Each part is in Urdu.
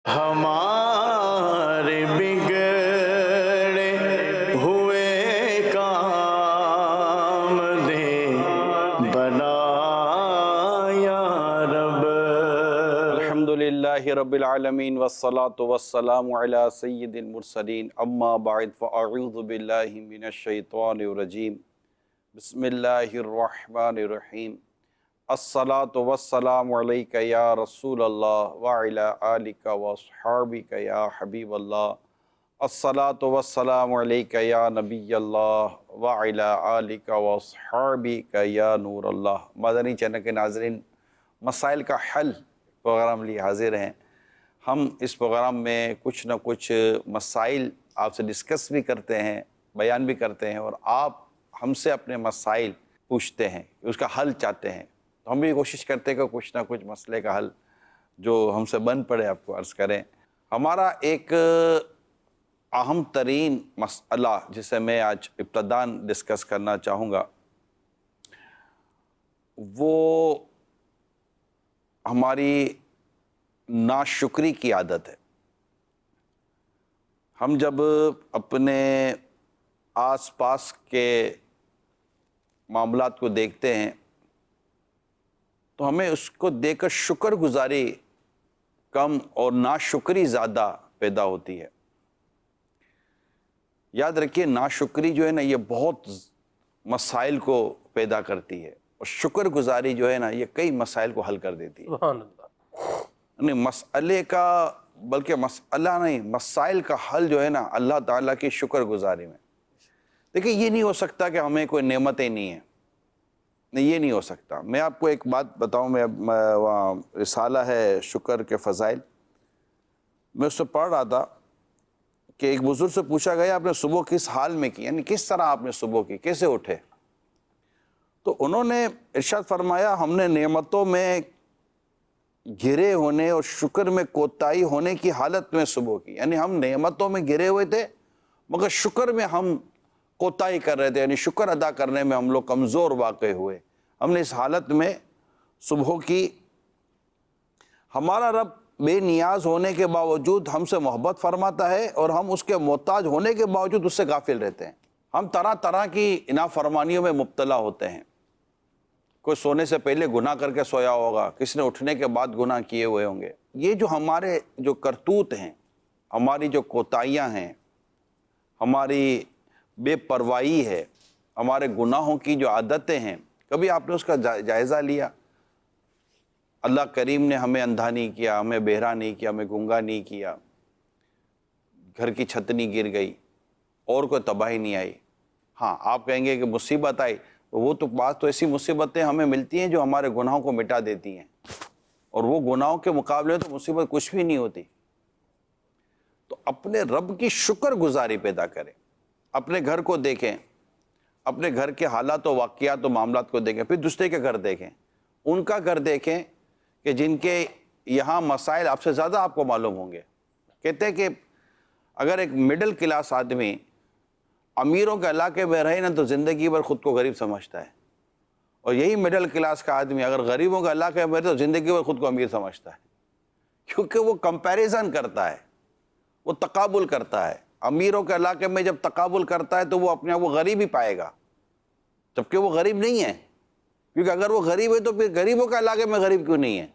ہمارے بگڑے ہوئے کام دے بنا یا رب۔ الحمدللہ رب العالمین والصلاة والسلام علی سید المرسلین، اما بعد فاعوذ باللہ من الشیطان الرجیم، بسم اللہ الرحمن الرحیم۔ الصلاة والسلام علیک یا رسول اللہ وعلی آلک واصحابک یا حبیب اللہ۔ الصلاة والسلام علیک یا نبی اللہ وعلی آلک واصحابک یا نور اللہ۔ مدنی چینل کے ناظرین، مسائل کا حل پروگرام لیے حاضر ہیں۔ ہم اس پروگرام میں کچھ نہ کچھ مسائل آپ سے ڈسکس بھی کرتے ہیں، بیان بھی کرتے ہیں، اور آپ ہم سے اپنے مسائل پوچھتے ہیں، اس کا حل چاہتے ہیں۔ تو ہم بھی کوشش کرتے ہیں کہ کچھ نہ کچھ مسئلے کا حل جو ہم سے بن پڑے آپ کو عرض کریں۔ ہمارا ایک اہم ترین مسئلہ جسے میں آج ابتداً ڈسکس کرنا چاہوں گا، وہ ہماری ناشکری کی عادت ہے۔ ہم جب اپنے آس پاس کے معاملات کو دیکھتے ہیں تو ہمیں اس کو دیکھ کر شکر گزاری کم اور ناشکری زیادہ پیدا ہوتی ہے۔ یاد رکھیے، ناشکری جو ہے نا، یہ بہت مسائل کو پیدا کرتی ہے، اور شکر گزاری جو ہے نا، یہ کئی مسائل کو حل کر دیتی ہے۔ سبحان اللہ۔ یعنی مسئلے کا، بلکہ مسئلہ نہیں، مسائل کا حل جو ہے نا اللہ تعالیٰ کی شکر گزاری میں۔ دیکھیں، یہ نہیں ہو سکتا کہ ہمیں کوئی نعمتیں نہیں ہیں، نہیں، یہ نہیں ہو سکتا۔ میں آپ کو ایک بات بتاؤں، میں وہاں رسالہ ہے شکر کے فضائل، میں اس سے پڑھ رہا تھا کہ ایک بزرگ سے پوچھا گیا آپ نے صبح کس حال میں کی، یعنی کس طرح آپ نے صبح کی، کیسے اٹھے؟ تو انہوں نے ارشاد فرمایا، ہم نے نعمتوں میں گرے ہونے اور شکر میں کوتاہی ہونے کی حالت میں صبح کی۔ یعنی ہم نعمتوں میں گرے ہوئے تھے، مگر شکر میں ہم کوتاہی کر رہے تھے، یعنی شکر ادا کرنے میں ہم لوگ کمزور واقع ہوئے۔ ہم نے اس حالت میں صبح کی۔ ہمارا رب بے نیاز ہونے کے باوجود ہم سے محبت فرماتا ہے، اور ہم اس کے محتاج ہونے کے باوجود اس سے غافل رہتے ہیں۔ ہم طرح طرح کی نافرمانیوں میں مبتلا ہوتے ہیں۔ کوئی سونے سے پہلے گناہ کر کے سویا ہوگا، کسی نے اٹھنے کے بعد گناہ کیے ہوئے ہوں گے۔ یہ جو ہمارے جو کرتوت ہیں، ہماری جو کوتاہیاں ہیں، ہماری بے پرواہی ہے، ہمارے گناہوں کی جو عادتیں ہیں، کبھی آپ نے اس کا جائزہ لیا؟ اللہ کریم نے ہمیں اندھا نہیں کیا، ہمیں بہرا نہیں کیا، ہمیں گنگا نہیں کیا، گھر کی چھت نہیں گر گئی، اور کوئی تباہی نہیں آئی۔ ہاں، آپ کہیں گے کہ مصیبت آئی، وہ تو بات تو ایسی مصیبتیں ہمیں ملتی ہیں جو ہمارے گناہوں کو مٹا دیتی ہیں، اور وہ گناہوں کے مقابلے تو مصیبت کچھ بھی نہیں ہوتی۔ تو اپنے رب کی شکر گزاری پیدا کریں، اپنے گھر کو دیکھیں، اپنے گھر کے حالات و واقعات و معاملات کو دیکھیں، پھر دوسرے کے گھر دیکھیں، ان کا گھر دیکھیں کہ جن کے یہاں مسائل آپ سے زیادہ آپ کو معلوم ہوں گے۔ کہتے ہیں کہ اگر ایک مڈل کلاس آدمی امیروں کے علاقے میں رہے نا، تو زندگی بھر خود کو غریب سمجھتا ہے، اور یہی مڈل کلاس کا آدمی اگر غریبوں کے علاقے میں رہے تو زندگی بھر خود کو امیر سمجھتا ہے، کیونکہ وہ کمپیریزن کرتا ہے، وہ تقابل کرتا ہے۔ امیروں کے علاقے میں جب تقابل کرتا ہے تو وہ اپنے آپ کو غریب ہی پائے گا، جبکہ وہ غریب نہیں ہے، کیونکہ اگر وہ غریب ہے تو پھر غریبوں کے علاقے میں غریب کیوں نہیں ہے؟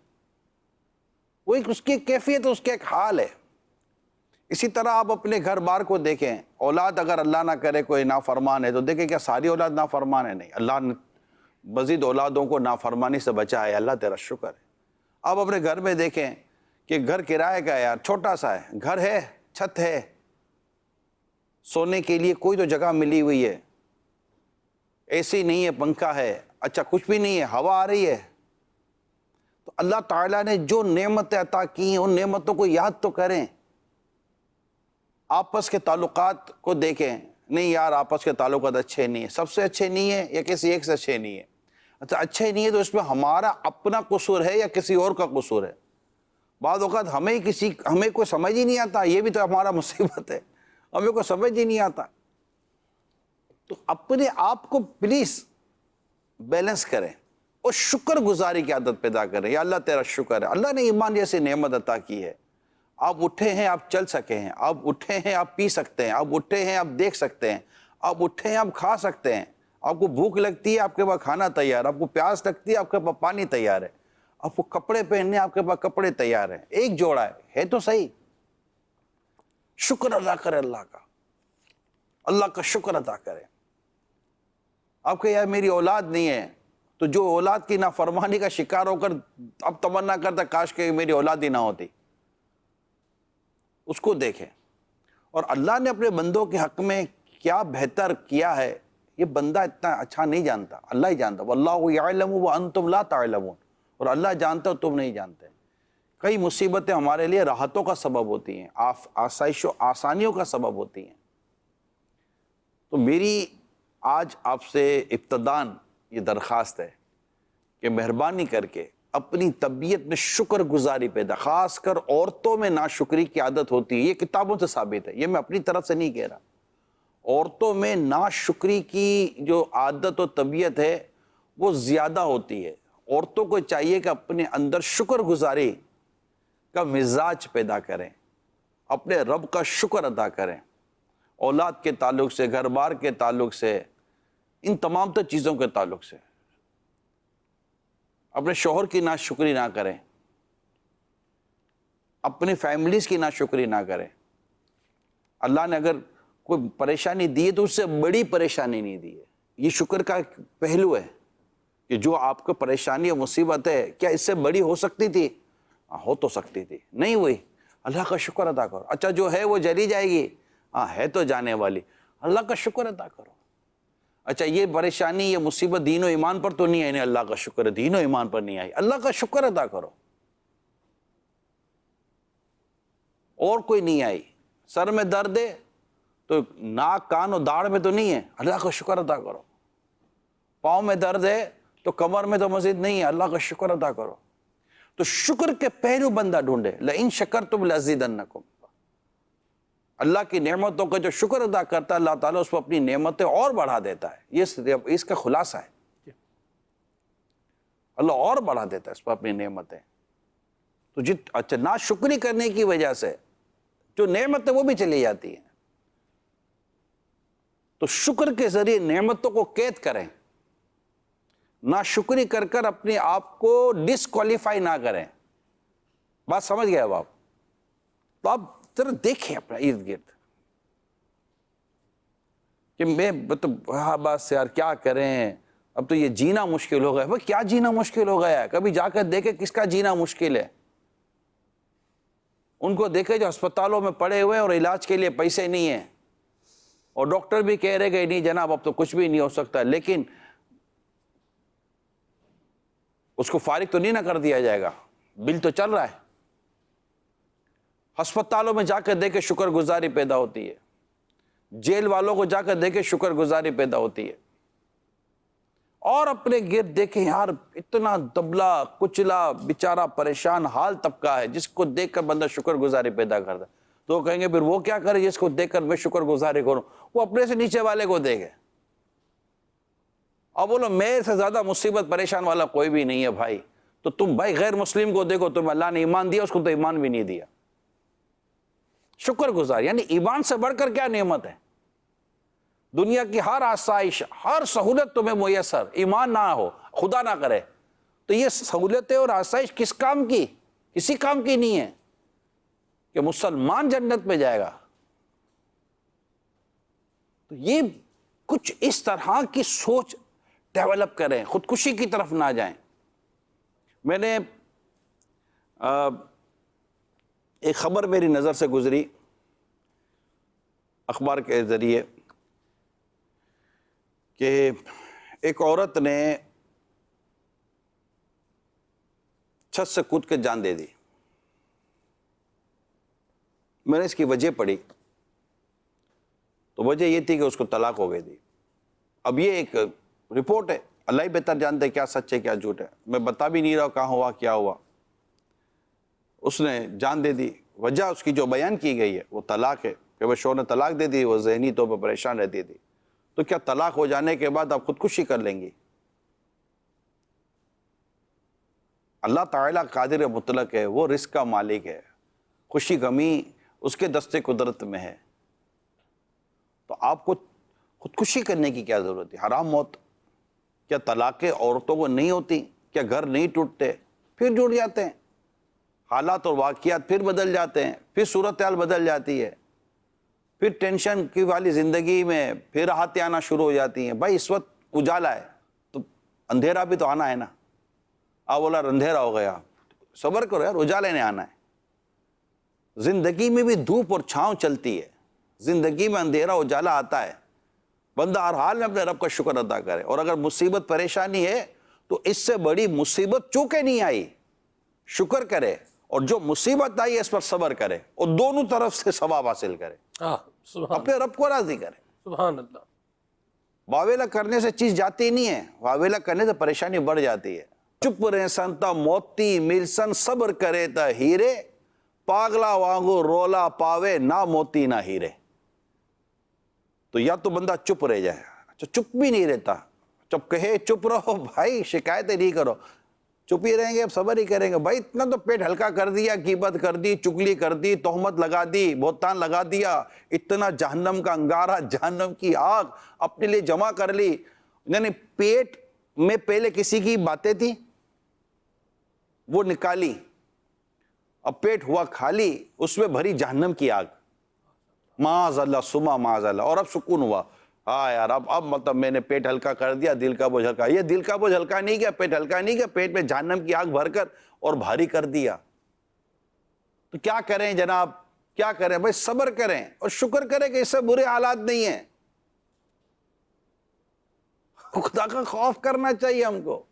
وہ اس کی کیفیت، اس کا ایک حال ہے۔ اسی طرح آپ اپنے گھر بار کو دیکھیں، اولاد اگر اللہ نہ کرے کوئی نافرمان ہے تو دیکھیں کیا ساری اولاد نافرمان ہے؟ نہیں، اللہ نے مزید اولادوں کو نافرمانی سے بچا ہے، اللہ تیرا شکر ہے۔ آپ اپنے گھر میں دیکھیں کہ گھر کرائے کا ہے یار، چھوٹا سا ہے، گھر ہے، چھت ہے، سونے کے لیے کوئی تو جگہ ملی ہوئی ہے، اے سی نہیں ہے، پنکھا ہے، اچھا کچھ بھی نہیں ہے، ہوا آ رہی ہے۔ تو اللہ تعالیٰ نے جو نعمتیں عطا کی ہیں، ان نعمتوں کو یاد تو کریں۔ آپس کے تعلقات کو دیکھیں، نہیں یار آپس کے تعلقات اچھے نہیں ہیں، سب سے اچھے نہیں ہیں یا کسی ایک سے اچھے نہیں ہیں؟ اچھا اچھے نہیں ہیں تو اس میں ہمارا اپنا قصور ہے یا کسی اور کا قصور ہے؟ بعض اوقات ہمیں کوئی سمجھ ہی نہیں آتا، یہ بھی تو ہمارا مصیبت ہے، ہمیں کوئی سمجھ ہی نہیں آتا۔ تو اپنے آپ کو پلیز بیلنس کریں اور شکر گزاری کی عادت پیدا کریں۔ یا اللہ تیرا شکر ہے، اللہ نے ایمان جیسی نعمت عطا کی ہے، آپ اٹھے ہیں آپ چل سکے ہیں، آپ اٹھے ہیں آپ پی سکتے ہیں، آپ اٹھے ہیں آپ دیکھ سکتے ہیں، آپ اٹھے ہیں آپ کھا سکتے ہیں، آپ کو بھوک لگتی ہے آپ کے پاس کھانا تیار، آپ کو پیاس لگتی ہے آپ کے پاس پانی تیار ہے، آپ کو کپڑے پہننے آپ کے پاس کپڑے تیار ہیں، ایک جوڑا ہے تو صحیح. شکر ادا کرے اللہ کا، اللہ کا شکر ادا کرے. آپ کہ یار میری اولاد نہیں ہے، تو جو اولاد کی نافرمانی کا شکار ہو کر اب تمنا کرتا کاش کہ میری اولاد ہی نہ ہوتی، اس کو دیکھیں. اور اللہ نے اپنے بندوں کے حق میں کیا بہتر کیا ہے یہ بندہ اتنا اچھا نہیں جانتا، اللہ ہی جانتا. واللہ یعلم وانتم لا تعلمون، اور اللہ جانتا اور تم نہیں جانتے. کئی مصیبتیں ہمارے لیے راحتوں کا سبب ہوتی ہیں، آسائش و آسانیوں کا سبب ہوتی ہیں. تو میری آج آپ سے ابتداً یہ درخواست ہے کہ مہربانی کر کے اپنی طبیعت میں شکر گزاری پیدا، خاص کر عورتوں میں ناشکری کی عادت ہوتی ہے، یہ کتابوں سے ثابت ہے، یہ میں اپنی طرف سے نہیں کہہ رہا. عورتوں میں ناشکری کی جو عادت و طبیعت ہے وہ زیادہ ہوتی ہے. عورتوں کو چاہیے کہ اپنے اندر شکر گزاری کا مزاج پیدا کریں، اپنے رب کا شکر ادا کریں، اولاد کے تعلق سے، گھر بار کے تعلق سے، ان تمام تر چیزوں کے تعلق سے. اپنے شوہر کی ناشکری نہ کریں، اپنی فیملیز کی ناشکری نہ کریں. اللہ نے اگر کوئی پریشانی دی ہے تو اس سے بڑی پریشانی نہیں دی ہے. یہ شکر کا ایک پہلو ہے کہ جو آپ کو پریشانی اور مصیبت ہے کیا اس سے بڑی ہو سکتی تھی؟ ہو تو سکتی تھی، نہیں ہوئی، اللہ کا شکر ادا کرو. اچھا جو ہے وہ چلی جائے گی، ہے تو جانے والی، اللہ کا شکر ادا کرو. اچھا یہ پریشانی یہ مصیبت دین و ایمان پر تو نہیں آئی، نہیں اللہ کا شکر ہے دین و ایمان پر نہیں آئی، اللہ کا شکر ادا کرو. اور کوئی نہیں آئی، سر میں درد ہے تو ناک کان اور داڑھ میں تو نہیں ہے، اللہ کا شکر ادا کرو. پاؤں میں درد ہے تو کمر میں تو مزید نہیں ہے، اللہ کا شکر ادا کرو. تو شکر کے پہلو بندہ ڈھونڈے. لئن شکرتم لازیدنکم، اللہ کی نعمتوں کا جو شکر ادا کرتا ہے اللہ تعالیٰ اس پر اپنی نعمتیں اور بڑھا دیتا ہے. یہ اس کا خلاصہ ہے، اللہ اور بڑھا دیتا ہے اس پر اپنی نعمتیں. تو اچھا ناشکری کرنے کی وجہ سے جو نعمتیں وہ بھی چلی جاتی ہیں. تو شکر کے ذریعے نعمتوں کو قید کریں، ناشکری کر کر اپنے آپ کو ڈسکوالیفائی نہ کریں. بات سمجھ گئے اب آپ؟ تو آپ ذرا دیکھیں اپنا ارد گرد کہ میں ہاں بس یار کیا کریں، اب تو یہ جینا مشکل ہو گیا. بھائی کیا جینا مشکل ہو گیا ہے؟ کبھی جا کر دیکھیں کس کا جینا مشکل ہے. ان کو دیکھیں جو ہسپتالوں میں پڑے ہوئے اور علاج کے لیے پیسے نہیں ہیں، اور ڈاکٹر بھی کہہ رہے کہ نہیں جناب اب تو کچھ بھی نہیں ہو سکتا، لیکن اس کو فارغ تو نہیں نہ کر دیا جائے گا، بل تو چل رہا ہے. ہسپتالوں میں جا کر دیکھیں شکر گزاری پیدا ہوتی ہے، جیل والوں کو جا کر دیکھیں شکر گزاری پیدا ہوتی ہے. اور اپنے گرد دیکھیں یار اتنا دبلا کچلا بیچارہ پریشان حال طبقہ ہے جس کو دیکھ کر بندہ شکر گزاری پیدا کرتا ہے. تو کہیں گے پھر وہ کیا کرے جس کو دیکھ کر میں شکر گزاری کروں؟ وہ اپنے سے نیچے والے کو دیکھے. اب بولو میرے سے زیادہ مصیبت پریشان والا کوئی بھی نہیں ہے بھائی. تو تم بھائی غیر مسلم کو دیکھو، تم اللہ نے ایمان دیا اس کو تو ایمان بھی نہیں دیا. شکر گزار یعنی ایمان سے بڑھ کر کیا نعمت ہے؟ دنیا کی ہر آسائش ہر سہولت تمہیں میسر، ایمان نہ ہو خدا نہ کرے تو یہ سہولتیں اور آسائش کس کام کی؟ کسی کام کی نہیں ہے کہ مسلمان جنت میں جائے گا. تو یہ کچھ اس طرح کی سوچ ڈیولپ کریں، خودکشی کی طرف نہ جائیں. میں نے ایک خبر میری نظر سے گزری اخبار کے ذریعے کہ ایک عورت نے چھت سے کود کے جان دے دی. میں نے اس کی وجہ پڑھی تو وجہ یہ تھی کہ اس کو طلاق ہو گئی تھی. اب یہ ایک رپورٹ ہے، اللہ ہی بہتر جانتے کیا سچ ہے کیا جھوٹ ہے، میں بتا بھی نہیں رہا کہاں ہوا کیا ہوا. اس نے جان دے دی. وجہ اس کی جو بیان کی گئی ہے وہ طلاق ہے کہ وہ شوہر نے طلاق دے دی، وہ ذہنی طور پر پریشان رہتی تھی. تو کیا طلاق ہو جانے کے بعد آپ خودکشی کر لیں گی؟ اللہ تعالیٰ قادر مطلق ہے، وہ رزق کا مالک ہے. خوشی غمی اس کے دست قدرت میں ہے. تو آپ کو خودکشی کرنے کی کیا ضرورت ہے؟ حرام موت. کیا طلاقیں عورتوں کو نہیں ہوتی؟ کیا گھر نہیں ٹوٹتے؟ پھر جڑ جاتے ہیں. حالات اور واقعات پھر بدل جاتے ہیں، پھر صورتحال بدل جاتی ہے، پھر ٹینشن کی والی زندگی میں پھر راحتیں آنا شروع ہو جاتی ہیں. بھائی اس وقت اجالا ہے تو اندھیرا بھی تو آنا ہے نا. آپ بولا اندھیرا ہو گیا، صبر کرو یار، اجالے نے آنا ہے. زندگی میں بھی دھوپ اور چھاؤں چلتی ہے، زندگی میں اندھیرا اجالا آتا ہے. بندہ ہر حال میں اپنے رب کا شکر ادا کرے. اور اگر مصیبت پریشانی ہے تو اس سے بڑی مصیبت چونکہ نہیں آئی شکر کرے، اور جو مصیبت آئی ہے اس پر صبر کرے اور دونوں طرف سے ثواب حاصل کرے، اپنے رب کو راضی کرے. سبحان اللہ. واویلا کرنے سے چیز جاتی نہیں ہے، واویلا کرنے سے پریشانی بڑھ جاتی ہے. چپ رہے سنتا موتی ملسن صبر کرے تا ہیرے، پاگلا وانگو رولا پاوے نہ موتی نہ ہیرے. تو یا تو بندہ چپ رہ جائے. اچھا چپ بھی نہیں رہتا، جب کہے چپ رہو بھائی شکایتیں نہیں کرو، چپ ہی رہیں گے، اب صبر ہی کریں گے. بھائی اتنا تو پیٹ ہلکا کر دیا، غیبت کر دی، چگلی کر دی، تہمت لگا دی، بہتان لگا دیا، اتنا جہنم کا انگارہ، جہنم کی آگ اپنے لیے جمع کر لی. یعنی پیٹ میں پہلے کسی کی باتیں تھی وہ نکالی، اب پیٹ ہوا خالی، اس میں بھری جہنم کی آگ. معاذ اللہ سما معاذ اللہ. اور اب سکون ہوا، ہاں یار اب مطلب میں نے پیٹ ہلکا کر دیا، دل کا بوجھ ہلکا. یہ دل کا بوجھ ہلکا نہیں کیا، پیٹ ہلکا نہیں کیا، پیٹ میں جہنم کی آگ بھر کر اور بھاری کر دیا. تو کیا کریں جناب، کیا کریں بھائی؟ صبر کریں اور شکر کریں کہ اس سے برے حالات نہیں ہیں. خدا کا خوف کرنا چاہیے ہم کو.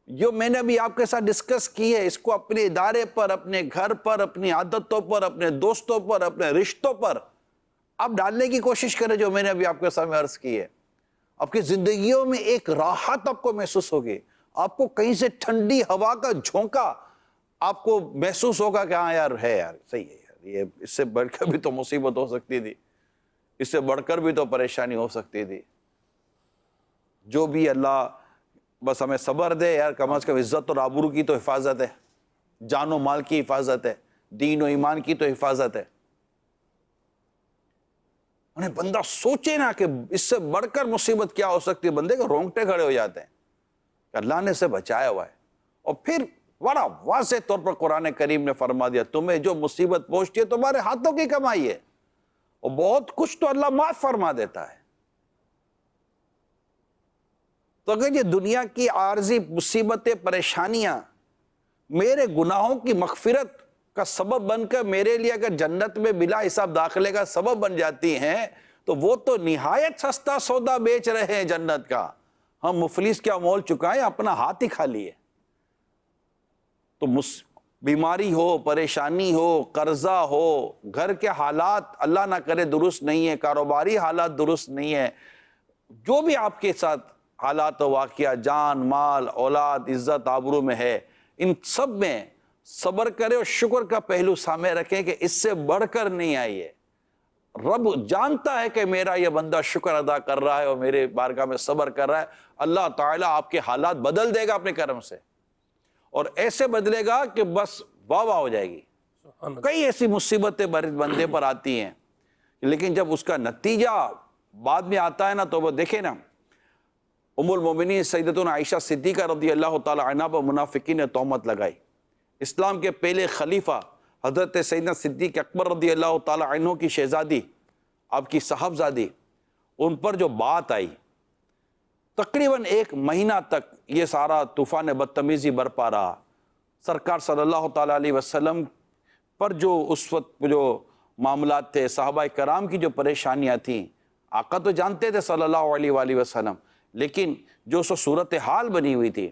جو میں نے ابھی آپ کے ساتھ ڈسکس کی ہے، اس کو اپنے ادارے پر، اپنے گھر پر، اپنی عادتوں پر، اپنے دوستوں پر، اپنے رشتوں پر آپ ڈالنے کی کوشش کریں جو میں نے ابھی آپ کے سامنے عرض کی ہے. آپ کی زندگیوں میں ایک راحت آپ کو محسوس ہوگی. آپ کو کہیں سے ٹھنڈی ہوا کا جھونکا آپ کو محسوس ہوگا کہ ہاں یار ہے، یار صحیح ہے، یار یہ اس سے بڑھ کر بھی تو مصیبت ہو سکتی تھی، اس سے بڑھ کر بھی تو پریشانی ہو سکتی تھی. جو بھی اللہ بس ہمیں صبر دے یار. کم از کم عزت اور آبرو کی تو حفاظت ہے، جان و مال کی حفاظت ہے، دین و ایمان کی تو حفاظت ہے. انہیں بندہ سوچے نا کہ اس سے بڑھ کر مصیبت کیا ہو سکتی ہے، بندے کے رونگٹے کھڑے ہو جاتے ہیں کہ اللہ نے اسے بچایا ہوا ہے. اور پھر بڑا واضح طور پر قرآن کریم نے فرما دیا تمہیں جو مصیبت پہنچتی ہے تمہارے ہاتھوں کی کمائی ہے، اور بہت کچھ تو اللہ معاف فرما دیتا ہے. تو اگر یہ دنیا کی عارضی مصیبتیں پریشانیاں میرے گناہوں کی مغفرت کا سبب بن کر میرے لیے اگر جنت میں بلا حساب داخلے کا سبب بن جاتی ہیں تو وہ تو نہایت سستا سودا بیچ رہے ہیں جنت کا. ہم مفلس کیا مول چکائیں، اپنا ہاتھ ہی خالی ہے. تو بیماری ہو، پریشانی ہو، قرضہ ہو، گھر کے حالات اللہ نہ کرے درست نہیں ہے، کاروباری حالات درست نہیں ہے، جو بھی آپ کے ساتھ حالات و واقعہ جان مال اولاد عزت آبرو میں ہے، ان سب میں صبر کرے اور شکر کا پہلو سامنے رکھیں کہ اس سے بڑھ کر نہیں آئی ہے. رب جانتا ہے کہ میرا یہ بندہ شکر ادا کر رہا ہے اور میرے بارگاہ میں صبر کر رہا ہے. اللہ تعالیٰ آپ کے حالات بدل دے گا اپنے کرم سے، اور ایسے بدلے گا کہ بس واہ واہ ہو جائے گی. کئی ایسی مصیبتیں بندے پر آتی ہیں، لیکن جب اس کا نتیجہ بعد میں آتا ہے نا تو وہ دیکھیں نا، ام المومنین سیدتنا عائشہ صدیقہ رضی اللہ تعالی عنہ پر منافقین نے تہمت لگائی. اسلام کے پہلے خلیفہ حضرت سیدنا صدیق اکبر رضی اللہ تعالی عنہ کی شہزادی، آپ کی صاحبزادی، ان پر جو بات آئی، تقریباً 1 مہینہ تک یہ سارا طوفان بدتمیزی برپا رہا. سرکار صلی اللہ تعالی علیہ وسلم پر جو اس وقت جو معاملات تھے، صحابہ کرام کی جو پریشانیاں تھیں، آقا تو جانتے تھے صلی اللہ علیہ وآلہ وسلم، لیکن جو سو صورتحال بنی ہوئی تھی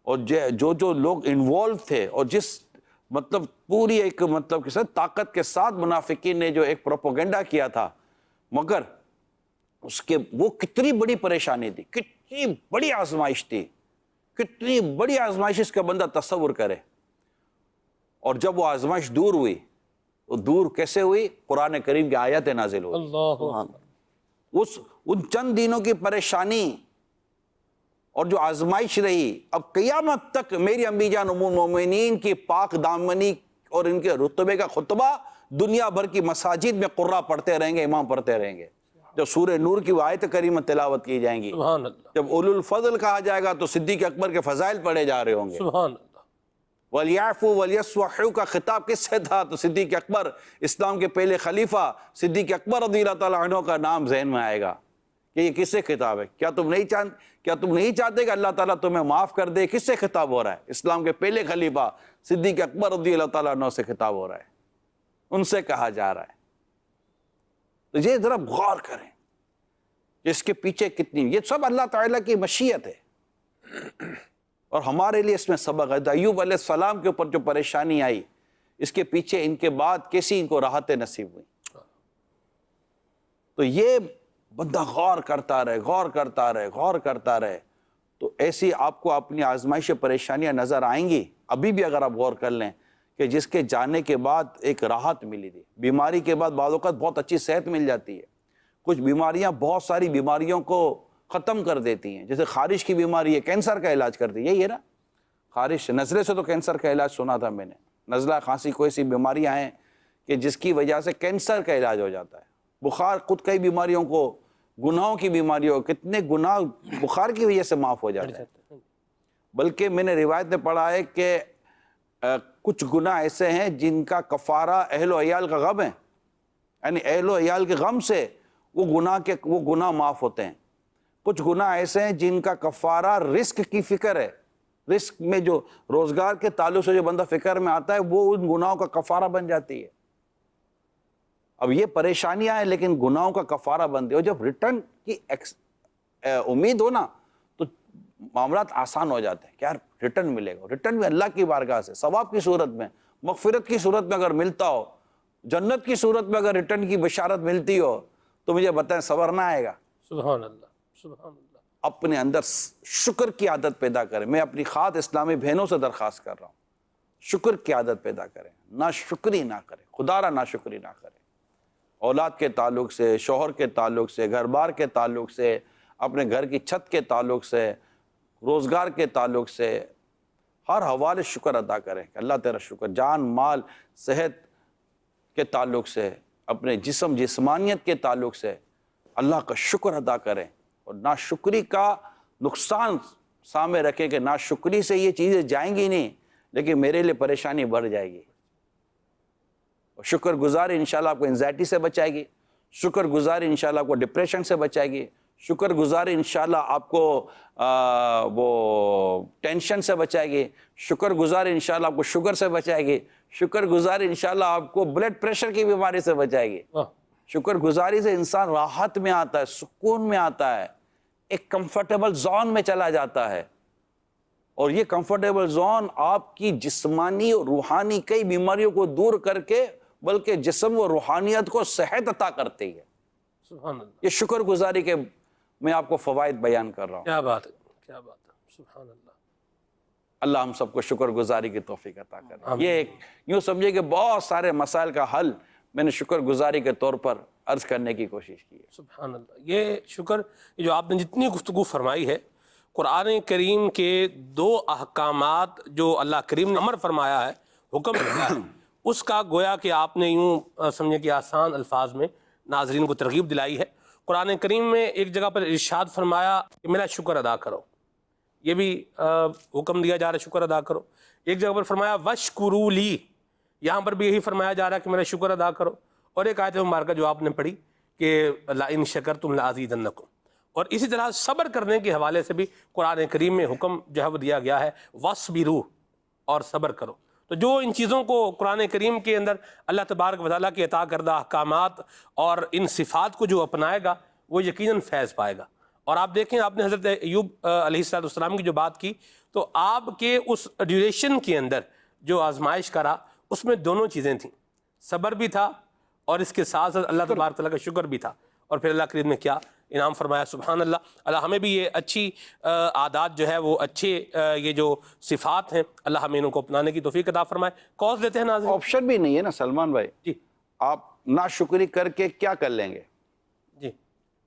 اور جو لوگ انوالو تھے، اور جس مطلب پوری ایک مطلب کس طاقت کے ساتھ منافقین نے جو ایک پروپیگنڈا کیا تھا، مگر اس کے وہ کتنی بڑی پریشانی تھی، کتنی بڑی آزمائش تھی، کتنی بڑی آزمائش اس کا بندہ تصور کرے. اور جب وہ آزمائش دور ہوئی، وہ دور کیسے ہوئی؟ قرآن کریم کی آیتیں نازل ہوئی. ان چند دنوں کی پریشانی اور جو آزمائش رہی، اب قیامت تک میری امی جان ام المومنین کی پاک دامنی اور ان کے رتبے کا خطبہ دنیا بھر کی مساجد میں قرہ پڑھتے رہیں گے، امام پڑھتے رہیں گے. جب سورہ نور کی وہ آیت کریمہ تلاوت کی جائیں گی، سبحان اللہ، جب اولو الفضل کہا جائے گا تو صدیق اکبر کے فضائل پڑھے جا رہے ہوں گے. سبحان اللہ، وَلْيَعْفُوا وَلْيَصْفَحُوا کا خطاب کس سے تھا؟ تو صدیق اکبر، اسلام کے پہلے خلیفہ صدیق اکبر رضی اللہ تعالیٰ عنہ کا نام ذہن میں آئے گا کہ یہ کس سے خطاب ہے. کیا تم نہیں چاہتے کہ اللہ تعالیٰ تمہیں معاف کر دے؟ کس سے خطاب ہو رہا ہے؟ اسلام کے پہلے خلیفہ صدیق اکبر رضی اللہ تعالیٰ عنہ سے خطاب ہو رہا ہے، ان سے کہا جا رہا ہے. تو یہ ذرا غور کریں اس کے پیچھے کتنی، یہ سب اللہ تعالیٰ کی مشیت ہے اور ہمارے لیے اس میں سبق ہے. ایوب علیہ السلام کے اوپر جو پریشانی آئی، اس کے پیچھے ان کے بعد کیسی ان کو راحتیں نصیب ہوئی. تو یہ بندہ غور کرتا رہے تو ایسی آپ کو اپنی آزمائش پریشانیاں نظر آئیں گی. ابھی بھی اگر آپ غور کر لیں کہ جس کے جانے کے بعد ایک راحت ملی تھی، بیماری کے بعد بعض اوقات بہت اچھی صحت مل جاتی ہے. کچھ بیماریاں بہت ساری بیماریوں کو ختم کر دیتی ہیں، جیسے خارش کی بیماری ہے، کینسر کا علاج کرتی ہے. یہی ہے نا خارش، نزلے سے تو کینسر کا علاج سنا تھا میں نے. نزلہ کھانسی کوئی ایسی بیماریاں ہیں کہ جس کی وجہ سے کینسر کا علاج ہو جاتا ہے. بخار، خود کئی بیماریوں کو، گناہوں کی بیماریوں، کتنے گناہ بخار کی وجہ سے معاف ہو جاتے ہیں. بلکہ میں نے روایت میں پڑھا ہے کہ کچھ گناہ ایسے ہیں جن کا کفارہ اہل و عیال کا غم ہے، یعنی اہل و عیال کے غم سے وہ گناہ معاف ہوتے ہیں. کچھ گناہ ایسے ہیں جن کا کفارہ رزق کی فکر ہے. رزق میں جو روزگار کے تعلق سے جو بندہ فکر میں آتا ہے وہ ان گناہوں کا کفارہ بن جاتی ہے. اب یہ پریشانیاں ہیں لیکن گناہوں کا کفارہ بنتی ہے. اور جب ریٹرن کی امید ہو نا تو معاملات آسان ہو جاتے ہیں کہ یار ریٹرن ملے گا. ریٹرن بھی اللہ کی بارگاہ سے، ثواب کی صورت میں، مغفرت کی صورت میں اگر ملتا ہو، جنت کی صورت میں اگر ریٹرن کی بشارت ملتی ہو تو مجھے بتائیں صبر نہ آئے گا. سبحان اللہ، سبحان اللہ. اپنے اندر شکر کی عادت پیدا کریں. میں اپنی خاص اسلامی بہنوں سے درخواست کر رہا ہوں، شکر کی عادت پیدا کریں، ناشکری نہ کریں، خدا را ناشکری نہ کریں. اولاد کے تعلق سے، شوہر کے تعلق سے، گھر بار کے تعلق سے، اپنے گھر کی چھت کے تعلق سے، روزگار کے تعلق سے، ہر حوالے شکر ادا کریں کہ اللہ تیرا شکر. جان، مال، صحت کے تعلق سے، اپنے جسم، جسمانیت کے تعلق سے اللہ کا شکر ادا کریں. اور ناشکری کا نقصان سامنے رکھیں کہ ناشکری سے یہ چیزیں جائیں گی نہیں لیکن میرے لیے پریشانی بڑھ جائے گی. اور شکر گزاری انشاءاللہ آپ کو انزائٹی سے بچائے گی. شکر گزاری انشاءاللہ آپ کو ڈپریشن سے بچائے گی. شکر گزاری انشاءاللہ آپ کو وہ ٹینشن سے بچائے گی. شکر گزاری انشاءاللہ آپ کو شوگر سے بچائے گی. شکر گزاری انشاءاللہ آپ کو بلڈ پریشر کی بیماری سے بچائے گی. شکر گزاری سے انسان راحت میں آتا ہے، سکون میں آتا ہے، ایک کمفرٹیبل زون میں چلا جاتا ہے. اور یہ کمفرٹیبل زون آپ کی جسمانی اور روحانی کئی بیماریوں کو دور کر کے بلکہ جسم و روحانیت کو صحت عطا کرتی ہے. سبحان اللہ. یہ شکر گزاری کے میں آپ کو فوائد بیان کر رہا ہوں. کیا بات ہے، کیا بات ہے. سبحان اللہ. اللہ ہم سب کو شکر گزاری کی توفیق عطا کرے. یہ ایک یوں سمجھے کہ بہت سارے مسائل کا حل میں نے شکر گزاری کے طور پر عرض کرنے کی کوشش کی ہے. سبحان اللہ. یہ شکر جو آپ نے جتنی گفتگو فرمائی ہے، قرآن کریم کے دو احکامات جو اللہ کریم نے امر فرمایا ہے، حکم دیا ہے، اس کا گویا کہ آپ نے یوں سمجھے کہ آسان الفاظ میں ناظرین کو ترغیب دلائی ہے. قرآن کریم میں ایک جگہ پر ارشاد فرمایا کہ میرا شکر ادا کرو، یہ بھی حکم دیا جا رہا ہے شکر ادا کرو. ایک جگہ پر فرمایا وَاشْکُرُوا لِی، یہاں پر بھی یہی فرمایا جا رہا ہے کہ میرا شکر ادا کرو. اور ایک آیت مبارکہ جو آپ نے پڑھی کہ لَئِن شَکَرْتُمْ لَأَزِیدَنَّکُمْ. اور اسی طرح صبر کرنے کے حوالے سے بھی قرآن کریم میں حکم جو ہے وہ دیا گیا ہے وَاصْبِرُوا، اور صبر کرو. تو جو ان چیزوں کو قرآن کریم کے اندر اللہ تبارک و تعالیٰ کے عطا کردہ احکامات اور ان صفات کو جو اپنائے گا وہ یقیناً فیض پائے گا. اور آپ دیکھیں، آپ نے حضرت ایوب علیہ السلام کی جو بات کی تو آپ کے اس ڈیوریشن کے اندر جو آزمائش کرا اس میں دونوں چیزیں تھیں، صبر بھی تھا اور اس کے ساتھ ساتھ اللہ تبارک تعالیٰ کا شکر بھی تھا. اور پھر اللہ کریم نے کیا انعام فرمایا. سبحان اللہ. اللہ ہمیں بھی یہ اچھی عادات جو ہے وہ اچھے یہ جو صفات ہیں اللہ ہمیں انہوں کو اپنانے کی توفیق عطا فرمائے. کاز دیتے ہیں ناظرین. آپشن بھی نہیں ہے نا سلمان بھائی. جی آپ ناشکری کر کے کیا کر لیں گے؟ جی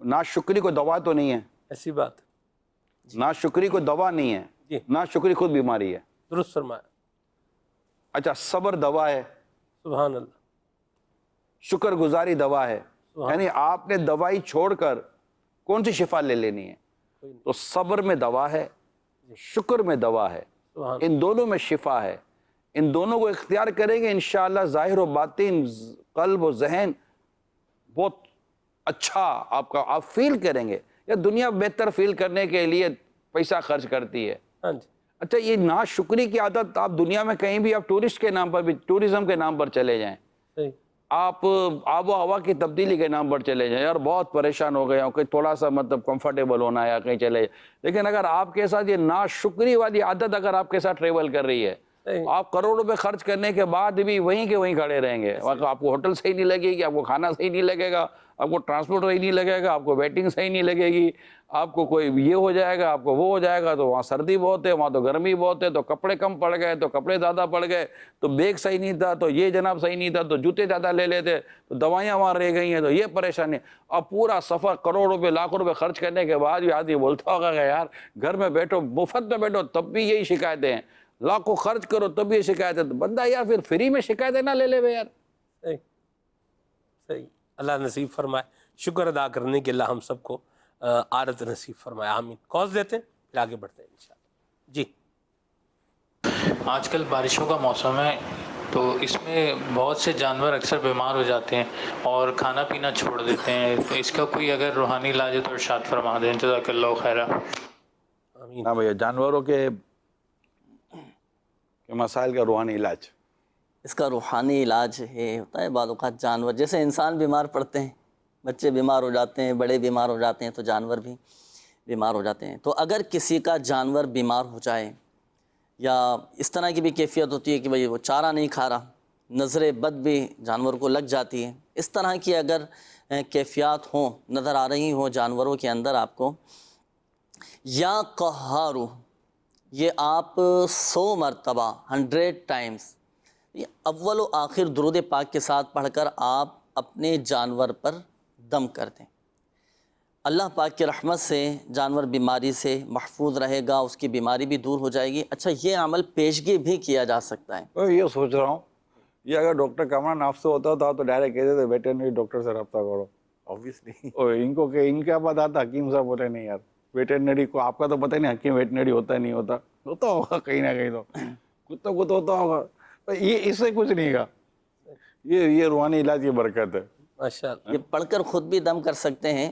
ناشکری کو دوا تو نہیں ہے. ایسی بات. ناشکری کو دوا نہیں ہے. جی ناشکری خود بیماری ہے. درست فرمایا. اچھا صبر دوا ہے. سبحان اللہ. شکر گزاری دوا ہے. یعنی آپ نے دوائی چھوڑ کر کون سی شفا لے لینی ہے؟ تو صبر میں دوا ہے، شکر میں دوا ہے، سبحان ان دونوں میں شفا ہے. ان دونوں کو اختیار کریں گے انشاءاللہ ظاہر و باطن، قلب و ذہن بہت اچھا آپ فیل کریں گے. یا دنیا بہتر فیل کرنے کے لیے پیسہ خرچ کرتی ہے. ہاں جی. اچھا یہ ناشکری کی عادت آپ دنیا میں کہیں بھی آپ ٹورسٹ کے نام پر بھی، ٹورزم کے نام پر چلے جائیں، صحیح. آپ آب و ہوا کی تبدیلی کے نام پر چلے جائیں، یار بہت پریشان ہو گئے ہوں، کہیں تھوڑا سا مطلب کمفرٹیبل ہونا ہے یا کہیں چلے جائیں. لیکن اگر آپ کے ساتھ یہ ناشکری والی عادت اگر آپ کے ساتھ ٹریول کر رہی ہے، صحیح. آپ کروڑ روپے خرچ کرنے کے بعد بھی وہیں کے وہیں کھڑے رہیں گے. آپ کو ہوٹل صحیح نہیں لگے گی، آپ کو کھانا صحیح نہیں لگے گا، آپ کو ٹرانسپورٹ صحیح نہیں لگے گا، آپ کو ویٹنگ صحیح نہیں لگے گی، آپ کو کوئی یہ ہو جائے گا، آپ کو وہ ہو جائے گا. تو وہاں سردی بہت ہے، وہاں تو گرمی بہت ہے، تو کپڑے کم پڑ گئے، تو کپڑے زیادہ پڑ گئے، تو بیگ صحیح نہیں تھا، تو یہ جناب صحیح نہیں تھا، تو جوتے زیادہ لے لیتے، تو دوائیاں وہاں رہ گئی ہیں، تو یہ پریشانی. اب پورا سفر کروڑ روپے لاکھوں روپے خرچ کرنے کے بعد بھی آدمی بولتا ہوگا کہ یار گھر میں بیٹھو، مفت میں بیٹھو، تب بھی یہی شکایتیں ہیں، لاکھوں خرچ کرو تب بھی یہ شکایتیں. بندہ یار پھر فری میں شکایتیں نہ لے لے بے یار. صحیح. صحیح. اللہ نصیب فرمائے شکر ادا کرنے کے، اللہ ہم سب کو عادت نصیب فرمائے. آمین. کالز دیتے ہیں پھر آگے بڑھتے ہیں انشاءاللہ. جی. آج کل بارشوں کا موسم ہے تو اس میں بہت سے جانور اکثر بیمار ہو جاتے ہیں اور کھانا پینا چھوڑ دیتے ہیں. تو اس کا کوئی اگر روحانی علاج ہے تو ارشاد فرما دیں. جزاک اللہ خیرہ. آمین. ہاں بھیا، جانوروں کے مسائل کا روحانی علاج. اس کا روحانی علاج ہے ہوتا ہے بعض اوقات جانور جیسے انسان بیمار پڑتے ہیں، بچے بیمار ہو جاتے ہیں، بڑے بیمار ہو جاتے ہیں، تو جانور بھی بیمار ہو جاتے ہیں. تو اگر کسی کا جانور بیمار ہو جائے یا اس طرح کی بھی کیفیت ہوتی ہے کہ بھئی وہ چارہ نہیں کھا رہا، نظر بد بھی جانور کو لگ جاتی ہے، اس طرح کی اگر کیفیات ہوں، نظر آ رہی ہوں جانوروں کے اندر آپ کو، یا قہارو، یہ آپ 100 مرتبہ 100 ٹائمز یہ اول و آخر درود پاک کے ساتھ پڑھ کر آپ اپنے جانور پر دم کر دیں. اللہ پاک کی رحمت سے جانور بیماری سے محفوظ رہے گا، اس کی بیماری بھی دور ہو جائے گی. اچھا یہ عمل پیشگی بھی کیا جا سکتا ہے. میں یہ سوچ رہا ہوں، یہ اگر ڈاکٹر کامران آپ سے ہوتا تھا تو ڈائریکٹ کہتے تھے ویٹرنری ڈاکٹر سے رابطہ کرو. obviously. اور ان کو کہ ان کیا پتا تھا، حکیم صاحب بولے نہیں یار ویٹرنری کو آپ کا تو پتہ نہیں حکیم ویٹرنری ہوتا ہے نہیں ہوتا، ہوتا ہوگا کہیں نہ کہیں، تو کتا کو تو ہوتا ہوگا. یہ اس سے کچھ نہیں گا، یہ روحانی علاج کی برکت ہے. ماشاءاللہ. یہ پڑھ کر خود بھی دم کر سکتے ہیں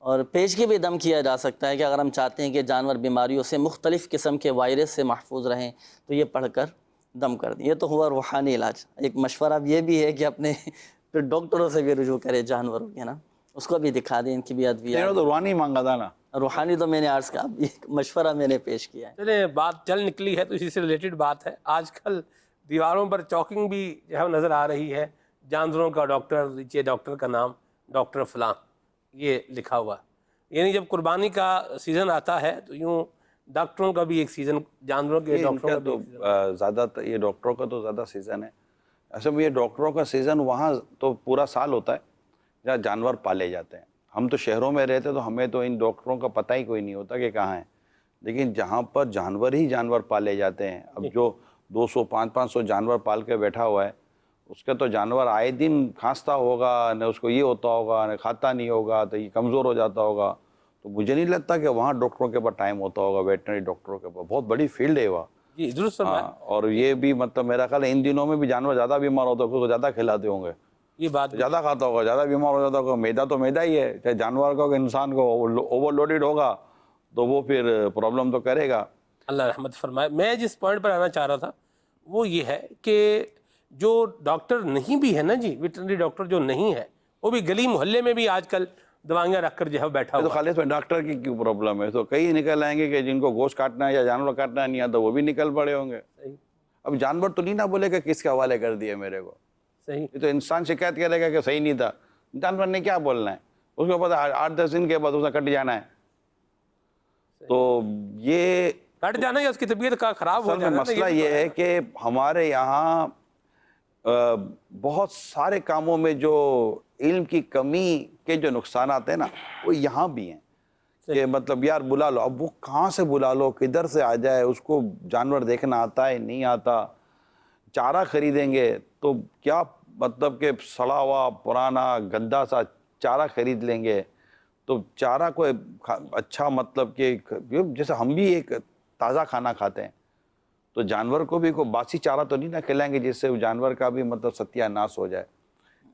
اور پیشگی بھی دم کیا جا سکتا ہے کہ اگر ہم چاہتے ہیں کہ جانور بیماریوں سے، مختلف قسم کے وائرس سے محفوظ رہیں تو یہ پڑھ کر دم کر دیں. یہ تو ہوا روحانی علاج. ایک مشورہ یہ بھی ہے کہ اپنے پھر ڈاکٹروں سے بھی رجوع کرے جانوروں کے نا، اس کو بھی دکھا دیں، ان کی بھی ادویات. تو روحانی مانگا تھا نا، روحانی تو میں نے عرض کہا، یہ مشورہ میں نے پیش کیا ہے. چلیں بات چل نکلی ہے تو اسی سے ریلیٹڈ بات ہے. آج کل دیواروں پر چوکنگ بھی جو ہے نظر آ رہی ہے، جانوروں کا ڈاکٹر، نیچے ڈاکٹر کا نام ڈاکٹر فلاں یہ لکھا ہوا. یعنی جب قربانی کا سیزن آتا ہے تو یوں ڈاکٹروں کا بھی ایک سیزن، جانوروں کے ڈاکٹروں کا بھی ایک سیزن. زیادہ یہ ڈاکٹروں کا تو زیادہ سیزن ہے. اصل میں یہ ڈاکٹروں کا سیزن وہاں تو پورا سال ہوتا ہے جہاں جانور پالے جاتے ہیں. ہم تو شہروں میں رہتے تو ہمیں تو ان ڈاکٹروں کا پتہ ہی کوئی نہیں ہوتا کہ کہاں ہیں. لیکن جہاں پر جانور ہی جانور پالے جاتے ہیں، اب جو 200 500 جانور پال کے بیٹھا ہوا ہے، اس کا تو جانور آئے دن کھانستا ہوگا، نہ اس کو یہ ہوتا ہوگا، نہ کھاتا نہیں ہوگا، تو یہ کمزور ہو جاتا ہوگا. تو مجھے نہیں لگتا کہ وہاں ڈاکٹروں کے پاس ٹائم ہوتا ہوگا، ویٹرنری ڈاکٹروں کے پاس. بہت بڑی فیلڈ ہے وہاں. جی درست فرمایا. ہاں، اور یہ بھی مطلب میرا خیال ہے ان دنوں میں بھی جانور زیادہ بیمار ہوتا ہوگا، زیادہ کھلاتے ہوں گے، یہ بات بھی زیادہ کھاتا ہوگا، زیادہ بیمار ہو جاتا ہوگا. میدا تو میدا ہی ہے، چاہے جانور کا انسان کو اوور لوڈڈ ہوگا تو وہ پھر پرابلم تو کرے گا. اللہ رحمت فرمائے. میں جس پوائنٹ پر آنا چاہ رہا تھا وہ یہ ہے کہ جو ڈاکٹر نہیں بھی ہے نا جی، ویٹرنری ڈاکٹر جو نہیں ہے، وہ بھی گلی محلے میں بھی آج کل دوائیاں رکھ کر جو ہے بیٹھا تو ہوا. خالی اس میں ڈاکٹر کی کیوں پرابلم ہے؟ تو کئی نکل آئیں گے کہ جن کو گوشت کاٹنا ہے یا جانور کاٹنا نہیں آتا وہ بھی نکل پڑے ہوں گے. صحیح. اب جانور تو نہیں نہ بولے کہ کس کے حوالے کر دیے میرے کو. صحیح. یہ تو انسان شکایت کرے گا کہ صحیح نہیں تھا. جانور نے کیا بولنا ہے؟ اس کو پتا 8-10 دن کے بعد اسے کٹ جانا ہے. تو یہ کٹ جانا یا اس کی طبیعت کا خراب ہو جانا. مسئلہ یہ ہے کہ ہمارے یہاں بہت سارے کاموں میں جو علم کی کمی کے جو نقصانات ہیں نا، وہ یہاں بھی ہیں. کہ مطلب یار بلا لو، اب وہ کہاں سے بلا لو، کدھر سے آ جائے، اس کو جانور دیکھنا آتا ہے نہیں آتا. چارہ خریدیں گے تو کیا مطلب کہ سڑا ہوا پرانا گندا سا چارہ خرید لیں گے تو چارہ کو اچھا مطلب کہ جیسے ہم بھی ایک تازہ کھانا کھاتے ہیں تو جانور کو بھی کوئی باسی چارہ تو نہیں نہ کھلائیں گے جس سے جانور کا بھی مطلب ستیہ ناش ہو جائے.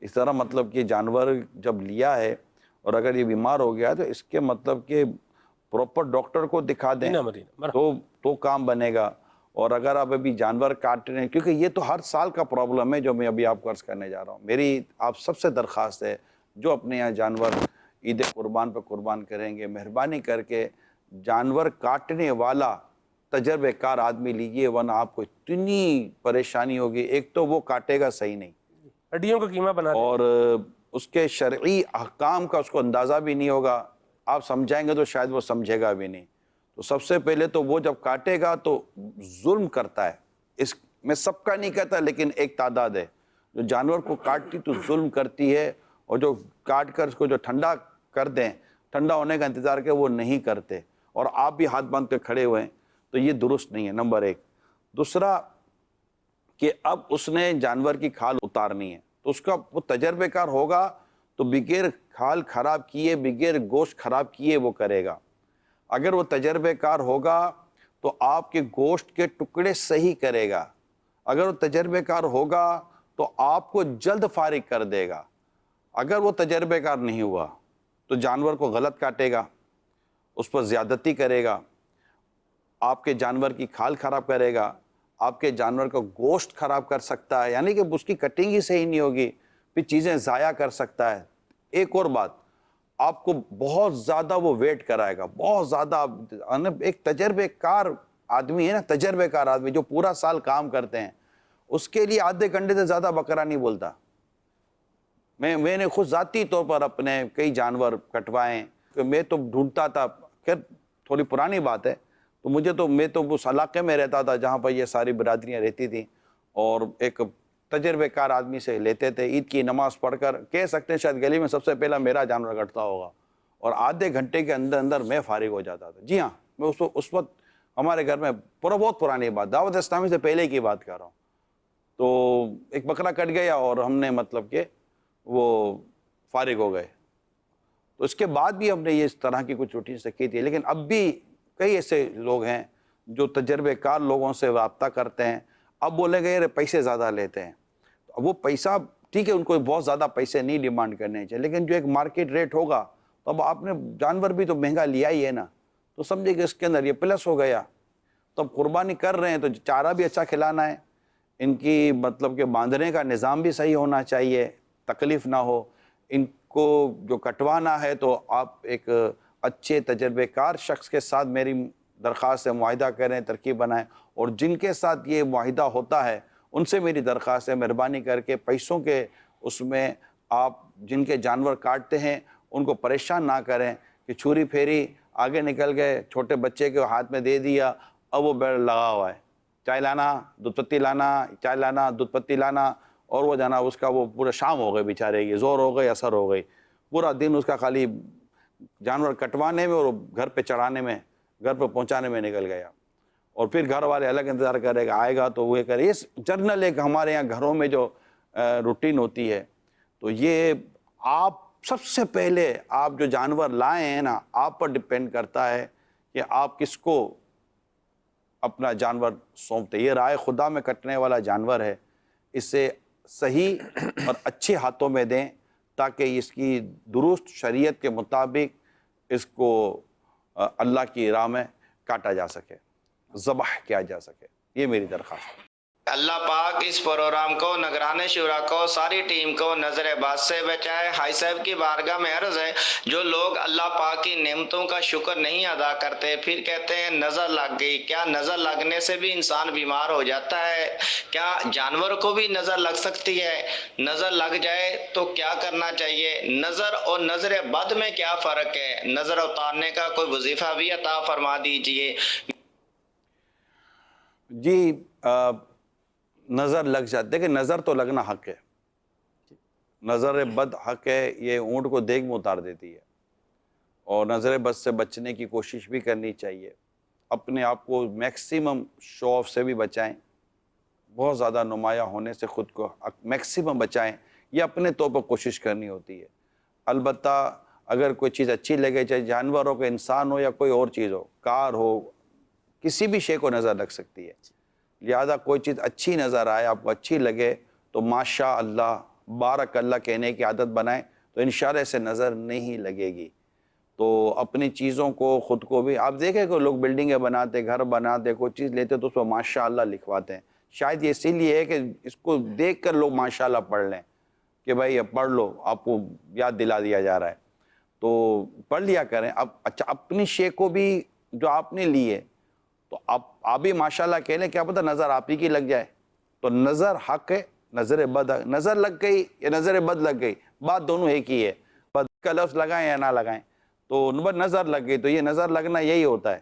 اس طرح مطلب کہ جانور جب لیا ہے اور اگر یہ بیمار ہو گیا تو اس کے مطلب کہ پراپر ڈاکٹر کو دکھا دیں تو کام بنے گا. اور اگر آپ ابھی جانور کاٹ رہے ہیں کیونکہ یہ تو ہر سال کا پرابلم ہے جو میں ابھی آپ کو عرض کرنے جا رہا ہوں. میری آپ سب سے درخواست ہے جو اپنے یہاں جانور عید قربان پہ قربان کریں گے مہربانی کر کے جانور کاٹنے والا تجربہ کار آدمی لیجئے ورنہ آپ کو اتنی پریشانی ہوگی. ایک تو وہ کاٹے گا صحیح نہیں ہڈیوں کا قیمہ بنا اور اس کے شرعی احکام کا اس کو اندازہ بھی نہیں ہوگا. آپ سمجھائیں گے تو شاید وہ سمجھے گا بھی نہیں. تو سب سے پہلے تو وہ جب کاٹے گا تو ظلم کرتا ہے. اس میں سب کا نہیں کہتا لیکن ایک تعداد ہے جو جانور کو کاٹتی تو ظلم کرتی ہے اور جو کاٹ کر اس کو جو ٹھنڈا کر دیں ٹھنڈا ہونے کا انتظار کے وہ نہیں کرتے اور آپ بھی ہاتھ باندھ کے کھڑے ہوئے ہیں تو یہ درست نہیں ہے نمبر ایک. دوسرا کہ اب اس نے جانور کی کھال اتارنی ہے تو اس کا وہ تجربے کار ہوگا تو بغیر کھال خراب کیے بغیر گوشت خراب کیے وہ کرے گا. اگر وہ تجربے کار ہوگا تو آپ کے گوشت کے ٹکڑے صحیح کرے گا. اگر وہ تجربے کار ہوگا تو آپ کو جلد فارغ کر دے گا. اگر وہ تجربے کار نہیں ہوا تو جانور کو غلط کاٹے گا اس پر زیادتی کرے گا آپ کے جانور کی کھال خراب کرے گا آپ کے جانور کا گوشت خراب کر سکتا ہے یعنی کہ اس کی کٹنگ ہی صحیح نہیں ہوگی پھر چیزیں ضائع کر سکتا ہے. ایک اور بات آپ کو بہت زیادہ وہ ویٹ کرائے گا بہت زیادہ. ایک تجربے کار آدمی ہے نا تجربے کار آدمی جو پورا سال کام کرتے ہیں اس کے لیے آدھے گھنٹے سے زیادہ بکرا نہیں بولتا. میں نے خود ذاتی طور پر اپنے کئی جانور کٹوائے میں تو ڈھونڈتا تھا. خیر تھوڑی پرانی بات ہے تو میں تو اس علاقے میں رہتا تھا جہاں پر یہ ساری برادریاں رہتی تھیں اور ایک تجربے کار آدمی سے لیتے تھے. عید کی نماز پڑھ کر کہہ سکتے ہیں شاید گلی میں سب سے پہلا میرا جانور کٹتا ہوگا اور آدھے گھنٹے کے اندر میں فارغ ہو جاتا تھا. جی ہاں میں اس وقت ہمارے گھر میں بہت پرانی بات دعوت اسلامی سے پہلے کی بات کر رہا ہوں تو ایک بکرا کٹ گیا اور ہم نے مطلب کہ وہ فارغ ہو گئے. تو اس کے بعد بھی ہم نے یہ اس طرح کی کچھ روٹین سے کی تھی لیکن اب بھی کئی ایسے لوگ ہیں جو تجربے کار لوگوں سے رابطہ کرتے ہیں. اب بولے گئے یہ پیسے زیادہ لیتے ہیں وہ پیسہ ٹھیک ہے ان کو بہت زیادہ پیسے نہیں ڈیمانڈ کرنے چاہیے لیکن جو ایک مارکیٹ ریٹ ہوگا تو اب آپ نے جانور بھی تو مہنگا لیا ہی ہے نا تو سمجھے کہ اس کے اندر یہ پلس ہو گیا. تو اب قربانی کر رہے ہیں تو چارہ بھی اچھا کھلانا ہے ان کی مطلب کہ باندھنے کا نظام بھی صحیح ہونا چاہیے تکلیف نہ ہو. ان کو جو کٹوانا ہے تو آپ ایک اچھے تجربے کار شخص کے ساتھ میری درخواست ہے معاہدہ کریں ترکیب بنائیں اور جن کے ساتھ یہ معاہدہ ہوتا ہے ان سے میری درخواست ہے مہربانی کر کے پیسوں کے اس میں آپ جن کے جانور کاٹتے ہیں ان کو پریشان نہ کریں کہ چھری پھیری آگے نکل گئے چھوٹے بچے کے ہاتھ میں دے دیا اب وہ بیڑ لگا ہوا ہے چائے لانا دودھ پتی لانا چائے لانا دودھ پتی لانا اور وہ جانا اس کا وہ پورا شام ہو گئے بیچارے کی زور ہو گئی اثر ہو گئی پورا دن اس کا خالی جانور کٹوانے میں اور گھر پہ چڑھانے میں گھر پہ پہنچانے میں نکل گیا اور پھر گھر والے الگ انتظار کرے گا آئے گا تو وہ کرے. یہ جرنل ایک ہمارے یہاں گھروں میں جو روٹین ہوتی ہے تو یہ آپ سب سے پہلے آپ جو جانور لائے ہیں نا آپ پر ڈپینڈ کرتا ہے کہ آپ کس کو اپنا جانور سونپتے. یہ رائے خدا میں کٹنے والا جانور ہے اسے صحیح اور اچھے ہاتھوں میں دیں تاکہ اس کی درست شریعت کے مطابق اس کو اللہ کی راہ میں کاٹا جا سکے ذبح کیا جا سکے. یہ میری درخواست ہے. اللہ پاک اس پروگرام کو نگران شورا کو ساری ٹیم کو نظر بد سے بچائے. حاجی صاحب کی بارگاہ میں عرض ہے جو لوگ اللہ پاک کی نعمتوں کا شکر نہیں ادا کرتے پھر کہتے ہیں نظر لگ گئی. کیا نظر لگنے سے بھی انسان بیمار ہو جاتا ہے؟ کیا جانور کو بھی نظر لگ سکتی ہے؟ نظر لگ جائے تو کیا کرنا چاہیے؟ نظر اور نظر بد میں کیا فرق ہے؟ نظر اتارنے کا کوئی وظیفہ بھی عطا فرما دیجئے. جی نظر لگ جاتے کہ نظر تو لگنا حق ہے. نظر بد حق ہے یہ اونٹ کو دیگ میں اتار دیتی ہے اور نظر بد سے بچنے کی کوشش بھی کرنی چاہیے. اپنے آپ کو میکسیمم شو آف سے بھی بچائیں بہت زیادہ نمایاں ہونے سے خود کو میکسیمم بچائیں، یہ اپنے طور پر کوشش کرنی ہوتی ہے۔ البتہ اگر کوئی چیز اچھی لگے، چاہے جانور ہو، کوئی انسان ہو یا کوئی اور چیز ہو، کار ہو، کسی بھی شے کو نظر لگ سکتی ہے، لہذا کوئی چیز اچھی نظر آئے، آپ کو اچھی لگے تو ماشاء اللہ، بارک اللہ کہنے کی عادت بنائیں، تو انشاءاللہ اسے نظر نہیں لگے گی۔ تو اپنی چیزوں کو، خود کو بھی آپ دیکھیں کہ لوگ بلڈنگیں بناتے، گھر بناتے، کوئی چیز لیتے تو اس پر ماشاء اللہ لکھواتے ہیں، شاید یہ اسی لیے ہے کہ اس کو دیکھ کر لوگ ماشاء اللہ پڑھ لیں کہ بھائی اب پڑھ لو، آپ کو یاد دلا دیا جا رہا ہے، تو پڑھ لیا کریں۔ اب اچھا اپنی شے کو بھی جو آپ نے لی ہے تو آپ بھی ماشاءاللہ کہہ لیں، کیا پتہ نظر آپ ہی کی لگ جائے، تو نظر حق ہے، نظر بد، نظر لگ گئی یا نظر بد لگ گئی، بات دونوں ایک ہی ہے، بد کا لفظ لگائیں یا نہ لگائیں، تو نظر لگ گئی، تو یہ نظر لگنا یہی ہوتا ہے۔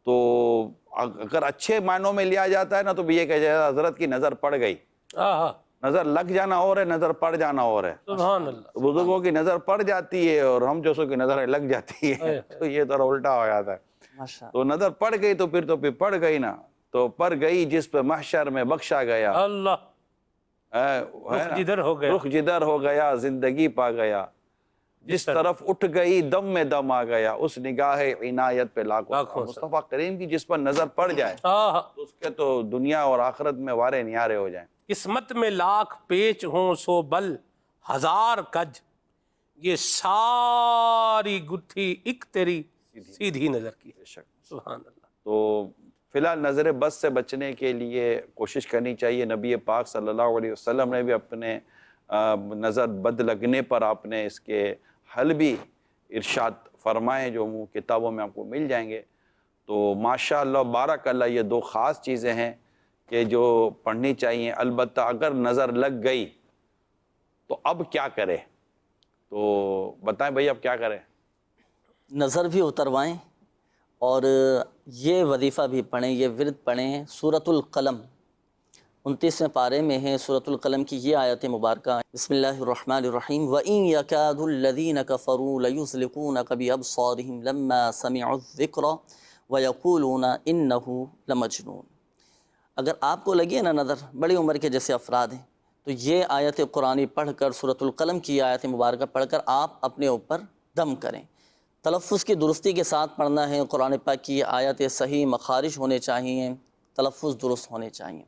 تو اگر اچھے معنوں میں لیا جاتا ہے نا تو یہ کہا جائے حضرت کی نظر پڑ گئی، نظر لگ جانا اور ہے، نظر پڑ جانا اور ہے۔ سبحان اللہ، بزرگوں کی نظر پڑ جاتی ہے اور ہم جیسوں کی نظر لگ جاتی ہے، تو یہ ذرا الٹا ہو جاتا ہے۔ ماشاء تو نظر پڑ گئی تو پھر پڑ گئی نا، تو پڑ گئی جس پہ محشر میں بخشا گیا، اللہ رخ جدھر ہو گیا، رخ جدھر ہو گیا زندگی پا گیا، جس طرف اٹھ گئی دم میں دم آ گیا، اس نگاہ عنایت پہ لاکھوں مصطفیٰ کریم کی جس پر نظر پڑ جائے تو اس کے تو دنیا اور آخرت میں وارے نیارے ہو جائیں۔ قسمت میں لاکھ پیچ ہوں سو بل ہزار کج، یہ ساری گتھی ایک تیری سیدھی نظر کی ہے۔ سبحان اللہ۔ تو فی الحال نظر بد سے بچنے کے لیے کوشش کرنی چاہیے۔ نبی پاک صلی اللہ علیہ وسلم نے بھی اپنے نظر بد لگنے پر آپ نے اس کے حل بھی ارشاد فرمائے، جو کتابوں میں آپ کو مل جائیں گے۔ تو ماشاءاللہ بارک اللہ، یہ دو خاص چیزیں ہیں کہ جو پڑھنی چاہیے۔ البتہ اگر نظر لگ گئی تو اب کیا کرے، تو بتائیں بھائی اب کیا کریں؟ نظر بھی اتروائیں اور یہ وظیفہ بھی پڑھیں، یہ ورد پڑھیں۔ سورۃ القلم 29ویں پارے میں ہے سورۃ القلم کی یہ آیت مبارکہ، بسم اللہ الرحمن الرحیم، وَإِن يَكَادُ الَّذِينَ كَفَرُوا لَيُزْلِقُونَكَ بِأَبْصَارِهِمْ لَمَّا سَمِعُوا الذِّكْرَ وَيَقُولُونَ إِنَّهُ لَمَجْنُونَ۔ اگر آپ کو لگے نا نظر، بڑی عمر کے جیسے افراد ہیں، تو یہ آیت قرآنی پڑھ کر، سورۃ القلم کی آیت مبارکہ پڑھ کر آپ اپنے اوپر دم کریں۔ تلفظ کی درستی کے ساتھ پڑھنا ہے۔ قرآن پاک کی آیت صحیح مخارج ہونے چاہیے، تلفظ درست ہونے چاہیے۔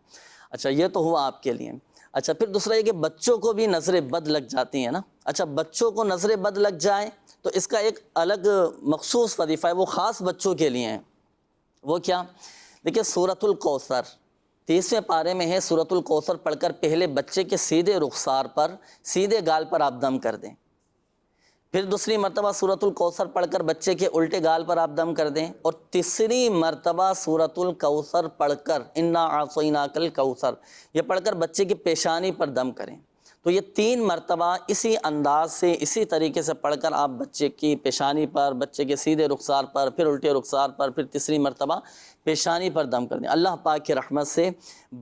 اچھا یہ تو ہوا آپ کے لیے۔ اچھا پھر دوسرا یہ کہ بچوں کو بھی نظر بد لگ جاتی ہیں نا۔ اچھا بچوں کو نظر بد لگ جائے تو اس کا ایک الگ مخصوص وظیفہ ہے، وہ خاص بچوں کے لیے ہیں۔ وہ کیا؟ دیکھیں سورۃ الکوثر 30ویں پارے میں ہے، سورۃ الکوثر پڑھ کر پہلے بچے کے سیدھے رخسار پر، سیدھے گال پر آپ دم کر دیں، پھر دوسری مرتبہ سورۃ الکوثر پڑھ کر بچے کے الٹے گال پر آپ دم کر دیں، اور تیسری مرتبہ سورۃ الکوثر پڑھ کر، انا اعطیناک الکوثر، یہ پڑھ کر بچے کی پیشانی پر دم کریں۔ تو یہ 3 مرتبہ اسی انداز سے، اسی طریقے سے پڑھ کر آپ بچے کی پیشانی پر، بچے کے سیدھے رخسار پر، پھر الٹے رخسار پر، پھر تیسری مرتبہ پیشانی پر دم کر دیں۔ اللہ پاک کی رحمت سے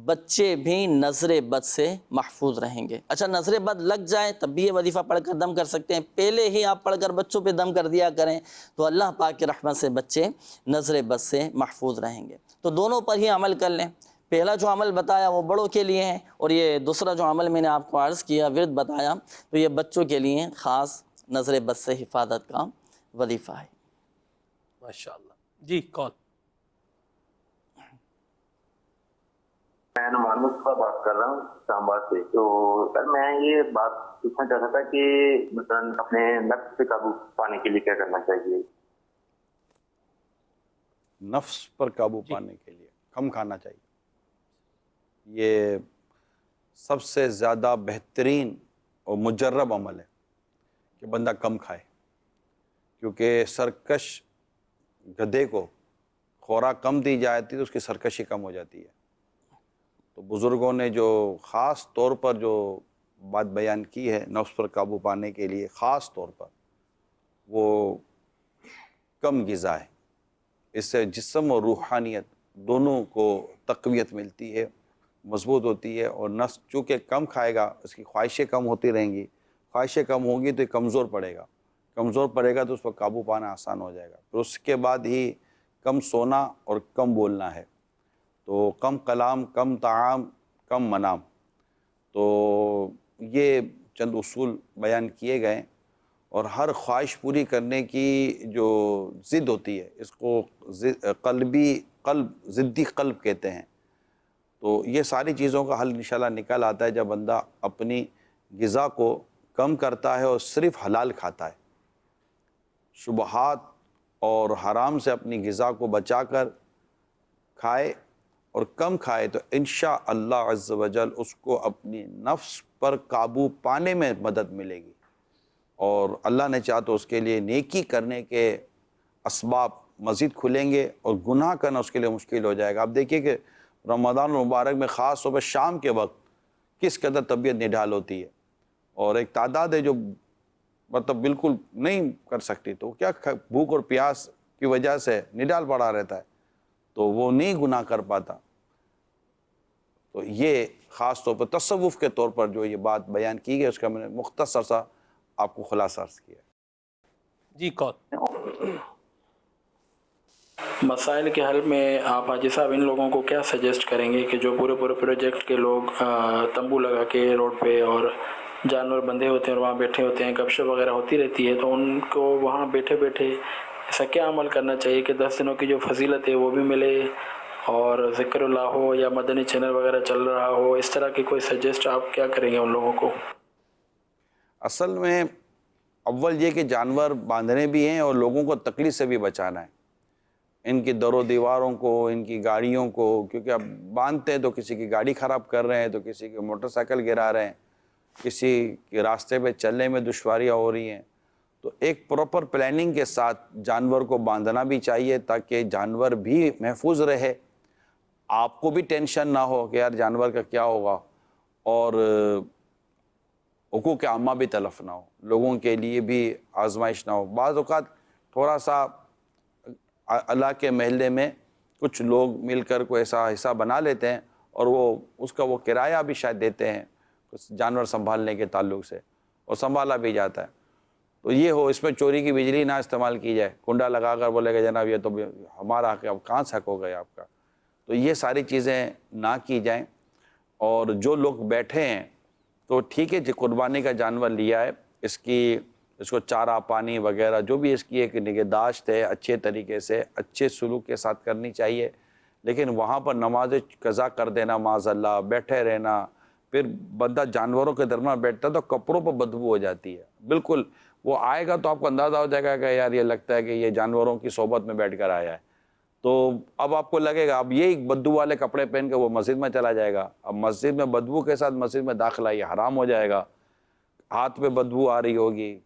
بچے بھی نظر بد سے محفوظ رہیں گے۔ اچھا نظر بد لگ جائے تب بھی یہ وظیفہ پڑھ کر دم کر سکتے ہیں، پہلے ہی آپ پڑھ کر بچوں پہ دم کر دیا کریں، تو اللہ پاک کی رحمت سے بچے نظر بد سے محفوظ رہیں گے۔ تو دونوں پر ہی عمل کر لیں۔ پہلا جو عمل بتایا وہ بڑوں کے لیے ہے، اور یہ دوسرا جو عمل میں نے آپ کو عرض کیا، ورد بتایا، تو یہ بچوں کے لیے خاص نظر بد سے حفاظت کا وظیفہ ہے۔ ماشاءاللہ۔ جی کون؟ میں نعمان مصطفیٰ بات کر رہا ہوں اسلام آباد سے۔ تو سر میں یہ بات پوچھنا چاہتا تھا کہ مثلاً اپنے نفس پہ قابو پانے کے لیے کیا کرنا چاہیے؟ نفس پر قابو پانے کے لیے کم کھانا چاہیے۔ یہ سب سے زیادہ بہترین اور مجرب عمل ہے کہ بندہ کم کھائے، کیونکہ سرکش گدھے کو خوراک کم دی جاتی تو اس کی سرکشی کم ہو جاتی ہے۔ تو بزرگوں نے جو خاص طور پر جو بات بیان کی ہے نفس پر قابو پانے کے لیے، خاص طور پر وہ کم غذا ہے۔ اس سے جسم اور روحانیت دونوں کو تقویت ملتی ہے، مضبوط ہوتی ہے، اور نفس چونکہ کم کھائے گا اس کی خواہشیں کم ہوتی رہیں گی، خواہشیں کم ہوں گی تو یہ کمزور پڑے گا، کمزور پڑے گا تو اس پر قابو پانا آسان ہو جائے گا۔ پھر اس کے بعد ہی کم سونا اور کم بولنا ہے۔ تو کم کلام، کم طعام، کم منام. تو یہ چند اصول بیان کیے گئے اور ہر خواہش پوری کرنے کی جو ضد ہوتی ہے اس کو ضدی قلب کہتے ہیں. تو یہ ساری چیزوں کا حل انشاءاللہ نکل آتا ہے جب بندہ اپنی غذا کو کم کرتا ہے اور صرف حلال کھاتا ہے. شبہات اور حرام سے اپنی غذا کو بچا کر کھائے اور کم کھائے تو انشاءاللہ عز و جل اس کو اپنی نفس پر قابو پانے میں مدد ملے گی، اور اللہ نے چاہا تو اس کے لیے نیکی کرنے کے اسباب مزید کھلیں گے اور گناہ کرنا اس کے لیے مشکل ہو جائے گا. آپ دیکھیے کہ رمضان المبارک میں خاص طور پر شام کے وقت کس قدر طبیعت نڈھال ہوتی ہے، اور ایک تعداد ہے جو مطلب بالکل نہیں کر سکتی، تو کیا بھوک اور پیاس کی وجہ سے نڈھال پڑا رہتا ہے، تو وہ نہیں گناہ کر پاتا. تو یہ خاص طور پر تصوف کے طور پر جو یہ بات بیان کی گئی اس کا میں نے مختصر سا آپ کو خلاصہ عرض کیا. جی کون مسائل کے حل میں آپ حاجی صاحب ان لوگوں کو کیا سجیسٹ کریں گے کہ جو پورے پروجیکٹ کے لوگ تمبو لگا کے روڈ پہ اور جانور بندھے ہوتے ہیں اور وہاں بیٹھے ہوتے ہیں، گپ شپ وغیرہ ہوتی رہتی ہے، تو ان کو وہاں بیٹھے بیٹھے ایسا کیا عمل کرنا چاہیے کہ 10 دنوں کی جو فضیلت ہے وہ بھی ملے اور ذکر اللہ ہو یا مدنی چینل وغیرہ چل رہا ہو، اس طرح کی کوئی سجیسٹ آپ کیا کریں گے ان لوگوں کو؟ اصل میں اول یہ کہ جانور باندھنے بھی ہیں اور لوگوں کو تکلیف سے بھی بچانا ہے، ان کی در و دیواروں کو، ان کی گاڑیوں کو، کیونکہ اب باندھتے ہیں تو کسی کی گاڑی خراب کر رہے ہیں، تو کسی کی موٹر سائیکل گرا رہے ہیں، کسی کے راستے پہ چلنے میں دشواریاں ہو رہی ہیں. تو ایک پراپر پلاننگ کے ساتھ جانور کو باندھنا بھی چاہیے تاکہ جانور بھی محفوظ رہے، آپ کو بھی ٹینشن نہ ہو کہ یار جانور کا کیا ہوگا، اور حقوق عامہ بھی تلف نہ ہو، لوگوں کے لیے بھی آزمائش نہ ہو. بعض اوقات تھوڑا سا اللہ کے محلے میں کچھ لوگ مل کر کوئی ایسا حصہ بنا لیتے ہیں اور وہ اس کا وہ کرایہ بھی شاید دیتے ہیں کچھ جانور سنبھالنے کے تعلق سے، اور سنبھالا بھی جاتا ہے. تو یہ ہو، اس میں چوری کی بجلی نہ استعمال کی جائے، کنڈا لگا کر بولے گا جناب یہ تو ہمارا حق ہے، اب کہاں سے حق ہو گیا آپ کا. تو یہ ساری چیزیں نہ کی جائیں. اور جو لوگ بیٹھے ہیں تو ٹھیک ہے، جو قربانی کا جانور لیا ہے اس کو چارہ پانی وغیرہ جو بھی اس کی ایک نگہداشت ہے اچھے طریقے سے اچھے سلوک کے ساتھ کرنی چاہیے، لیکن وہاں پر نماز قضا کر دینا معاذ اللہ، بیٹھے رہنا، پھر بندہ جانوروں کے درمیان بیٹھتا ہے تو کپڑوں پر بدبو ہو جاتی ہے. بالکل وہ آئے گا تو آپ کو اندازہ ہو جائے گا کہ یار یہ لگتا ہے کہ یہ جانوروں کی صحبت میں بیٹھ کر آیا ہے. تو اب آپ کو لگے گا اب یہی بدبو والے کپڑے پہن کے وہ مسجد میں چلا جائے گا. اب مسجد میں بدبو کے ساتھ مسجد میں داخلہ یہ حرام ہو جائے گا. ہاتھ پہ بدبو آ رہی ہوگی،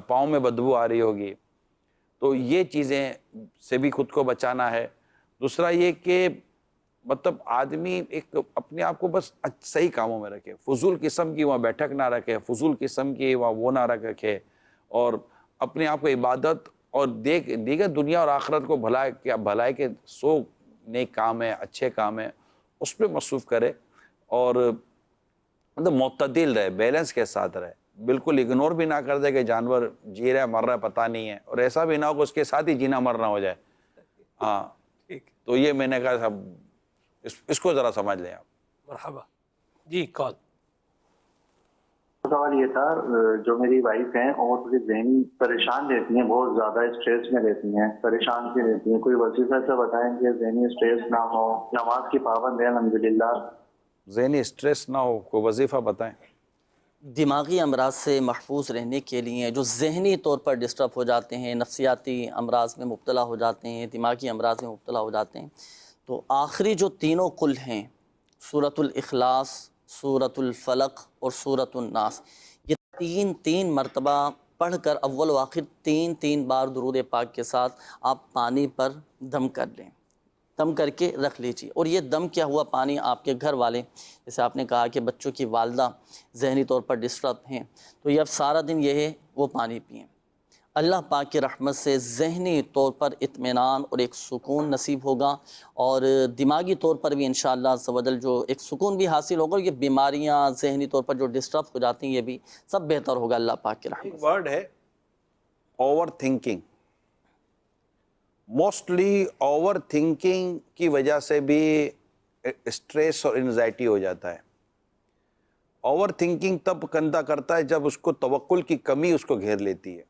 پاؤں میں بدبو آ رہی ہوگی. تو یہ چیزیں سے بھی خود کو بچانا ہے. دوسرا یہ کہ مطلب آدمی ایک اپنے آپ کو بس صحیح کاموں میں رکھے، فضول قسم کی وہاں بیٹھک نہ رکھے، فضول قسم کی وہاں وہ نہ رکھے، اور اپنے آپ کو عبادت اور دیگر دنیا اور آخرت کو بھلائی کے 100 نیک کام ہیں، اچھے کام ہیں، اس پہ مصروف کرے، اور مطلب معتدل رہے، بیلنس کے ساتھ رہے. بالکل اگنور بھی نہ کر دے کہ جانور جی رہا ہے مر رہا ہے پتہ نہیں ہے، اور ایسا بھی نہ ہو کہ اس کے ساتھ ہی جینا مرنا ہو جائے. ہاں تو یہ میں نے کہا صاحب اس کو ذرا سمجھ لیں آپ. مرحبا. جی کال سوال یہ تھا، جو میری وائف ہیں اور تھوڑی ذہنی پریشان رہتی ہیں، بہت زیادہ اسٹریس میں رہتی ہیں، پریشان سی رہتی ہیں، کوئی وظیفہ سے بتائیں کہ ذہنی اسٹریس نہ ہو، نماز کی پابند ہے الحمدللہ. ذہنی اسٹریس نہ ہو، کوئی وظیفہ بتائیں. دماغی امراض سے محفوظ رہنے کے لیے جو ذہنی طور پر ڈسٹرب ہو جاتے ہیں، نفسیاتی امراض میں مبتلا ہو جاتے ہیں، دماغی امراض میں مبتلا ہو جاتے ہیں، تو آخری جو تینوں قل ہیں، سورۃ الاخلاص، سورۃ الفلق اور سورۃ الناس، یہ تین مرتبہ پڑھ کر اول و آخر تین بار درود پاک کے ساتھ آپ پانی پر دم کر لیں، دم کر کے رکھ لیجیے. اور یہ دم کیا ہوا پانی آپ کے گھر والے، جیسے آپ نے کہا کہ بچوں کی والدہ ذہنی طور پر ڈسٹرب ہیں، تو یہ اب سارا دن یہ ہے وہ پانی پئیں. اللہ پاک کی رحمت سے ذہنی طور پر اطمینان اور ایک سکون نصیب ہوگا، اور دماغی طور پر بھی انشاءاللہ عز و جل جو ایک سکون بھی حاصل ہوگا. یہ بیماریاں ذہنی طور پر جو ڈسٹرب ہو جاتی ہیں یہ بھی سب بہتر ہوگا اللہ پاک کی رحمت ایک سے. ورڈ ہے over thinking. Mostly over thinking کی وجہ سے بھی اسٹریس اور انزائٹی ہو جاتا ہے. اوور تھنکنگ تب بندہ کرتا ہے جب اس کو توکل کی کمی اس کو گھیر لیتی ہے.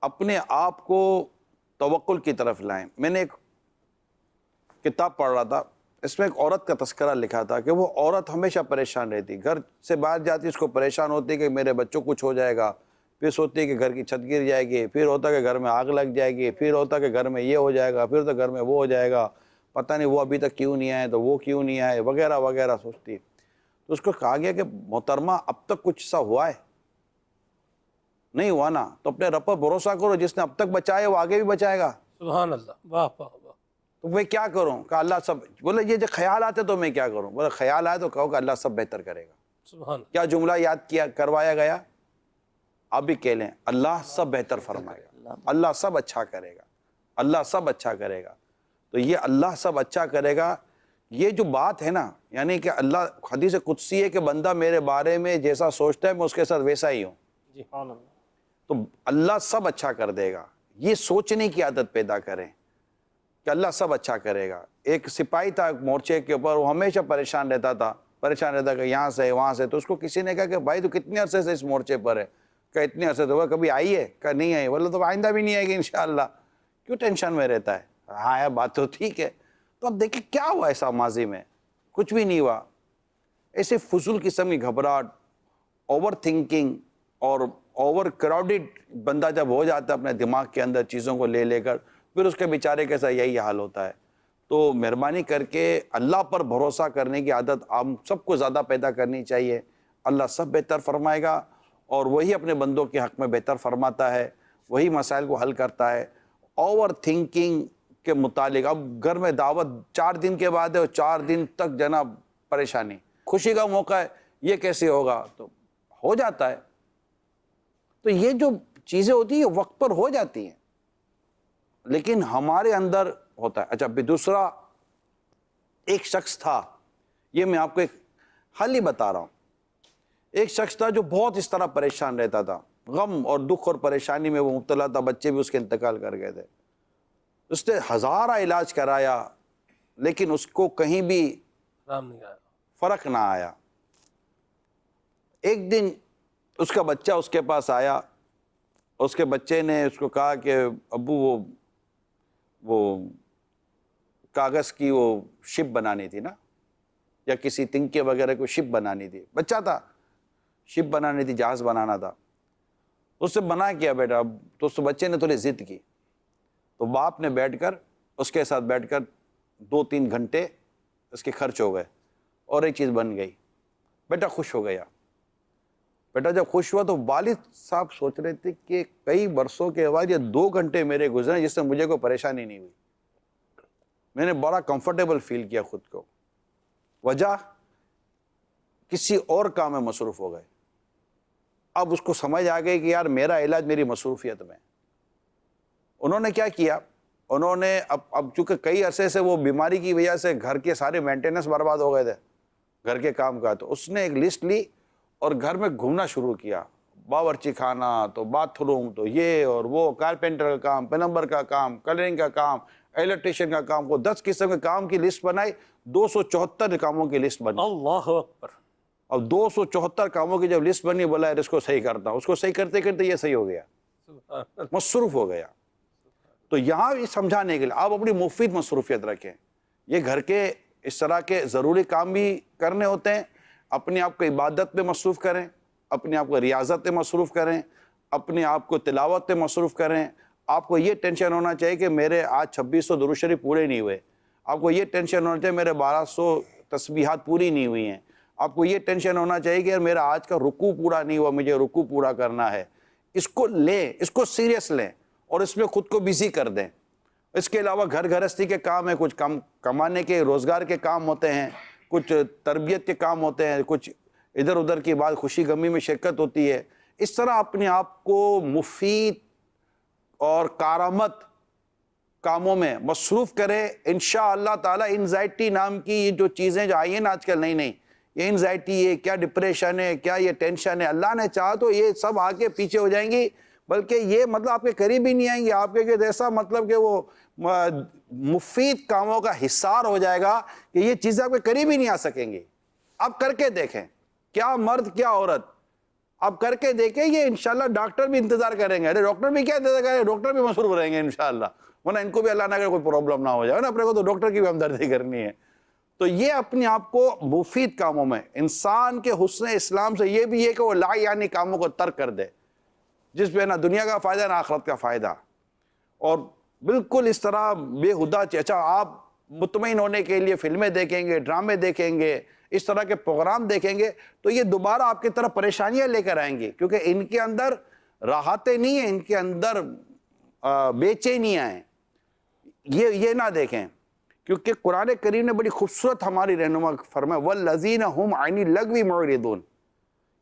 اپنے آپ کو توکل کی طرف لائیں. میں نے ایک کتاب پڑھ رہا تھا, اس میں ایک عورت کا تذکرہ لکھا تھا کہ وہ عورت ہمیشہ پریشان رہتی, گھر سے باہر جاتی اس کو پریشان ہوتی کہ میرے بچوں کو کچھ ہو جائے گا, پھر سوچتی ہے کہ گھر کی چھت گر جائے گی, پھر ہوتا کہ گھر میں آگ لگ جائے گی, پھر ہوتا کہ گھر میں یہ ہو جائے گا, پھر ہوتا گھر میں وہ ہو جائے گا, پتہ نہیں وہ ابھی تک کیوں نہیں آئے, تو وہ کیوں نہیں آئے, وغیرہ وغیرہ سوچتی ہے. تو اس کو کہا گیا کہ محترمہ اب تک کچھ سا ہوا ہے؟ نہیں ہوا نا, تو اپنے رب پر بھروسہ کرو, جس نے اب تک بچایا وہ آگے بھی بچائے گا. سبحان اللہ, واہ واہ واہ. تو میں کیا کروں؟ کہ اللہ سب, بولے یہ جو خیال آتے تو میں کیا کروں؟ بولے خیال آئے تو کہو کہ اللہ سب بہتر کرے گا. سبحان اللہ. کیا جملہ یاد کیا کروایا گیا؟ آپ بھی کہہ لیں, اللہ سب بہتر فرمائے گا, اللہ سب اچھا کرے گا, اللہ سب اچھا کرے گا. تو یہ اللہ سب اچھا کرے گا, یہ جو بات ہے نا, یعنی کہ اللہ, حدیث قدسی ہے کہ بندہ میرے بارے میں جیسا سوچتا ہے میں اس کے ساتھ ویسا ہی ہوں. تو اللہ سب اچھا کر دے گا, یہ سوچنے کی عادت پیدا کریں کہ اللہ سب اچھا کرے گا. ایک سپاہی تھا مورچے کے اوپر, وہ ہمیشہ پریشان رہتا کہ یہاں سے وہاں سے. تو اس کو کسی نے کہا کہ بھائی تو کتنے عرصے سے اس مورچے پر ہے؟ کہ اتنے عرصے تو کبھی آئی ہے؟ کہ نہیں آئی. بولے تو آئندہ بھی نہیں آئے گی انشاءاللہ. کیوں ٹینشن میں رہتا ہے؟ ہاں یار بات تو ٹھیک ہے. تو اب دیکھیں کیا ہوا ایسا ماضی میں؟ کچھ بھی نہیں ہوا. ایسے فضول قسم کی گھبراہٹ, اوور تھنکنگ اور اوور کراؤڈڈ بندہ جب ہو جاتا ہے اپنے دماغ کے اندر چیزوں کو لے کر, پھر اس کے بیچارے کے ساتھ یہی حال ہوتا ہے. تو مہربانی کر کے اللہ پر بھروسہ کرنے کی عادت آپ سب کو زیادہ پیدا کرنی چاہیے. اللہ سب بہتر فرمائے گا, اور وہی اپنے بندوں کے حق میں بہتر فرماتا ہے, وہی مسائل کو حل کرتا ہے. اوور تھنکنگ کے متعلق, اب گھر میں دعوت 4 دن کے بعد ہے اور 4 دن تک جناب پریشانی, خوشی کا موقع ہے, یہ کیسے ہوگا؟ تو ہو جاتا ہے. تو یہ جو چیزیں ہوتی ہیں وقت پر ہو جاتی ہیں, لیکن ہمارے اندر ہوتا ہے. اچھا, دوسرا ایک شخص تھا, یہ میں آپ کو ایک حل ہی بتا رہا ہوں. ایک شخص تھا جو بہت اس طرح پریشان رہتا تھا, غم اور دکھ اور پریشانی میں وہ مبتلا تھا, بچے بھی اس کے انتقال کر گئے تھے. اس نے ہزارہ علاج کرایا لیکن اس کو کہیں بھی آرام نہیں آیا, فرق نہ آیا. ایک دن اس کا بچہ اس کے پاس آیا, اس کے بچے نے اس کو کہا کہ ابو وہ کاغذ کی وہ شپ بنانی تھی نا, یا کسی تنکے وغیرہ کو شپ بنانی تھی. بچہ تھا, شپ بنانی تھی, جہاز بنانا تھا. اس نے بنا کیا بیٹا. تو اس بچے نے تھوڑی ضد کی, تو باپ نے بیٹھ کر اس کے ساتھ بیٹھ کر 2-3 گھنٹے اس کے خرچ ہو گئے اور ایک چیز بن گئی. بیٹا خوش ہو گیا. بیٹا جب خوش ہوا تو والد صاحب سوچ رہے تھے کہ کئی برسوں کے بعد یہ 2 گھنٹے میرے گزرے جس سے مجھے کوئی پریشانی نہیں ہوئی, میں نے بڑا کمفرٹیبل فیل کیا خود کو. وجہ کسی اور کام میں مصروف ہو گئے. اب اس کو سمجھ آ گئی کہ یار میرا علاج میری مصروفیت میں. انہوں نے کیا کیا, انہوں نے اب چونکہ کئی عرصے سے وہ بیماری کی وجہ سے گھر کے سارے مینٹیننس برباد ہو گئے تھے گھر کے کام کا, تو اس نے ایک لسٹ لی اور گھر میں گھومنا شروع کیا. باورچی خانہ تو باتھ روم تو یہ اور وہ, کارپینٹر کا کام, پلمبر کا کام, کلرنگ کا کام, الیکٹریشین کا کام, کو 10 قسم کے کام کی لسٹ بنائی. 274 کاموں کی لسٹ بنی. اللہ اکبر. اب 274 کاموں کی جب لسٹ بنی, بولا یار اس کو صحیح کرتا ہوں. اس کو صحیح کرتے کرتے یہ صحیح ہو گیا, مصروف ہو گیا. تو یہاں یہ سمجھانے کے لیے آپ اپنی مفید مصروفیت رکھیں. یہ گھر کے اس طرح کے ضروری کام بھی کرنے ہوتے ہیں. اپنے آپ کو عبادت میں مصروف کریں, اپنے آپ کو ریاضت میں مصروف کریں, اپنے آپ کو تلاوت میں مصروف کریں. آپ کو یہ ٹینشن ہونا چاہیے کہ میرے آج 2600 درود شریف پورے نہیں ہوئے. آپ کو یہ ٹینشن ہونا چاہیے میرے 1200 تسبیحات پوری نہیں ہوئی ہیں. آپ کو یہ ٹینشن ہونا چاہیے کہ میرا آج کا رکوع پورا نہیں ہوا, مجھے رکوع پورا کرنا ہے. اس کو لیں, اس کو سیریس لیں اور اس میں خود کو بیزی کر دیں. اس کے علاوہ گھر گھرستی کے کام ہیں, کچھ کام کمانے کے روزگار کے کام ہوتے ہیں, کچھ تربیت کے کام ہوتے ہیں, کچھ ادھر ادھر کی بات خوشی غمی میں شرکت ہوتی ہے. اس طرح اپنے آپ کو مفید اور کارآمد کاموں میں مصروف کرے. انشاءاللہ تعالی انزائٹی نام کی یہ جو چیزیں جو آئی ہیں نا آج کل, نہیں یہ انزائٹی ہے, کیا ڈپریشن ہے, کیا یہ ٹینشن ہے, اللہ نے چاہا تو یہ سب آ کے پیچھے ہو جائیں گی. بلکہ یہ مطلب آپ کے قریب ہی نہیں آئیں گے. آپ کے ایسا مطلب کہ وہ مفید کاموں کا حصار ہو جائے گا کہ یہ چیزیں آپ کے قریب ہی نہیں آ سکیں گی. آپ کر کے دیکھیں, کیا مرد کیا عورت, آپ کر کے دیکھیں. یہ انشاءاللہ ڈاکٹر بھی انتظار کریں گے. ارے ڈاکٹر بھی کیا انتظار کریں گے, ڈاکٹر بھی مصروف رہیں گے انشاءاللہ, ورنہ ان کو بھی اللہ نہ کرے کوئی پرابلم نہ ہو جائے نا, اپنے کو تو ڈاکٹر کی بھی ہمدردی کرنی ہے. تو یہ اپنے آپ کو مفید کاموں میں, انسان کے حسن اسلام سے یہ بھی ہے کہ وہ لا یعنی کاموں کو ترک کر دے, جس پہ نہ دنیا کا فائدہ نہ آخرت کا فائدہ. اور بالکل اس طرح بے ہدا, اچھا آپ مطمئن ہونے کے لیے فلمیں دیکھیں گے, ڈرامے دیکھیں گے, اس طرح کے پروگرام دیکھیں گے, تو یہ دوبارہ آپ کی طرف پریشانیاں لے کر آئیں گے, کیونکہ ان کے اندر راحتیں نہیں ہیں, ان کے اندر بے چینیاں ہیں. یہ نہ دیکھیں, کیونکہ قرآن کریم نے بڑی خوبصورت ہماری رہنما فرمایا والذین هم عن اللغو معرضون.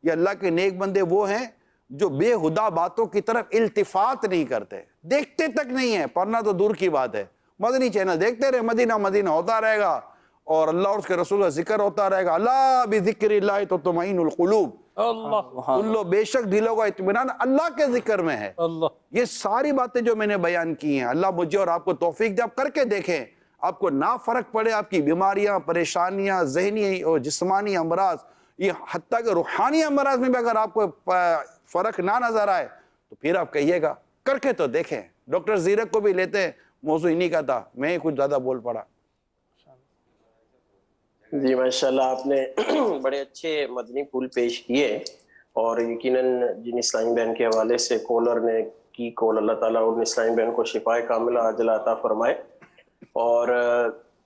یہ اللہ کے نیک بندے وہ ہیں جو بے ہدا باتوں کی طرف التفات نہیں کرتے, دیکھتے تک نہیں ہے, پڑھنا تو دور کی بات ہے. مدنی چینل دیکھتے رہے, مدینہ مدینہ ہوتا رہے گا, اور اللہ اور اس کے رسول کا ذکر ہوتا رہے گا. اللہ بذکر اللہ تطمئن القلوب, اللہ سن لو بے شک دلوں کا اطمینان اللہ کے ذکر میں ہے. اللہ. یہ ساری باتیں جو میں نے بیان کی ہیں, اللہ مجھے اور آپ کو توفیق دے, آپ کر کے دیکھیں, آپ کو نہ فرق پڑے, آپ کی بیماریاں, پریشانیاں, ذہنی اور جسمانی امراض, یہ حتیٰ کہ روحانی امراض میں بھی اگر آپ کو فرق نہ نظر آئے تو پھر آپ کہیے گا, کر کے تو دیکھیں. ڈاکٹر زیرک کو بھی لیتے ہیں, موضوع انہی کا تھا, میں ہی کچھ زیادہ بول پڑا. جی ماشاءاللہ, آپ نے بڑے اچھے مدنی پھول پیش کیے, اور یقیناً جن اسلامی بہن کے حوالے سے کالر نے کی کال, اللہ تعالیٰ ان اسلامی بہن کو شفائے کاملہ عاجلہ عطا فرمائے. اور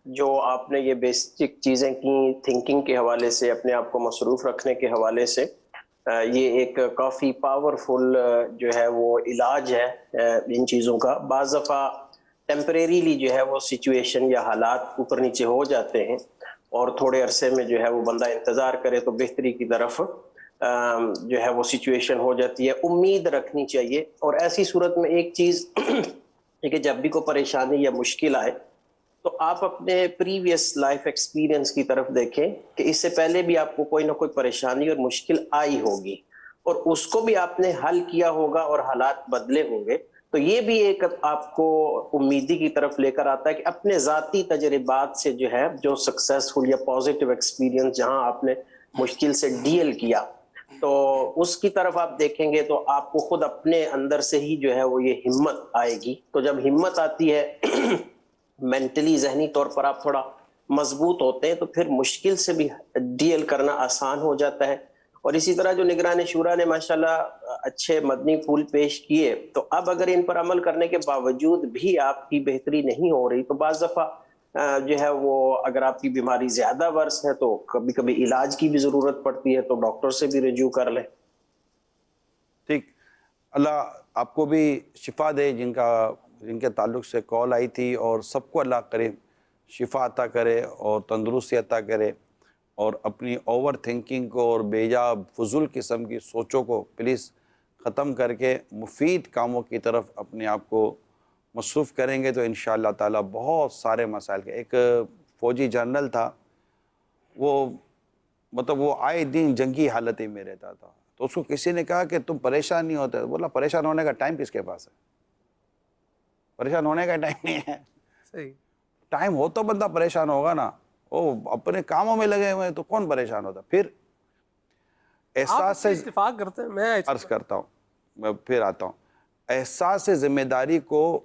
جو آپ نے یہ بیسک چیزیں کی تھنکنگ کے حوالے سے, اپنے آپ کو مصروف رکھنے کے حوالے سے, یہ ایک کافی پاورفل جو ہے وہ علاج ہے ان چیزوں کا. بعض دفعہ ٹیمپریریلی جو ہے وہ سچویشن یا حالات اوپر نیچے ہو جاتے ہیں, اور تھوڑے عرصے میں جو ہے وہ بندہ انتظار کرے تو بہتری کی طرف جو ہے وہ سچویشن ہو جاتی ہے. امید رکھنی چاہیے. اور ایسی صورت میں ایک چیز ہے کہ جب بھی کوئی پریشانی یا مشکل آئے تو آپ اپنے پریویس لائف ایکسپیرینس کی طرف دیکھیں کہ اس سے پہلے بھی آپ کو کوئی نہ کوئی پریشانی اور مشکل آئی ہوگی, اور اس کو بھی آپ نے حل کیا ہوگا اور حالات بدلے ہوں گے. تو یہ بھی ایک آپ کو امیدی کی طرف لے کر آتا ہے کہ اپنے ذاتی تجربات سے جو ہے, جو سکسیسفل یا پازیٹیو ایکسپیرینس جہاں آپ نے مشکل سے ڈیل کیا, تو اس کی طرف آپ دیکھیں گے تو آپ کو خود اپنے اندر سے ہی جو ہے وہ یہ ہمت آئے گی. تو جب ہمت آتی ہے مینٹلی, ذہنی طور پر آپ تھوڑا مضبوط ہوتے ہیں, تو پھر مشکل سے بھی ڈیل کرنا آسان ہو جاتا ہے. اور اسی طرح جو نگران شورا نے ماشاءاللہ اچھے مدنی پھول پیش کیے, تو اب اگر ان پر عمل کرنے کے باوجود بھی آپ کی بہتری نہیں ہو رہی, تو بعض دفعہ جو ہے وہ اگر آپ کی بیماری زیادہ ورس ہے تو کبھی کبھی علاج کی بھی ضرورت پڑتی ہے, تو ڈاکٹر سے بھی رجوع کر لیں. ٹھیک, اللہ آپ کو بھی شفا دے جن کے تعلق سے کال آئی تھی, اور سب کو اللہ کرے شفا عطا کرے اور تندرستی عطا کرے. اور اپنی اوور تھنکنگ کو اور بیجا فضول قسم کی سوچوں کو پلیز ختم کر کے مفید کاموں کی طرف اپنے آپ کو مصروف کریں گے تو انشاءاللہ تعالیٰ بہت سارے مسائل کے. ایک فوجی جنرل تھا, وہ آئے دن جنگی حالت میں رہتا تھا, تو اس کو کسی نے کہا کہ تم پریشان نہیں ہوتے, بولا پریشان ہونے کا ٹائم کس کے پاس ہے, پریشان ہونے کا ٹائم نہیں ہے. صحیح ٹائم ہو تو بندہ پریشان ہوگا نا, وہ اپنے کاموں میں لگے ہوئے ہیں تو کون پریشان ہوتا. پھر احساس سے اتفاق کرتے ہیں, میں عرض کرتا ہوں, میں پھر آتا ہوں, احساس ذمہ داری کو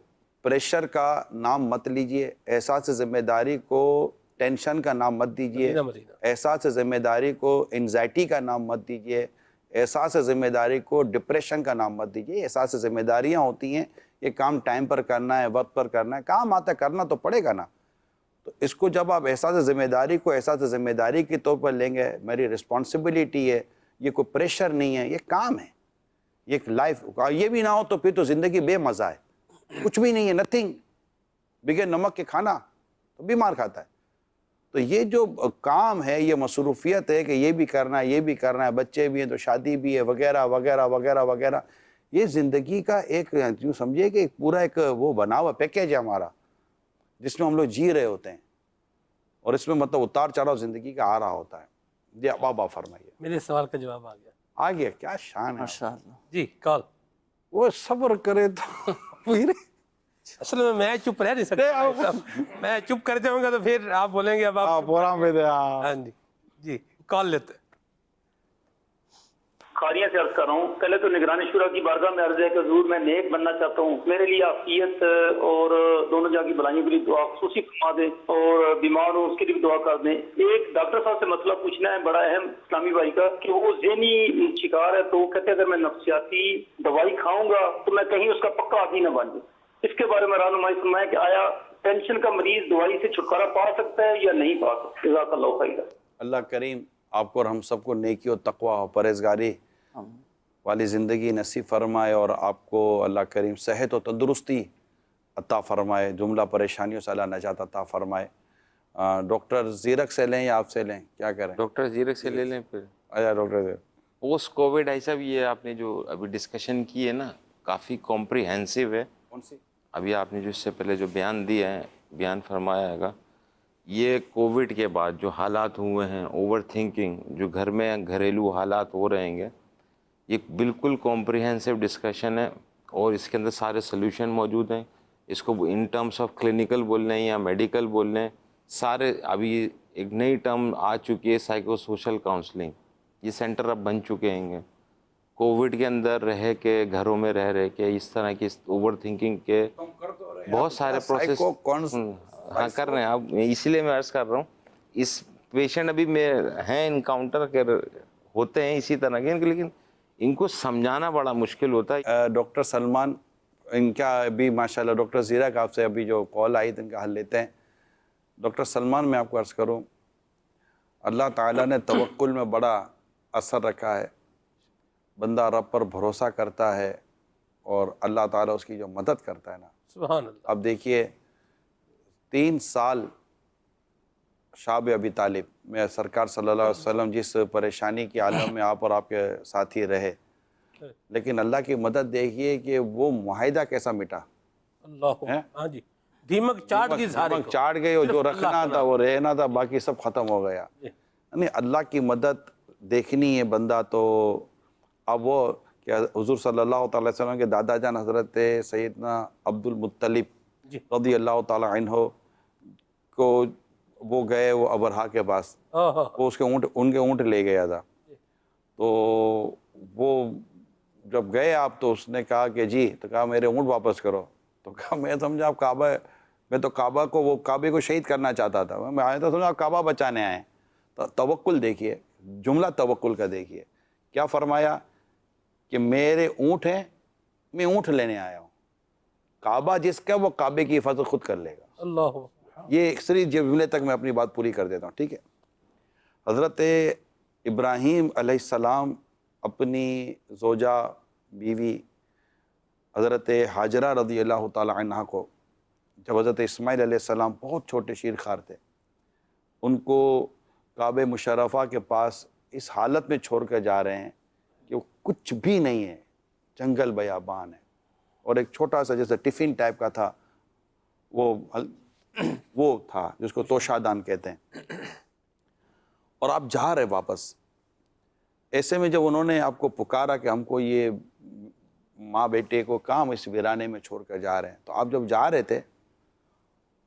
پریشر کا نام مت لیجئے, احساس ذمہ داری کو ٹینشن کا نام مت دیجئے, احساس ذمہ داری کو انزائٹی کا نام مت دیجئے, احساس ذمہ داری کو ڈپریشن کا نام مت دیجئے. احساس ذمہ داریاں ہوتی ہیں, یہ کام ٹائم پر کرنا ہے, وقت پر کرنا ہے, کام آتا ہے کرنا تو پڑے گا نا. تو اس کو جب آپ احساس ذمہ داری کو احساس ذمہ داری کے طور پر لیں گے, میری رسپانسبلٹی ہے, یہ کوئی پریشر نہیں ہے, یہ کام ہے, یہ ایک لائف. یہ بھی نہ ہو تو پھر تو زندگی بے مزہ ہے, کچھ بھی نہیں ہے, نتھنگ, بغیر نمک کے کھانا تو بیمار کھاتا ہے. تو یہ جو کام ہے, یہ مصروفیت ہے کہ یہ بھی کرنا ہے, یہ بھی کرنا ہے, بچے بھی ہیں تو شادی بھی ہے, وغیرہ وغیرہ وغیرہ وغیرہ. یہ زندگی کا ایک یوں سمجھیے کہ پورا ایک وہ بنا ہوا پیکیج ہے ہمارا, جس میں ہم لوگ جی رہے ہوتے ہیں, اور اس میں مطلب اتار چڑھاؤ زندگی کا آ رہا ہوتا ہے. جی بابا فرمائیے. میرے سوال کا جواب آ گیا. کیا شان ہے ماشاءاللہ. جی کال. وہ صبر کرے تو پھر اصل میں چپ رہ نہیں سکتا، میں چپ کر جاؤں گا تو پھر آپ بولیں گے اب آپ پورا میں دے ہاں جی جی کال لیتے ہیں۔ خاریہ سے عرض کر رہا ہوں، پہلے تو نگران شورا کی بارگاہ میں عرض ہے کہ حضور میں نیک بننا چاہتا ہوں، میرے لیے عافیت اور دونوں جہاں کی بھلائیوں کے لیے دعا خصوصی فرما دیں، اور بیمار ہوں اس کے لیے بھی دعا کر دیں۔ ایک ڈاکٹر صاحب سے مسئلہ پوچھنا ہے بڑا اہم اسلامی بھائی کا، کہ وہ ذہنی شکار ہے، تو وہ کہتے ہیں اگر میں نفسیاتی دوائی کھاؤں گا تو میں کہیں اس کا پکا عادی نہ بن جاؤں، اس کے بارے میں رہنمائی فرمائیں کہ آیا ٹینشن کا مریض دوائی سے چھٹکارا پا سکتا ہے یا نہیں پا سکتا؟ جزاک اللہ خیر۔ اللہ کریم آپ کو اور ہم سب کو نیکی و تقوی اور پرہیزگاری والی زندگی نصیب فرمائے، اور آپ کو اللہ کریم صحت و تندرستی عطا فرمائے، جملہ پریشانیوں سے اللہ نجات عطا فرمائے۔ ڈاکٹر زیرک سے لیں یا آپ سے لیں، کیا کریں؟ ڈاکٹر زیرک سے لے لیں پھر۔ اچھا ڈاکٹر زیرک۔ پوسٹ کووڈ ایسا بھی ہے، آپ نے جو ابھی ڈسکشن کی ہے نا کافی کمپریہنسو ہے۔ کون سی؟ ابھی آپ نے جو اس سے پہلے جو بیان دیا ہے، بیان فرمایا ہے گا، یہ کووڈ کے بعد جو حالات ہوئے ہیں، اوور تھنکنگ، جو گھر میں گھریلو حالات ہو رہے ہیں، یہ بالکل کمپریہنسو ڈسکشن ہے، اور اس کے اندر سارے سلوشن موجود ہیں۔ اس کو ان ٹرمز آف کلینکل بول لیں یا میڈیکل بول لیں، سارے ابھی ایک نئی ٹرم آ چکی ہے سائیکو سوشل کاؤنسلنگ، یہ سینٹر اب بن چکے ہیں۔ کووڈ کے اندر رہ کے گھروں میں رہ کے اس طرح کی اوور تھنکنگ کے بہت سارے پروسیس ہاں کر رہے ہیں آپ، اسی لیے میں عرض کر رہا ہوں اس پیشنٹ ابھی میں ہیں انکاؤنٹر کر ہوتے ہیں اسی طرح کے، لیکن ان کو سمجھانا بڑا مشکل ہوتا ہے۔ ڈاکٹر سلمان، ان کا ابھی ماشاءاللہ ڈاکٹر زیرک آپ سے ابھی جو کال آئی تھی ان کا حل لیتے ہیں۔ ڈاکٹر سلمان میں آپ کو عرض کروں، اللہ تعالیٰ نے توکل میں بڑا اثر رکھا ہے، بندہ رب پر بھروسہ کرتا ہے اور اللہ تعالیٰ اس کی جو مدد کرتا ہے نا، سبحان اللہ۔ اب دیکھیے 3 سال شاب ابی طالب میں سرکار صلی اللہ علیہ وسلم جس پریشانی کی عالم میں آپ اور آپ کے ساتھی رہے، لیکن اللہ کی مدد دیکھیے کہ وہ معاہدہ کیسا مٹا۔ اللہ ہاں جی، دیمک چاٹ دی ساری دیمک چاٹ گئی، اور جو رکھنا تھا وہ رہنا تھا، باقی سب ختم ہو گیا۔ یعنی اللہ کی مدد دیکھنی ہے بندہ تو اب وہ کہ حضور صلی اللہ تعالی وسلم کے دادا جان حضرت سیدنا عبد المطلب رضی اللہ تعالی عنہ کو وہ گئے وہ ابرہا کے پاس، وہ اس کے ان کے اونٹ لے گیا تھا، تو وہ جب گئے آپ تو اس نے کہا کہ جی، تو کہا میرے اونٹ واپس کرو، تو کہا میں سمجھا آپ کعبہ، میں تو کعبہ کو وہ کعبے کو شہید کرنا چاہتا تھا، میں آیا تھا سمجھا آپ کعبہ بچانے آئے ہیں۔ تو توکل دیکھیے، جملہ توکل کا دیکھیے کیا فرمایا کہ میرے اونٹ ہیں، میں اونٹ لینے آیا ہوں، کعبہ جس کا وہ کعبے کی حفاظت خود کر لے گا۔ اللہ یہ ایک جملے تک میں اپنی بات پوری کر دیتا ہوں، ٹھیک ہے۔ حضرت ابراہیم علیہ السلام اپنی زوجہ بیوی حضرت حاجرہ رضی اللہ تعالی عنہ کو، جب حضرت اسماعیل علیہ السلام بہت چھوٹے شیر خوار تھے، ان کو کعبہ مشرفہ کے پاس اس حالت میں چھوڑ کر جا رہے ہیں کہ وہ کچھ بھی نہیں ہے، جنگل بیابان ہے، اور ایک چھوٹا سا جیسے ٹفن ٹائپ کا تھا، وہ تھا جس کو توشادان کہتے ہیں، اور آپ جا رہے واپس۔ ایسے میں جب انہوں نے آپ کو پکارا کہ ہم کو یہ ماں بیٹے کو کہاں اس ویرانے میں چھوڑ کر جا رہے ہیں، تو آپ جب جا رہے تھے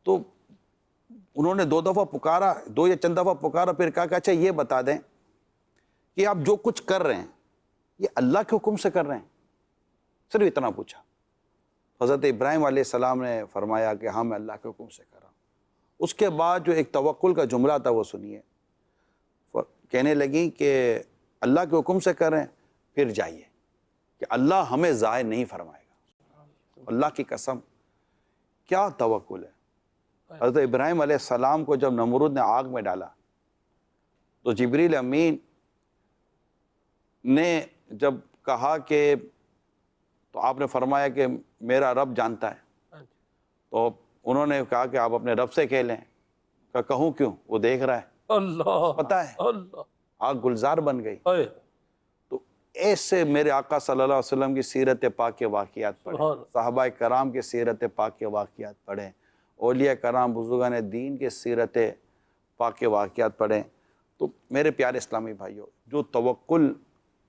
تو انہوں نے 2 دفعہ پکارا، 2 یا چند دفعہ پکارا، پھر کہا کہ اچھا یہ بتا دیں کہ آپ جو کچھ کر رہے ہیں یہ اللہ کے حکم سے کر رہے ہیں، صرف اتنا پوچھا۔ حضرت ابراہیم علیہ السلام نے فرمایا کہ ہاں میں اللہ کے حکم سے کر رہا ہوں۔ اس کے بعد جو ایک توکل کا جملہ تھا وہ سنیے، کہنے لگی کہ اللہ کے حکم سے کر رہے ہیں، پھر جائیے کہ اللہ ہمیں ضائع نہیں فرمائے گا۔ اللہ کی قسم کیا توکل ہے۔ حضرت ابراہیم علیہ السلام کو جب نمرود نے آگ میں ڈالا تو جبریل امین نے جب کہا کہ، تو آپ نے فرمایا کہ میرا رب جانتا ہے، تو انہوں نے کہا کہ آپ اپنے رب سے کہہ لیں، کہ کہوں کیوں، وہ دیکھ رہا ہے، اللہ پتہ ہے، اللہ آگ گلزار بن گئی۔ تو ایسے میرے آقا صلی اللہ علیہ وسلم کی سیرت پاک کے واقعات پڑھیں، صحابہ کرام کے سیرت پاک کے واقعات پڑھیں، اولیاء کرام بزرگان دین کے سیرت پاک کے واقعات پڑھیں، تو میرے پیارے اسلامی بھائیوں، جو توکل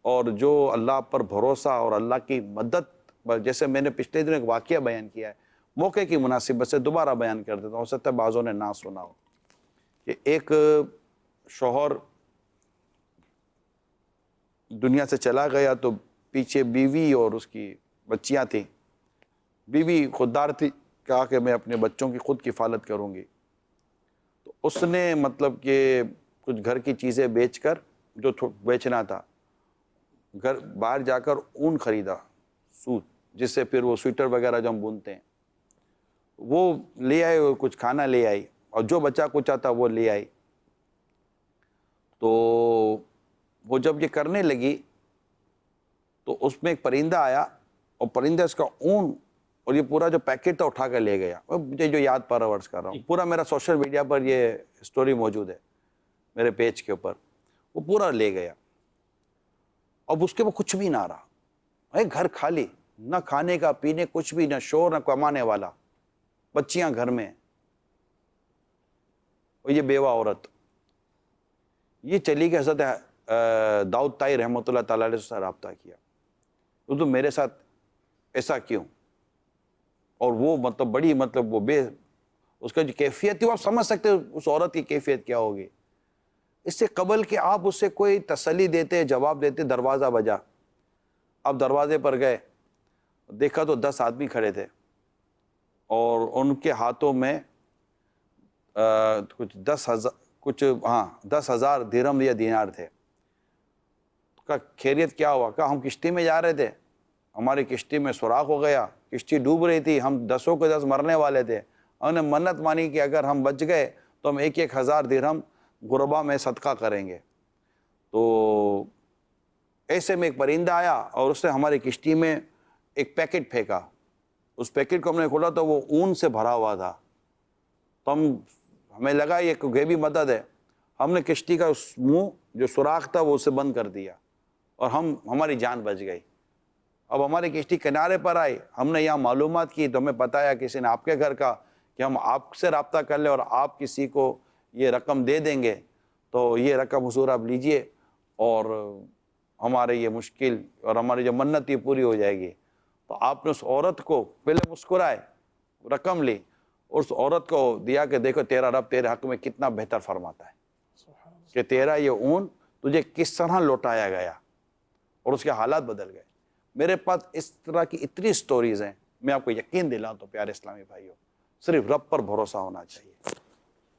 اور جو اللہ پر بھروسہ اور اللہ کی مدد، جیسے میں نے پچھلے دن ایک واقعہ بیان کیا ہے، موقع کی مناسبت سے دوبارہ بیان کر دیتا ہوں، ہو سکتا ہے بعضوں نے نہ سنا ہو، کہ ایک شوہر دنیا سے چلا گیا تو پیچھے بیوی اور اس کی بچیاں تھیں. بیوی خوددار تھی، کہا کہ میں اپنے بچوں کی خود کفالت کروں گی. تو اس نے مطلب کہ کچھ گھر کی چیزیں بیچ کر، جو بیچنا تھا، گھر باہر جا کر اون خریدا، سوت، جس سے پھر وہ سویٹر وغیرہ جو ہم بنتے ہیں وہ لے آئے، اور کچھ کھانا لے آئی، اور جو بچا کچا تھا وہ لے آئی. تو وہ جب یہ کرنے لگی تو اس میں ایک پرندہ آیا، اور پرندہ اس کا اون اور یہ پورا جو پیکٹ تھا اٹھا کر لے گیا. مجھے جو یاد پا رہا ورڈز کر رہا ہوں، پورا میرا سوشل میڈیا پر یہ سٹوری موجود ہے میرے پیج کے اوپر، وہ پورا لے گیا. اب اس کے وہ کچھ بھی نہ رہا، گھر خالی، نہ کھانے کا پینے کچھ بھی، نہ شور، نہ کمانے والا، بچیاں گھر میں، اور یہ بیوہ عورت. یہ چلی کہ حضرت داؤد طائی رحمۃ اللہ تعالیٰ علیہ سے رابطہ کیا، تو میرے ساتھ ایسا کیوں؟ اور وہ مطلب بڑی مطلب وہ اس کا جو کیفیت تھی، وہ آپ سمجھ سکتے اس عورت کی کیفیت کیا ہوگی. اس سے قبل کہ آپ اس سے کوئی تسلی دیتے، جواب دیتے، دروازہ بجا. آپ دروازے پر گئے، دیکھا تو 10 آدمی کھڑے تھے، اور ان کے ہاتھوں میں کچھ 10,000 درہم یا دینار تھے. کہا خیریت کیا ہوا؟ کہا ہم کشتی میں جا رہے تھے، ہماری کشتی میں سوراخ ہو گیا، کشتی ڈوب رہی تھی، ہم 10 کے 10 مرنے والے تھے. ہم نے منت مانی کہ اگر ہم بچ گئے تو ہم 1,000 درہم غربا میں صدقہ کریں گے. تو ایسے میں ایک پرندہ آیا اور اس نے ہماری کشتی میں ایک پیکٹ پھینکا. اس پیکٹ کو ہم نے کھولا تو وہ اون سے بھرا ہوا تھا. تو ہمیں لگا یہ غیبی مدد ہے. ہم نے کشتی کا اس منہ جو سوراخ تھا وہ اسے بند کر دیا، اور ہماری جان بچ گئی. اب ہماری کشتی کنارے پر آئی، ہم نے یہاں معلومات کی تو ہمیں بتایا کسی نے آپ کے گھر کا کہ ہم آپ سے رابطہ کر لیں اور آپ کسی کو یہ رقم دے دیں گے، تو یہ رقم حضور آپ لیجئے اور ہمارے یہ مشکل اور ہماری جو منت یہ پوری ہو جائے گی. تو آپ نے اس عورت کو پہلے مسکرائے، رقم لی، اور اس عورت کو دیا کہ دیکھو تیرا رب تیرے حق میں کتنا بہتر فرماتا ہے، کہ تیرا یہ اون تجھے کس طرح لوٹایا گیا، اور اس کے حالات بدل گئے. میرے پاس اس طرح کی اتنی سٹوریز ہیں. میں آپ کو یقین دلاؤں تو پیارے اسلامی بھائیوں، صرف رب پر بھروسہ ہونا چاہیے.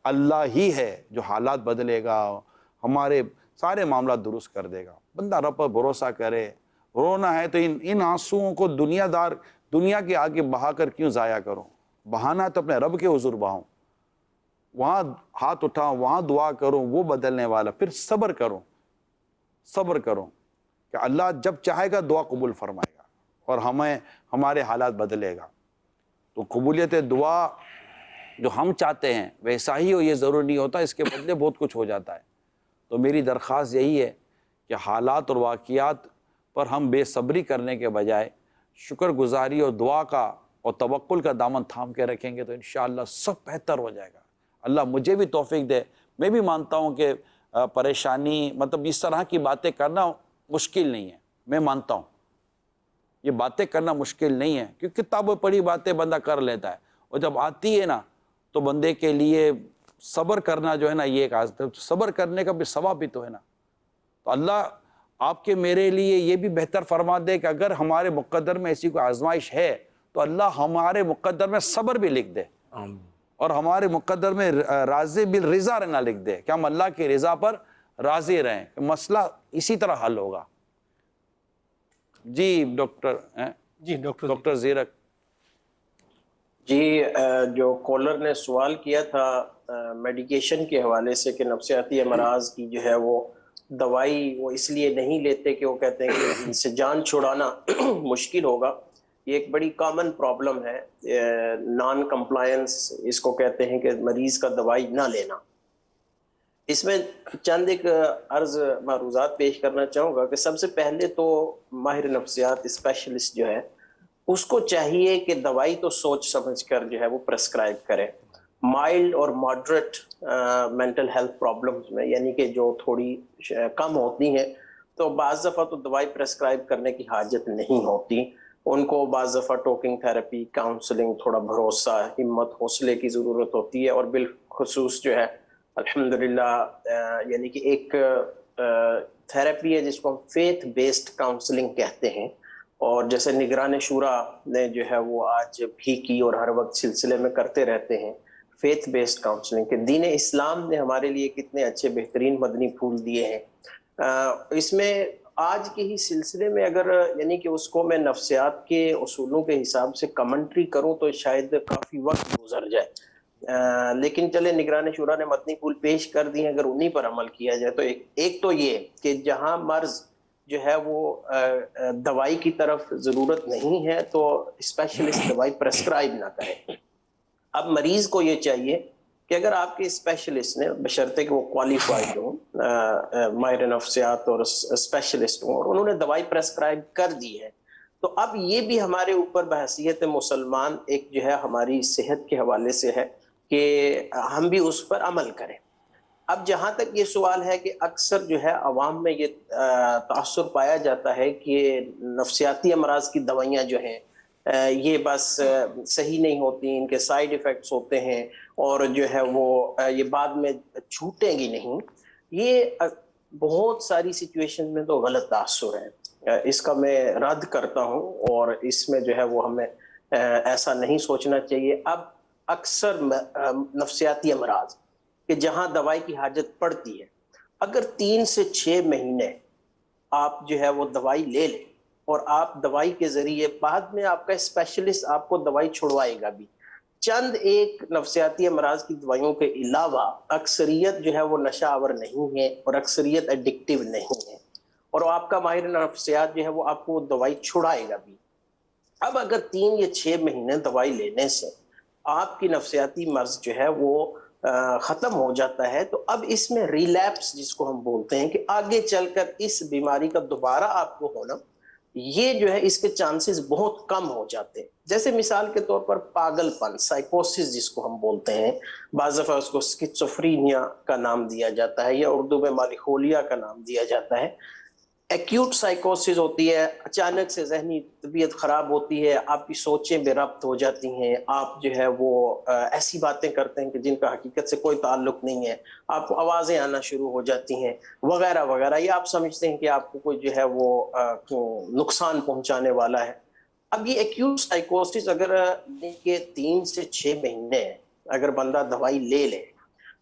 اللہ ہی ہے جو حالات بدلے گا، ہمارے سارے معاملات درست کر دے گا. بندہ رب پر بھروسہ کرے. رونا ہے تو ان آنسوؤں کو دنیا کے آگے بہا کر کیوں ضائع کروں؟ بہانا تو اپنے رب کے حضور بہاؤں، وہاں ہاتھ اٹھاؤں، وہاں دعا کروں، وہ بدلنے والا. پھر صبر کروں کہ اللہ جب چاہے گا دعا قبول فرمائے گا اور ہمارے حالات بدلے گا. تو قبولیت دعا جو ہم چاہتے ہیں ویسا ہی ہو، یہ ضروری نہیں ہوتا، اس کے بدلے بہت کچھ ہو جاتا ہے. تو میری درخواست یہی ہے کہ حالات اور واقعات پر ہم بے صبری کرنے کے بجائے شکر گزاری اور دعا کا اور توکل کا دامن تھام کے رکھیں گے تو انشاءاللہ سب بہتر ہو جائے گا. اللہ مجھے بھی توفیق دے. میں بھی مانتا ہوں کہ پریشانی مطلب اس طرح کی باتیں کرنا مشکل نہیں ہے. میں مانتا ہوں یہ باتیں کرنا مشکل نہیں ہے، کیونکہ کتابوں پڑھی باتیں بندہ کر لیتا ہے، اور جب آتی ہے نا تو بندے کے لیے صبر کرنا جو ہے نا یہ ایک عادت ہے. صبر کرنے کا بھی ثواب بھی تو ہے نا. تو اللہ آپ کے میرے لیے یہ بھی بہتر فرما دے کہ اگر ہمارے مقدر میں ایسی کوئی آزمائش ہے تو اللہ ہمارے مقدر میں صبر بھی لکھ دے، اور ہمارے مقدر میں راضی بالرضا رہنا لکھ دے کہ ہم اللہ کی رضا پر راضی رہیں. مسئلہ اسی طرح حل ہوگا. جی ڈاکٹر زیرک. جی جو کالر نے سوال کیا تھا میڈیکیشن کے حوالے سے کہ نفسیاتی امراض کی جو ہے وہ دوائی وہ اس لیے نہیں لیتے کہ وہ کہتے ہیں کہ ان سے جان چھڑانا مشکل ہوگا. یہ ایک بڑی کامن پرابلم ہے، نان کمپلائنس اس کو کہتے ہیں، کہ مریض کا دوائی نہ لینا. اس میں چند ایک عرض معروضات پیش کرنا چاہوں گا کہ سب سے پہلے تو ماہر نفسیات اسپیشلسٹ جو ہے اس کو چاہیے کہ دوائی تو سوچ سمجھ کر جو ہے وہ پرسکرائب کرے. مائلڈ اور ماڈریٹ مینٹل ہیلتھ پرابلمز میں، یعنی کہ جو تھوڑی کم ہوتی ہیں، تو بعض دفعہ تو دوائی پرسکرائب کرنے کی حاجت نہیں ہوتی. ان کو بعض دفعہ ٹاکنگ تھراپی، کاؤنسلنگ، تھوڑا بھروسہ، ہمت، حوصلے کی ضرورت ہوتی ہے. اور بالخصوص جو ہے الحمدللہ یعنی کہ ایک تھراپی ہے جس کو ہم فیتھ بیسڈ کاؤنسلنگ کہتے ہیں، اور جیسے نگران شورا نے جو ہے وہ آج بھی کی اور ہر وقت سلسلے میں کرتے رہتے ہیں فیتھ بیسڈ کاؤنسلنگ کہ دین اسلام نے ہمارے لیے کتنے اچھے بہترین مدنی پھول دیے ہیں. اس میں آج کے ہی سلسلے میں اگر یعنی کہ اس کو میں نفسیات کے اصولوں کے حساب سے کمنٹری کروں تو شاید کافی وقت گزر جائے، لیکن چلے نگران شورا نے مدنی پھول پیش کر دی ہیں، اگر انہی پر عمل کیا جائے تو ایک تو یہ کہ جہاں مرض جو ہے وہ دوائی کی طرف ضرورت نہیں ہے تو اسپیشلسٹ دوائی پرسکرائب نہ کرے. اب مریض کو یہ چاہیے کہ اگر آپ کے اسپیشلسٹ نے بشرطے کہ وہ کوالیفائڈ ہوں، ماہر نفسیات اور اسپیشلسٹ ہوں، اور انہوں نے دوائی پرسکرائب کر دی ہے، تو اب یہ بھی ہمارے اوپر بحیثیت مسلمان ایک جو ہے ہماری صحت کے حوالے سے ہے کہ ہم بھی اس پر عمل کریں. اب جہاں تک یہ سوال ہے کہ اکثر جو ہے عوام میں یہ تاثر پایا جاتا ہے کہ نفسیاتی امراض کی دوائیاں جو ہیں یہ بس صحیح نہیں ہوتی، ان کے سائیڈ ایفیکٹس ہوتے ہیں اور جو ہے وہ یہ بعد میں چھوٹیں گی نہیں. یہ بہت ساری سچویشن میں تو غلط تاثر ہے، اس کا میں رد کرتا ہوں اور اس میں جو ہے وہ ہمیں ایسا نہیں سوچنا چاہیے. اب اکثر نفسیاتی امراض کہ جہاں دوائی کی حاجت پڑتی ہے، اگر 3 سے 6 مہینے آپ جو ہے وہ دوائی لے لیں اور آپ دوائی کے ذریعے بعد میں آپ کا اسپیشلسٹ آپ کو دوائی چھڑوائے گا بھی. چند ایک نفسیاتی امراض کی دوائیوں کے علاوہ اکثریت جو ہے وہ نشہ آور نہیں ہے اور اکثریت ایڈکٹیو نہیں ہے، اور آپ کا ماہر نفسیات جو ہے وہ آپ کو وہ دوائی چھڑائے گا بھی. اب اگر 3 یا 6 مہینے دوائی لینے سے آپ کی نفسیاتی مرض جو ہے وہ ختم ہو جاتا ہے تو اب اس میں ریلیپس جس کو ہم بولتے ہیں کہ آگے چل کر اس بیماری کا دوبارہ آپ کو ہونا، یہ جو ہے اس کے چانسز بہت کم ہو جاتے ہیں. جیسے مثال کے طور پر پاگل پن، سائیکوسس جس کو ہم بولتے ہیں، بعض دفعہ اس کو سکیزوفرینیا کا نام دیا جاتا ہے یا اردو میں مالیخولیا کا نام دیا جاتا ہے. ایکیوٹ سائیکوسس ہوتی ہے، اچانک سے ذہنی طبیعت خراب ہوتی ہے، آپ کی سوچیں بے ربط ہو جاتی ہیں، آپ جو ہے وہ ایسی باتیں کرتے ہیں کہ جن کا حقیقت سے کوئی تعلق نہیں ہے، آپ کو آوازیں آنا شروع ہو جاتی ہیں وغیرہ وغیرہ، یا آپ سمجھتے ہیں کہ آپ کو کوئی جو ہے وہ نقصان پہنچانے والا ہے. اب یہ ایکیوٹ سائیکوسس اگر 3 سے 6 مہینے اگر بندہ دوائی لے لے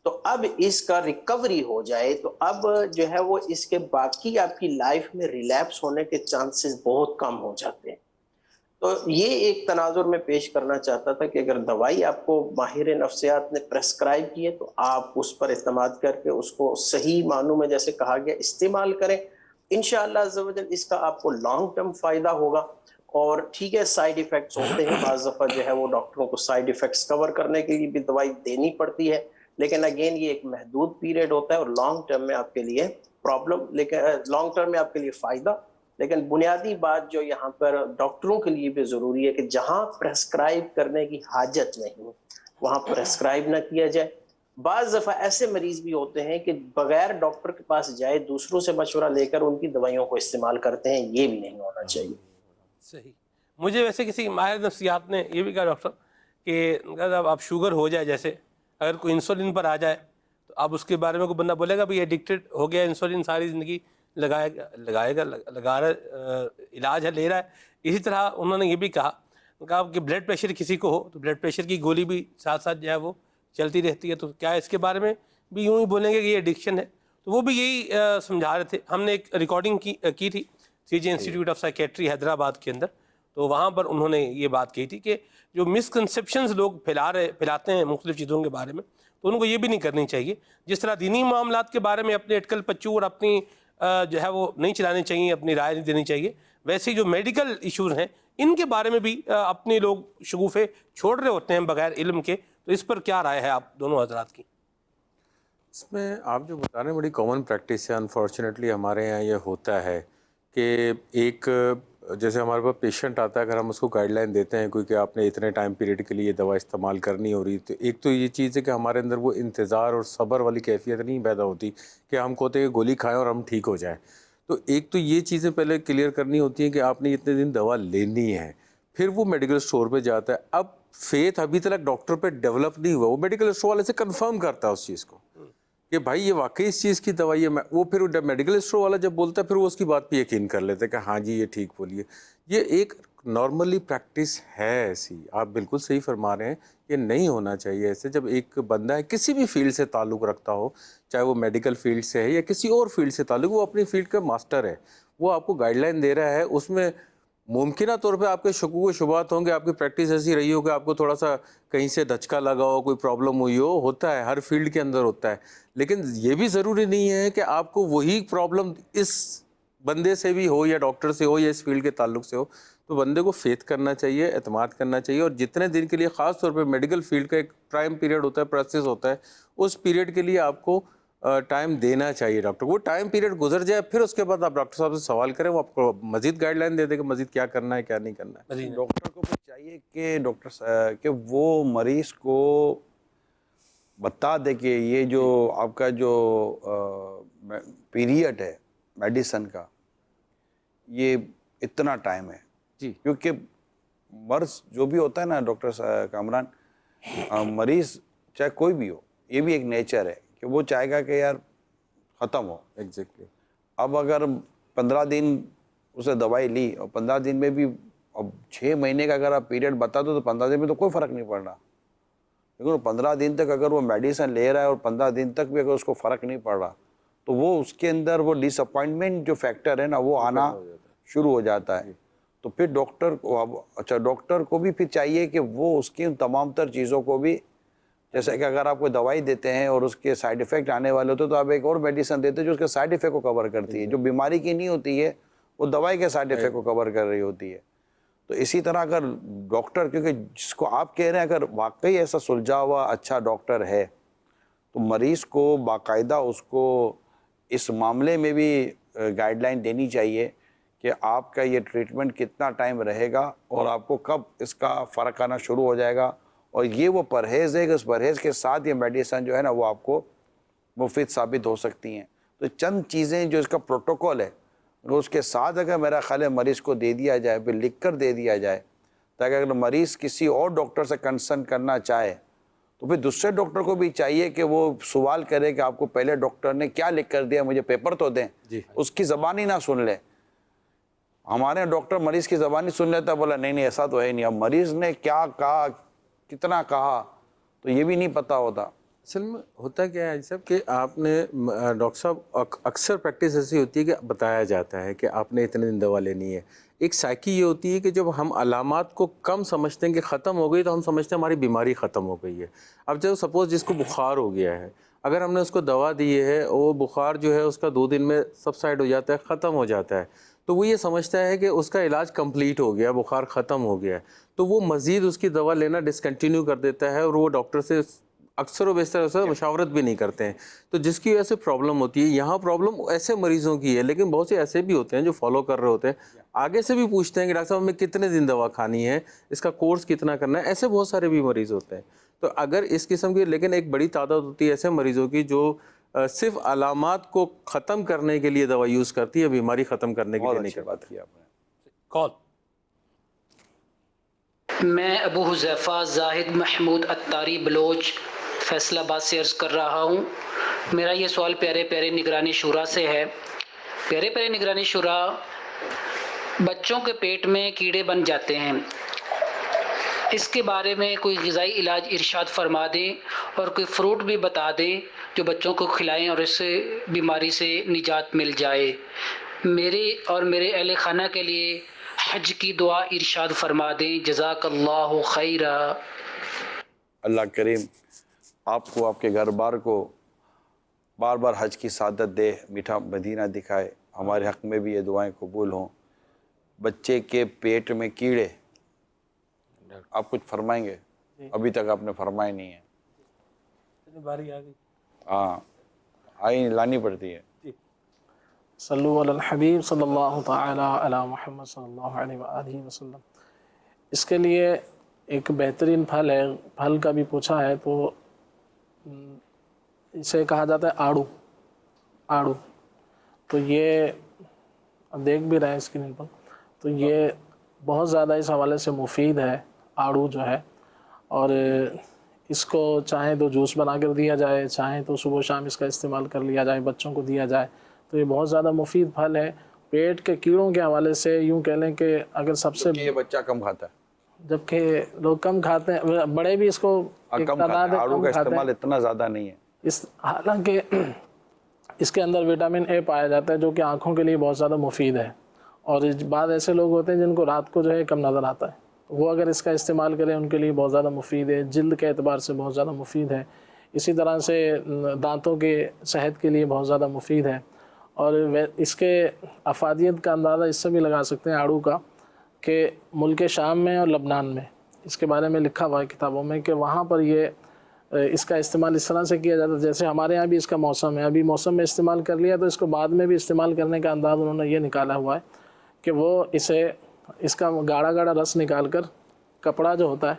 تو اب اس کا ریکوری ہو جائے تو اب جو ہے وہ اس کے باقی آپ کی لائف میں ریلیپس ہونے کے چانسز بہت کم ہو جاتے ہیں. تو یہ ایک تناظر میں پیش کرنا چاہتا تھا کہ اگر دوائی آپ کو ماہر نفسیات نے پرسکرائب کی ہے تو آپ اس پر اعتماد کر کے اس کو صحیح معنوں میں جیسے کہا گیا استعمال کریں. انشاءاللہ عز و جل اس کا آپ کو لانگ ٹرم فائدہ ہوگا. اور ٹھیک ہے سائیڈ ایفیکٹس ہوتے ہیں، بعض دفعہ جو ہے وہ ڈاکٹروں کو سائیڈ ایفیکٹس کور کرنے کے لیے بھی دوائی دینی پڑتی ہے، لیکن اگین یہ ایک محدود پیریڈ ہوتا ہے اور لانگ ٹرم میں آپ کے لیے پرابلم، لیکن لانگ ٹرم میں آپ کے لیے فائدہ. لیکن بنیادی بات جو یہاں پر ڈاکٹروں کے لیے بھی ضروری ہے کہ جہاں پرسکرائب کرنے کی حاجت نہیں وہاں پرسکرائب نہ کیا جائے. بعض دفعہ ایسے مریض بھی ہوتے ہیں کہ بغیر ڈاکٹر کے پاس جائے دوسروں سے مشورہ لے کر ان کی دوائیوں کو استعمال کرتے ہیں، یہ بھی نہیں ہونا چاہیے. صحیح. مجھے ویسے کسی ماہر نفسیات نے یہ بھی کہا ڈاکٹر کہ اب آپ شوگر ہو جائے، جیسے اگر کوئی انسولین پر آ جائے تو اب اس کے بارے میں کوئی بندہ بولے گا بھی ایڈکٹڈ ہو گیا، انسولین ساری زندگی لگائے گا لگا رہا، علاج ہے لے رہا ہے. اسی طرح انہوں نے یہ بھی کہا کہ بلڈ پریشر کسی کو ہو تو بلڈ پریشر کی گولی بھی ساتھ ساتھ جو ہے وہ چلتی رہتی ہے، تو کیا اس کے بارے میں بھی یوں ہی بولیں گے کہ یہ ایڈکشن ہے؟ تو وہ بھی یہی سمجھا رہے تھے. ہم نے ایک ریکارڈنگ کی تھی سی جے انسٹیٹیوٹ آف سائیکیٹری حیدرآباد کے اندر، تو وہاں پر انہوں نے یہ بات کہی تھی کہ جو مسکنسیپشنز لوگ پھیلاتے ہیں مختلف چیزوں کے بارے میں، تو ان کو یہ بھی نہیں کرنی چاہیے. جس طرح دینی معاملات کے بارے میں اپنے اٹکل پچو اور اپنی جو ہے وہ نہیں چلانے چاہیے، اپنی رائے نہیں دینی چاہیے، ویسے ہی جو میڈیکل ایشوز ہیں ان کے بارے میں بھی اپنے لوگ شگوفے چھوڑ رہے ہوتے ہیں بغیر علم کے. تو اس پر کیا رائے ہے آپ دونوں حضرات کی؟ اس میں آپ جو بتا رہے ہیں بڑی کامن پریکٹس ہے. انفارچونیٹلی ہمارے یہاں یہ ہوتا ہے کہ ایک جیسے ہمارے پاس پیشنٹ آتا ہے، اگر ہم اس کو گائیڈ لائن دیتے ہیں کیونکہ آپ نے اتنے ٹائم پیریڈ کے لیے یہ دوا استعمال کرنی ہو رہی، تو ایک تو یہ چیز ہے کہ ہمارے اندر وہ انتظار اور صبر والی کیفیت نہیں پیدا ہوتی کہ ہم کہتے ہیں کہ گولی کھائیں اور ہم ٹھیک ہو جائیں. تو ایک تو یہ چیزیں پہلے کلیئر کرنی ہوتی ہیں کہ آپ نے اتنے دن دوا لینی ہے، پھر وہ میڈیکل اسٹور پہ جاتا ہے. اب فیتھ ابھی تک ڈاکٹر پہ ڈیولپ نہیں ہوا، وہ میڈیکل اسٹور والے سے کنفرم کرتا ہے اس چیز کو کہ بھائی یہ واقعی اس چیز کی دوائی ہے. وہ پھر میڈیکل اسٹور والا جب بولتا ہے پھر وہ اس کی بات پہ یقین کر لیتے ہیں کہ ہاں جی یہ ٹھیک بولیے. یہ ایک نارملی پریکٹس ہے ایسی، آپ بالکل صحیح فرما رہے ہیں. یہ نہیں ہونا چاہیے ایسے. جب ایک بندہ ہے کسی بھی فیلڈ سے تعلق رکھتا ہو، چاہے وہ میڈیکل فیلڈ سے ہے یا کسی اور فیلڈ سے تعلق، وہ اپنی فیلڈ کا ماسٹر ہے، وہ آپ کو گائیڈ لائن دے رہا ہے. اس میں ممکنہ طور پہ آپ کے شکوک و شبہات ہوں گے، آپ کی پریکٹس ایسی رہی ہو کہ آپ کو تھوڑا سا کہیں سے دھچکا لگا ہو، کوئی پرابلم ہوئی ہو، ہوتا ہے، ہر فیلڈ کے اندر ہوتا ہے. لیکن یہ بھی ضروری نہیں ہے کہ آپ کو وہی پرابلم اس بندے سے بھی ہو یا ڈاکٹر سے ہو یا اس فیلڈ کے تعلق سے ہو. تو بندے کو فیتھ کرنا چاہیے، اعتماد کرنا چاہیے، اور جتنے دن کے لیے خاص طور پہ میڈیکل فیلڈ کا ایک پرائم پیریڈ ہوتا ہے، پروسیس ہوتا ہے، اس پیریڈ کے لیے آپ کو ٹائم دینا چاہیے ڈاکٹر. وہ ٹائم پیریڈ گزر جائے پھر اس کے بعد آپ ڈاکٹر صاحب سے سوال کریں، وہ آپ کو مزید گائیڈ لائن دے دیں کہ مزید کیا کرنا ہے کیا نہیں کرنا ہے. ڈاکٹر کو بھی چاہیے کہ کہ وہ مریض کو بتا دے کہ یہ جو آپ کا جو پیریڈ ہے میڈیسن کا، یہ اتنا ٹائم ہے. جی، کیونکہ مرض جو بھی ہوتا ہے نا ڈاکٹر کامران، مریض چاہے کوئی بھی ہو، یہ بھی ایک نیچر ہے کہ وہ چاہے گا کہ یار ختم ہو. ایگزیکٹلی. اب اگر 15 دن اسے دوائی لی اور 15 دن میں بھی، اب 6 مہینے کا اگر آپ پیریڈ بتا دو تو 15 دن میں تو کوئی فرق نہیں پڑ رہا. لیکن 15 دن تک اگر وہ میڈیسن لے رہا ہے اور 15 دن تک بھی اگر اس کو فرق نہیں پڑ رہا تو وہ اس کے اندر وہ ڈس اپوائنٹمنٹ جو فیکٹر ہے نا وہ آنا شروع ہو جاتا ہے. تو پھر ڈاکٹر کو ڈاکٹر کو بھی پھر چاہیے کہ وہ اس کی ان تمام تر چیزوں کو بھی، جیسے کہ اگر آپ کو دوائی دیتے ہیں اور اس کے سائیڈ ایفیکٹ آنے والے ہوتے تو آپ ایک اور میڈیسن دیتے جو اس کے سائیڈ ایفیکٹ کو کور کرتی ہے. جو بیماری کی نہیں ہوتی ہے وہ دوائی کے سائیڈ ایفیکٹ کو کور کر رہی ہوتی ہے. تو اسی طرح اگر ڈاکٹر، کیونکہ جس کو آپ کہہ رہے ہیں اگر واقعی ایسا سلجھا ہوا اچھا ڈاکٹر ہے تو مریض کو باقاعدہ اس کو اس معاملے میں بھی گائیڈ لائن دینی چاہیے کہ آپ کا یہ ٹریٹمنٹ کتنا ٹائم رہے گا اور آپ کو کب اس کا فرق آنا شروع ہو جائے گا. اور یہ وہ پرہیز ہے کہ اس پرہیز کے ساتھ یہ میڈیسن جو ہے نا وہ آپ کو مفید ثابت ہو سکتی ہیں. تو چند چیزیں جو اس کا پروٹوکول ہے اس کے ساتھ اگر میرا خیال ہے مریض کو دے دیا جائے، پھر لکھ کر دے دیا جائے، تاکہ اگر مریض کسی اور ڈاکٹر سے کنسرن کرنا چاہے تو پھر دوسرے ڈاکٹر کو بھی چاہیے کہ وہ سوال کرے کہ آپ کو پہلے ڈاکٹر نے کیا لکھ کر دیا، مجھے پیپر تو دیں. اس کی زبان ہی نہ سن لے. ہمارے ڈاکٹر مریض کی زبان ہی سن لیتا ہے، بولا نہیں ایسا تو ہے نہیں. اب مریض نے کیا کہا، کتنا کہا، تو یہ بھی نہیں پتہ ہوتا. اصل میں ہوتا کیا ہے صاحب کہ آپ نے ڈاکٹر صاحب اکثر پریکٹس ایسی ہوتی ہے کہ بتایا جاتا ہے کہ آپ نے اتنے دن دوا لینی ہے. ایک سائیکی یہ ہوتی ہے کہ جب ہم علامات کو کم سمجھتے ہیں کہ ختم ہو گئی تو ہم سمجھتے ہیں ہماری بیماری ختم ہو گئی ہے. اب جب سپوز جس کو بخار ہو گیا ہے، اگر ہم نے اس کو دوا دی ہے وہ بخار جو ہے اس کا 2 دن میں سبسائڈ ہو جاتا ہے، ختم ہو جاتا ہے، تو وہ یہ سمجھتا ہے کہ اس کا علاج کمپلیٹ ہو گیا، بخار ختم ہو گیا ہے، تو وہ مزید اس کی دوا لینا ڈسکنٹینیو کر دیتا ہے اور وہ ڈاکٹر سے اکثر و بیشتر سے مشاورت بھی نہیں کرتے ہیں. تو جس کی وجہ سے پرابلم ہوتی ہے. یہاں پرابلم ایسے مریضوں کی ہے، لیکن بہت سے ایسے بھی ہوتے ہیں جو فالو کر رہے ہوتے ہیں، آگے سے بھی پوچھتے ہیں کہ ڈاکٹر صاحب ہمیں کتنے دن دوا کھانی ہے، اس کا کورس کتنا کرنا ہے. ایسے بہت سارے بھی مریض ہوتے ہیں. تو اگر اس قسم کی، لیکن ایک بڑی تعداد ہوتی ہے ایسے مریضوں کی جو صرف علامات کو ختم کرنے کے لیے دوا یوز کرتی ہے، بیماری ختم کرنے کے لیے نہیں کرتی. بات کی آپ نے. کون؟ میں ابو حذیفہ زاہد محمود اتاری بلوچ فیصل آباد سے عرض کر رہا ہوں. میرا یہ سوال پیارے پیارے نگرانی شورا سے ہے. پیارے پیارے نگرانی شورا، بچوں کے پیٹ میں کیڑے بن جاتے ہیں، اس کے بارے میں کوئی غذائی علاج ارشاد فرما دیں اور کوئی فروٹ بھی بتا دیں جو بچوں کو کھلائیں اور اس سے بیماری سے نجات مل جائے. میرے اور میرے اہل خانہ کے لیے حج کی دعا ارشاد فرما دیں. جزاک اللہ خیرا. اللہ کریم آپ کو، آپ کے گھر بار کو بار بار حج کی سعادت دے، میٹھا مدینہ دکھائے. ہمارے حق میں بھی یہ دعائیں قبول ہوں. بچے کے پیٹ میں کیڑے، آپ کچھ فرمائیں گے؟ ابھی تک آپ نے فرمائے نہیں ہے. باری آ گئی. ہاں آئی لانی پڑتی ہے. صلو علی الحبیب صلی اللہ تعالی علی محمد صلی اللہ علیہ وآلہ وسلم. اس کے لیے ایک بہترین پھل ہے، پھل کا بھی پوچھا ہے تو اسے کہا جاتا ہے آڑو. تو یہ اب دیکھ بھی رہے ہیں اسکرین پر، تو یہ بہت زیادہ اس حوالے سے مفید ہے آڑو جو ہے، اور اس کو چاہیں تو جوس بنا کر دیا جائے، چاہیں تو صبح و شام اس کا استعمال کر لیا جائے، بچوں کو دیا جائے، تو یہ بہت زیادہ مفید پھل ہے۔ پیٹ کے کیڑوں کے حوالے سے یوں کہہ لیں کہ اگر سب سے یہ بچہ کم کھاتا ہے، جبکہ لوگ کم کھاتے ہیں، بڑے بھی اس کو ایک کم تعداد کھاتے ہیں، آڑو کا کھاتے استعمال ہیں۔ اتنا زیادہ نہیں ہے۔ حالانکہ اس کے اندر وٹامن اے پایا جاتا ہے جو کہ آنکھوں کے لیے بہت زیادہ مفید ہے، اور بعض ایسے لوگ ہوتے ہیں جن کو رات کو جو ہے کم نظر آتا ہے، وہ اگر اس کا استعمال کریں ان کے لیے بہت زیادہ مفید ہے، جلد کے اعتبار سے بہت زیادہ مفید ہے، اسی طرح سے دانتوں کے صحت کے لیے بہت زیادہ مفید ہے۔ اور اس کے افادیت کا اندازہ اس سے بھی لگا سکتے ہیں آڑو کا، کہ ملک شام میں اور لبنان میں اس کے بارے میں لکھا ہوا ہے کتابوں میں کہ وہاں پر یہ اس کا استعمال اس طرح سے کیا جاتا ہے جیسے ہمارے یہاں بھی اس کا موسم ہے، ابھی موسم میں استعمال کر لیا تو اس کو بعد میں بھی استعمال کرنے کا انداز انہوں نے یہ نکالا ہوا ہے کہ وہ اس کا گاڑھا گاڑھا رس نکال کر کپڑا جو ہوتا ہے،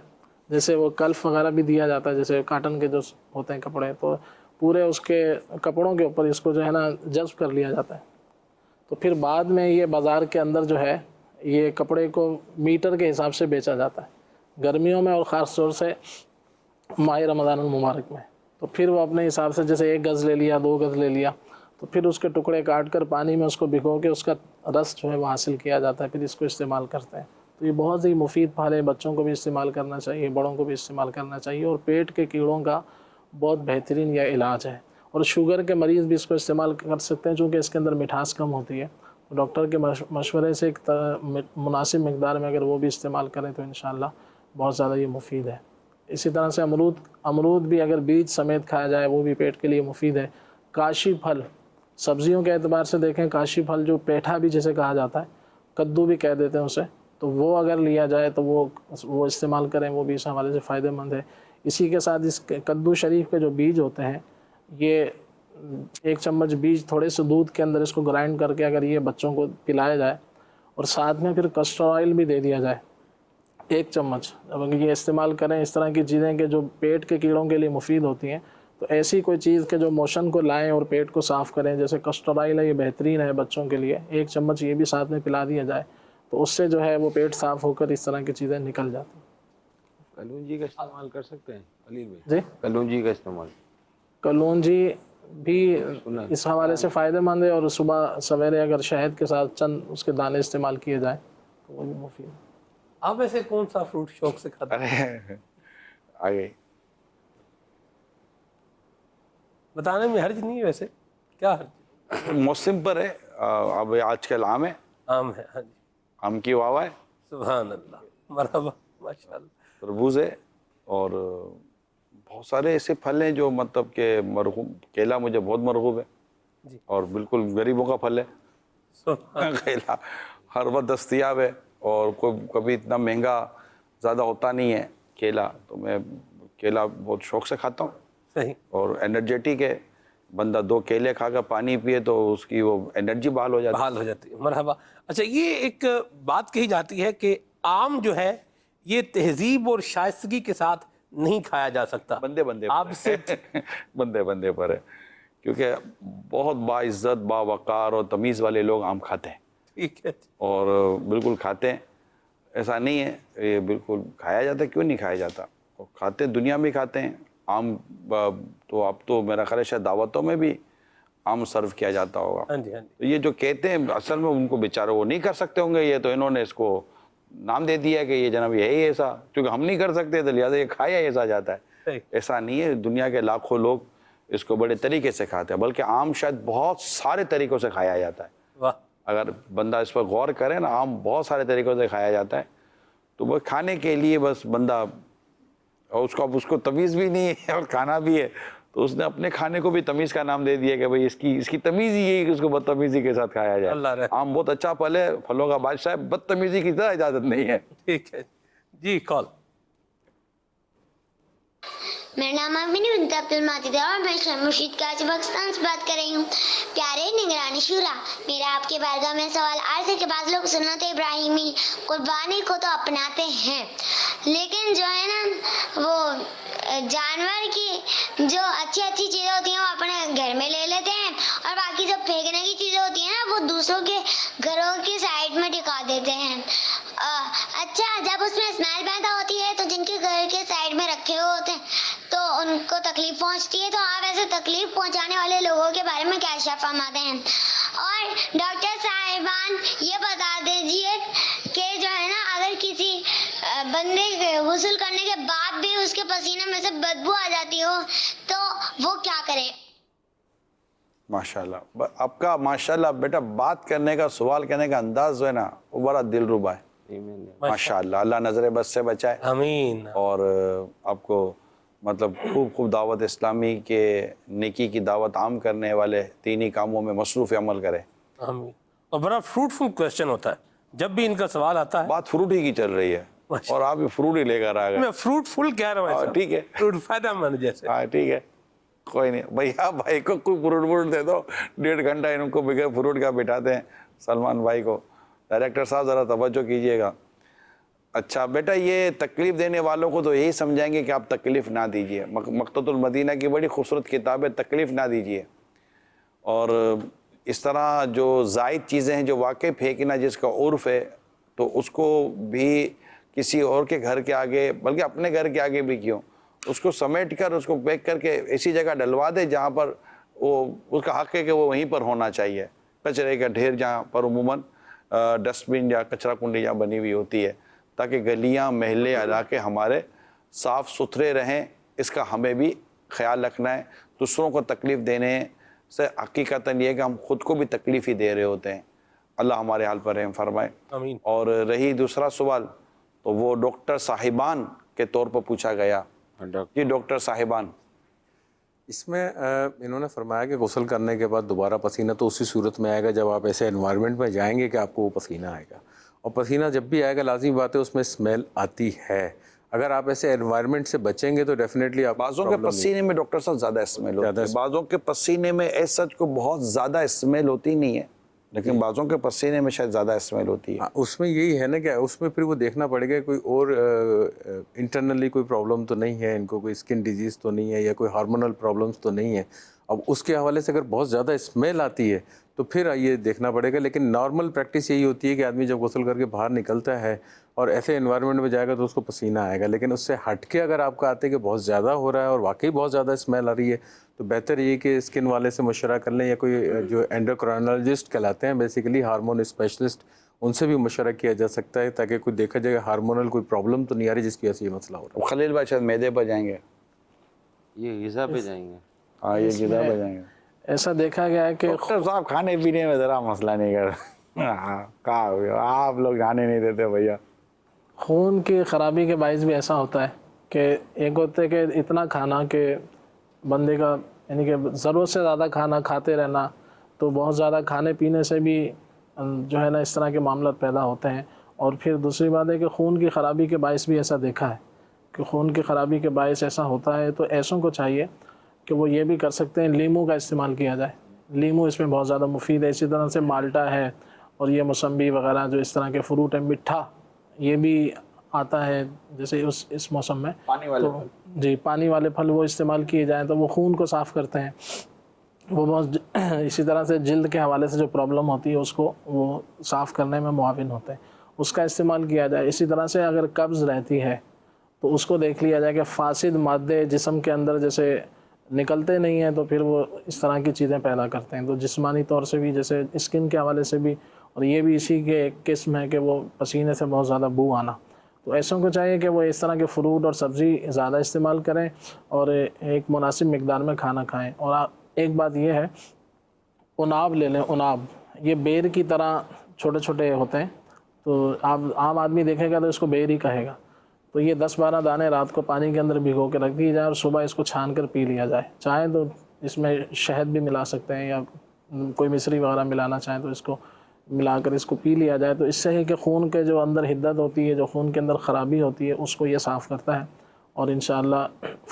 جیسے وہ کلف وغیرہ بھی دیا جاتا ہے، جیسے کاٹن کے جو ہوتے ہیں کپڑے، تو پورے اس کے کپڑوں کے اوپر اس کو جو ہے نا جذب کر لیا جاتا ہے، تو پھر بعد میں یہ بازار کے اندر جو ہے یہ کپڑے کو میٹر کے حساب سے بیچا جاتا ہے گرمیوں میں، اور خاص طور سے ماہ رمضان المبارک میں۔ تو پھر وہ اپنے حساب سے جیسے 1 گز لے لیا، 2 گز لے لیا، تو پھر اس کے ٹکڑے کاٹ کر پانی میں اس کو بھگو کے اس کا رس جو ہے وہ حاصل کیا جاتا ہے، پھر اس کو استعمال کرتے ہیں۔ تو یہ بہت ہی مفید پھل ہے، بچوں کو بھی استعمال کرنا چاہیے، بڑوں کو بھی استعمال کرنا چاہیے، اور پیٹ کے کیڑوں کا بہت بہترین یہ علاج ہے۔ اور شوگر کے مریض بھی اس کو استعمال کر سکتے ہیں چونکہ اس کے اندر مٹھاس کم ہوتی ہے، ڈاکٹر کے مشورے سے ایک مناسب مقدار میں اگر وہ بھی استعمال کریں تو انشاءاللہ بہت زیادہ یہ مفید ہے۔ اسی طرح سے امرود بھی اگر بیج سمیت کھایا جائے وہ بھی پیٹ کے لیے مفید ہے۔ کاشی پھل، سبزیوں کے اعتبار سے دیکھیں، کاشی پھل جو پیٹھا بھی جسے کہا جاتا ہے، کدو بھی کہہ دیتے ہیں اسے، تو وہ اگر لیا جائے تو وہ استعمال کریں، وہ بھی اس حوالے سے فائدہ مند ہے۔ اسی کے ساتھ اس کدو شریف کے جو بیج ہوتے ہیں، یہ 1 چمچ بیج تھوڑے سے دودھ کے اندر اس کو گرائنڈ کر کے اگر یہ بچوں کو پلایا جائے، اور ساتھ میں پھر کسٹر آئل بھی دے دیا جائے 1 چمچ، اب اگر یہ استعمال کریں اس طرح کی چیزیں کہ جو پیٹ کے کیڑوں کے لیے مفید ہوتی ہیں، تو ایسی کوئی چیز کہ جو موشن کو لائیں اور پیٹ کو صاف کریں، جیسے کسٹر آئل ہے، یہ بہترین ہے بچوں کے لیے، 1 چمچ یہ بھی ساتھ میں پلا دیا جائے تو اس سے جو ہے وہ پیٹ صاف ہو کر اس طرح کی چیزیں نکل جاتی ہیں۔ کلونجی کا استعمال کر سکتے ہیں خلیل بھائی؟ جی، کلونجی کا استعمال، کلونجی بھی اس حوالے سے فائدہ مند ہے، اور صبح سویرے اگر شہد کے ساتھ چند اس کے دانے استعمال کیے جائیں تو وہ بھی مفید ہے۔ آپ ایسے کون سا فروٹ شوق سے کھاتے ہیں؟ آگے بتانے میں حرج نہیں ہے، ویسے کیا حرج؟ موسم پر ہے، اب آج کل آم ہے، آم ہے، ہاں جی، آم کی واوا ہے، سبحان اللہ، مرحبا، ماشاءاللہ، تربوز ہے، اور بہت سارے ایسے پھل ہیں جو مطلب کہ مرغوب، کیلا مجھے بہت مرغوب ہے جی، اور بالکل غریبوں کا پھل ہے، سبحان کیلا ہر وقت دستیاب ہے، اور کبھی اتنا مہنگا زیادہ ہوتا نہیں ہے کیلا، تو میں کیلا بہت شوق سے کھاتا ہوں، صحیح، اور انرجیٹک ہے، بندہ 2 کیلے کھا کر پانی پیے تو اس کی وہ انرجی بحال ہو جاتی ہے۔ بحال ہو جاتی ہے، مرحبا۔ اچھا، یہ ایک بات کہی جاتی ہے کہ آم جو ہے یہ تہذیب اور شائستگی کے ساتھ نہیں کھایا جا سکتا، بندے آپ سے بندے پر ہے، کیونکہ بہت باعزت، باوقار اور تمیز والے لوگ آم کھاتے ہیں، ٹھیک ہے، اور بالکل کھاتے ہیں، ایسا نہیں ہے، یہ بالکل کھایا جاتا ہے، کیوں نہیں کھایا جاتا، کھاتے ہیں، دنیا میں کھاتے ہیں آم، تو اب تو میرا خیال ہے شاید دعوتوں میں بھی آم سرو کیا جاتا ہوگا۔ ہاں جی، ہاں جی، تو یہ جو کہتے ہیں اصل میں ان کو بیچارے وہ نہیں کر سکتے ہوں گے، یہ تو انہوں نے اس کو نام دے دیا کہ یہ جناب یہی ایسا، کیونکہ ہم نہیں کر سکتے تو لہٰذا یہ کھایا ایسا جاتا ہے، ایسا نہیں ہے، دنیا کے لاکھوں لوگ اس کو بڑے طریقے سے کھاتے ہیں، بلکہ آم شاید بہت سارے طریقوں سے کھایا جاتا ہے، واہ، اگر بندہ اس پر غور کرے نا، آم بہت سارے طریقوں سے کھایا جاتا ہے، تو وہ کھانے کے لیے بس بندہ، اور اس کو تمیز بھی نہیں ہے اور کھانا بھی ہے، تو اس نے اپنے کھانے کو بھی تمیز کا نام دے دیا کہ بھئی اس کی تمیز ہی یہی کہ اس کو بدتمیزی کے ساتھ کھایا جائے۔ آم بہت اچھا پھل ہے، پھلوں کا بادشاہ ہے، بدتمیزی کی اجازت نہیں ہے۔ ٹھیک ہے جی، کال۔ میرا نام امینی بنت عبدالماجد ہے اور میں شرم مرشید کراچی پاکستان سے بات کر رہی ہوں. پیارے نگران شورا، میرا آپ کی بارگاہ میں سوال عرض ہے کہ بعض لوگ سنت ابراہیمی قربانی کو تو اپناتے ہیں، لیکن جو ہے نا وہ جانور کی جو اچھی اچھی چیزیں ہوتی ہیں وہ اپنے گھر میں لے لیتے ہیں، اور باقی جو پھینکنے کی چیزیں ہوتی ہیں نا وہ دوسروں کے گھروں کی سائڈ میں ٹکا دیتے ہیں. اچھا، جب اس میں اسمیل پیدا ہوتی ہے تو جن کے گھر کے سائڈ میں رکھے ہوئے ہوتے ہیں تو ان کو تکلیف پہنچتی ہے، تو آپ ایسے تکلیف پہنچانے والے لوگوں کے بارے میں کیا ارشاد فرماتے ہیں؟ اور ڈاکٹر صاحبان یہ بتا دیجیے کہ جو ہے نا اگر کسی بندے غسل کرنے کے بعد بھی اس کے پسینے میں سے بدبو آ جاتی ہو تو وہ کیا کرے؟ ماشاءاللہ، آپ کا ماشاءاللہ بیٹا بات کرنے کا، سوال کرنے کا انداز جو ہے نا وہ بڑا دل ربا ہے. ماشاءاللہ، اللہ نظر بد سے بچائے، آمین. اور آپ کو مطلب خوب دعوت اسلامی کے نیکی کی دعوت عام کرنے والے دینی کاموں میں مصروف عمل کرے. آمین. اور بڑا فروٹفل کویسچن ہوتا ہے جب بھی ان کا سوال آتا ہے. بات فروٹ ہی کی چل رہی ہے اور آپ فروٹ ہی لے کر آ گئے. میں فروٹفل کہہ رہا ہوں. ٹھیک ہے، فروٹ فائدہ مند جیسے. ہاں ٹھیک ہے، کوئی نہیں بھیا، بھائی کو کوئی فروٹ دے دو، 1.5 گھنٹہ ان کو بغیر فروٹ کا بٹھاتے ہیں. سلمان بھائی کو، ڈائریکٹر صاحب ذرا توجہ کیجئے گا. اچھا بیٹا، یہ تکلیف دینے والوں کو تو یہی سمجھائیں گے کہ آپ تکلیف نہ دیجئے. مقتۃ المدینہ کی بڑی خوبصورت کتاب ہے، تکلیف نہ دیجئے. اور اس طرح جو زائد چیزیں ہیں جو واقعی پھینکنا جس کا عرف ہے، تو اس کو بھی کسی اور کے گھر کے آگے، بلکہ اپنے گھر کے آگے بھی کیوں، اس کو سمیٹ کر، اس کو پیک کر کے ایسی جگہ ڈلوا دے جہاں پر وہ اس کا حق ہے کہ وہ وہیں پر ہونا چاہیے. کچرے کا ڈھیر جہاں پر عموماً ڈسٹ بن یا کچرا کنڈی جہاں بنی ہوئی ہوتی ہے، تاکہ گلیاں، محلے، علاقے ہمارے صاف ستھرے رہیں. اس کا ہمیں بھی خیال رکھنا ہے. دوسروں کو تکلیف دینے سے حقیقتاً یہ کہ ہم خود کو بھی تکلیف ہی دے رہے ہوتے ہیں. اللہ ہمارے حال پر رحم فرمائے. آمین. اور رہی دوسرا سوال، تو وہ ڈاکٹر صاحبان کے طور پر پوچھا گیا. جی ڈاکٹر صاحبان. اس میں انہوں نے فرمایا کہ غسل کرنے کے بعد دوبارہ پسینہ تو اسی صورت میں آئے گا جب آپ ایسے انوائرمنٹ میں جائیں گے کہ آپ کو وہ پسینہ آئے گا، اور پسینہ جب بھی آئے گا لازمی بات ہے اس میں اسمیل آتی ہے. اگر آپ ایسے انوائرمنٹ سے بچیں گے تو ڈیفینیٹلی آپ، بعضوں کے پسینے میں ڈاکٹر صاحب زیادہ اسمیل ہوتی ہے، بعضوں کے پسینے میں ایسا کو بہت زیادہ اسمیل ہوتی نہیں ہے، لیکن بعضوں کے پسینے میں شاید زیادہ اسمیل ہوتی ہے. اس میں یہی ہے نا کہ اس میں پھر وہ دیکھنا پڑے گا کوئی اور انٹرنلی کوئی پرابلم تو نہیں ہے، ان کو کوئی اسکن ڈیزیز تو نہیں ہے یا کوئی ہارمونل پرابلمس تو نہیں ہے. اب اس کے حوالے سے اگر بہت زیادہ اسمیل آتی ہے تو پھر یہ دیکھنا پڑے گا. لیکن نارمل پریکٹس یہی ہوتی ہے کہ آدمی جب غسل کر کے باہر نکلتا ہے اور ایسے انوائرمنٹ میں جائے گا تو اس کو پسینہ آئے گا. لیکن اس سے ہٹ کے اگر آپ کا آتے کہ بہت زیادہ ہو رہا ہے اور واقعی بہت زیادہ اسمیل آ رہی ہے تو بہتر یہ کہ اسکن والے سے مشورہ کر لیں، یا کوئی جو اینڈوکرائنالوجسٹ کہلاتے ہیں بیسیکلی ہارمون اسپیشلسٹ، ان سے بھی مشورہ کیا جا سکتا ہے تاکہ کوئی دیکھا جائے ہارمونل کوئی پرابلم تو نہیں آ رہی جس کی وجہ سے یہ مسئلہ ہو رہا ہے. خلیل بھائی شاید معدے پر جائیں گے. یہ غذا پہ جائیں گے. ہاں یہ غذا پہ جائیں گے. ایسا دیکھا گیا ہے کہ ڈاکٹر صاحب کھانے پینے میں ذرا مسئلہ نہیں کر، کہا آپ لوگ جانے نہیں دیتے بھیا. خون کی خرابی کے باعث بھی ایسا ہوتا ہے کہ ایک ہوتا ہے کہ اتنا کھانا کہ بندے کا یعنی کہ ضرورت سے زیادہ کھانا کھاتے رہنا، تو بہت زیادہ کھانے پینے سے بھی جو ہے نا اس طرح کے معاملات پیدا ہوتے ہیں. اور پھر دوسری بات ہے کہ خون کی خرابی کے باعث بھی ایسا دیکھا ہے کہ خون کی خرابی کے باعث ایسا ہوتا ہے. تو ایسوں کو چاہیے کہ وہ یہ بھی کر سکتے ہیں، لیمو کا استعمال کیا جائے. لیمو اس میں بہت زیادہ مفید ہے. اسی طرح سے مالٹا ہے اور یہ موسمبی وغیرہ جو اس طرح کے فروٹ ہیں، میٹھا یہ بھی آتا ہے جیسے اس موسم میں پانی والے جی پانی والے پھل وہ استعمال کیے جائیں تو وہ خون کو صاف کرتے ہیں. وہ بہت اسی طرح سے جلد کے حوالے سے جو پرابلم ہوتی ہے اس کو وہ صاف کرنے میں معاون ہوتے ہیں، اس کا استعمال کیا جائے. اسی طرح سے اگر قبض رہتی ہے تو اس کو دیکھ لیا جائے کہ فاسد مادے جسم کے اندر جیسے نکلتے نہیں ہیں تو پھر وہ اس طرح کی چیزیں پیدا کرتے ہیں. تو جسمانی طور سے بھی جیسے اسکن کے حوالے سے بھی، اور یہ بھی اسی کے ایک قسم ہے کہ وہ پسینے سے بہت زیادہ بو آنا. تو ایسوں کو چاہیے کہ وہ اس طرح کے فروٹ اور سبزی زیادہ استعمال کریں اور ایک مناسب مقدار میں کھانا کھائیں. اور ایک بات یہ ہے، اناب لے لیں. اناب یہ بیر کی طرح چھوٹے چھوٹے ہوتے ہیں، تو آپ عام آدمی دیکھے گا تو اس کو بیر ہی کہے گا. تو یہ 10-12 دانے رات کو پانی کے اندر بھگو کے رکھ دی جائے اور صبح اس کو چھان کر پی لیا جائے. چاہیں تو اس میں شہد بھی ملا سکتے ہیں یا کوئی مصری وغیرہ ملانا چاہیں تو اس کو ملا کر اس کو پی لیا جائے. تو اس سے ہے کہ خون کے جو اندر حدت ہوتی ہے، جو خون کے اندر خرابی ہوتی ہے، اس کو یہ صاف کرتا ہے اور انشاءاللہ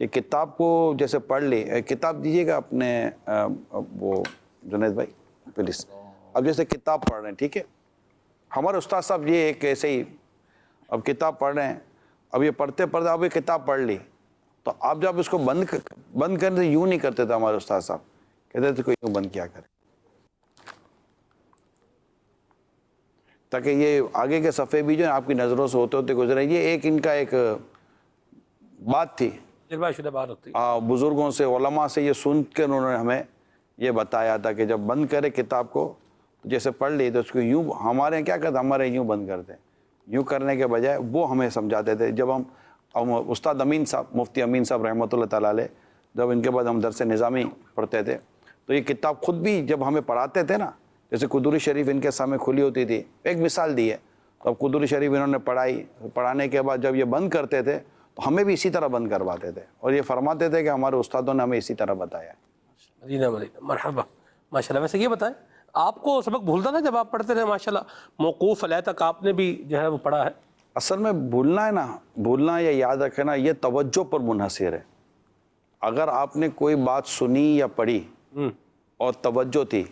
کہ کتاب کو جیسے پڑھ لی، کتاب دیجیے گا اپنے وہ جنید بھائی پلیز. اب جیسے کتاب پڑھ رہے ہیں، ٹھیک ہے، ہمارے استاد صاحب یہ ایک ایسے ہی اب کتاب پڑھ رہے ہیں، اب یہ پڑھتے پڑھتے اب یہ کتاب پڑھ لی، تو آپ جب اس کو بند کرنے سے یوں نہیں کرتے تھے ہمارے استاد صاحب، کہتے تھے کوئی یوں بند کیا کرے تاکہ یہ آگے کے صفحے بھی جو ہے آپ کی نظروں سے ہوتے ہوتے گزرے. یہ ایک ان کا ایک بات تھی، بزرگوں سے علماء سے یہ سن کے انہوں نے ہمیں یہ بتایا تھا کہ جب بند کرے کتاب کو جیسے پڑھ لی تو اس کو یوں، ہمارے کیا کرتے ہمارے یوں بند کرتے، یوں کرنے کے بجائے وہ ہمیں سمجھاتے تھے. جب ہم استاد امین صاحب، مفتی امین صاحب رحمۃ اللہ تعالیٰ علیہ، جب ان کے بعد ہم درس نظامی پڑھتے تھے تو یہ کتاب خود بھی جب ہمیں پڑھاتے تھے نا، جیسے قدوری شریف ان کے سامنے کھلی ہوتی تھی، ایک مثال دی ہے، تو اب قدوری شریف انہوں نے پڑھانے کے بعد جب یہ بند کرتے تھے تو ہمیں بھی اسی طرح بند کرواتے تھے، اور یہ فرماتے تھے کہ ہمارے استادوں نے ہمیں اسی طرح بتایا. مدینہ مرحبا ماشاء اللہ. ویسے یہ بتائیں آپ کو سبق بھولتا تھا جب آپ پڑھتے تھے؟ ماشاء اللہ موقوف علیہ تک آپ نے بھی جو ہے وہ پڑھا ہے. اصل میں بھولنا ہے نا، بھولنا یا یاد رکھنا یہ توجہ پر منحصر ہے. اگر آپ نے کوئی بات سنی یا پڑھی اور توجہ تھی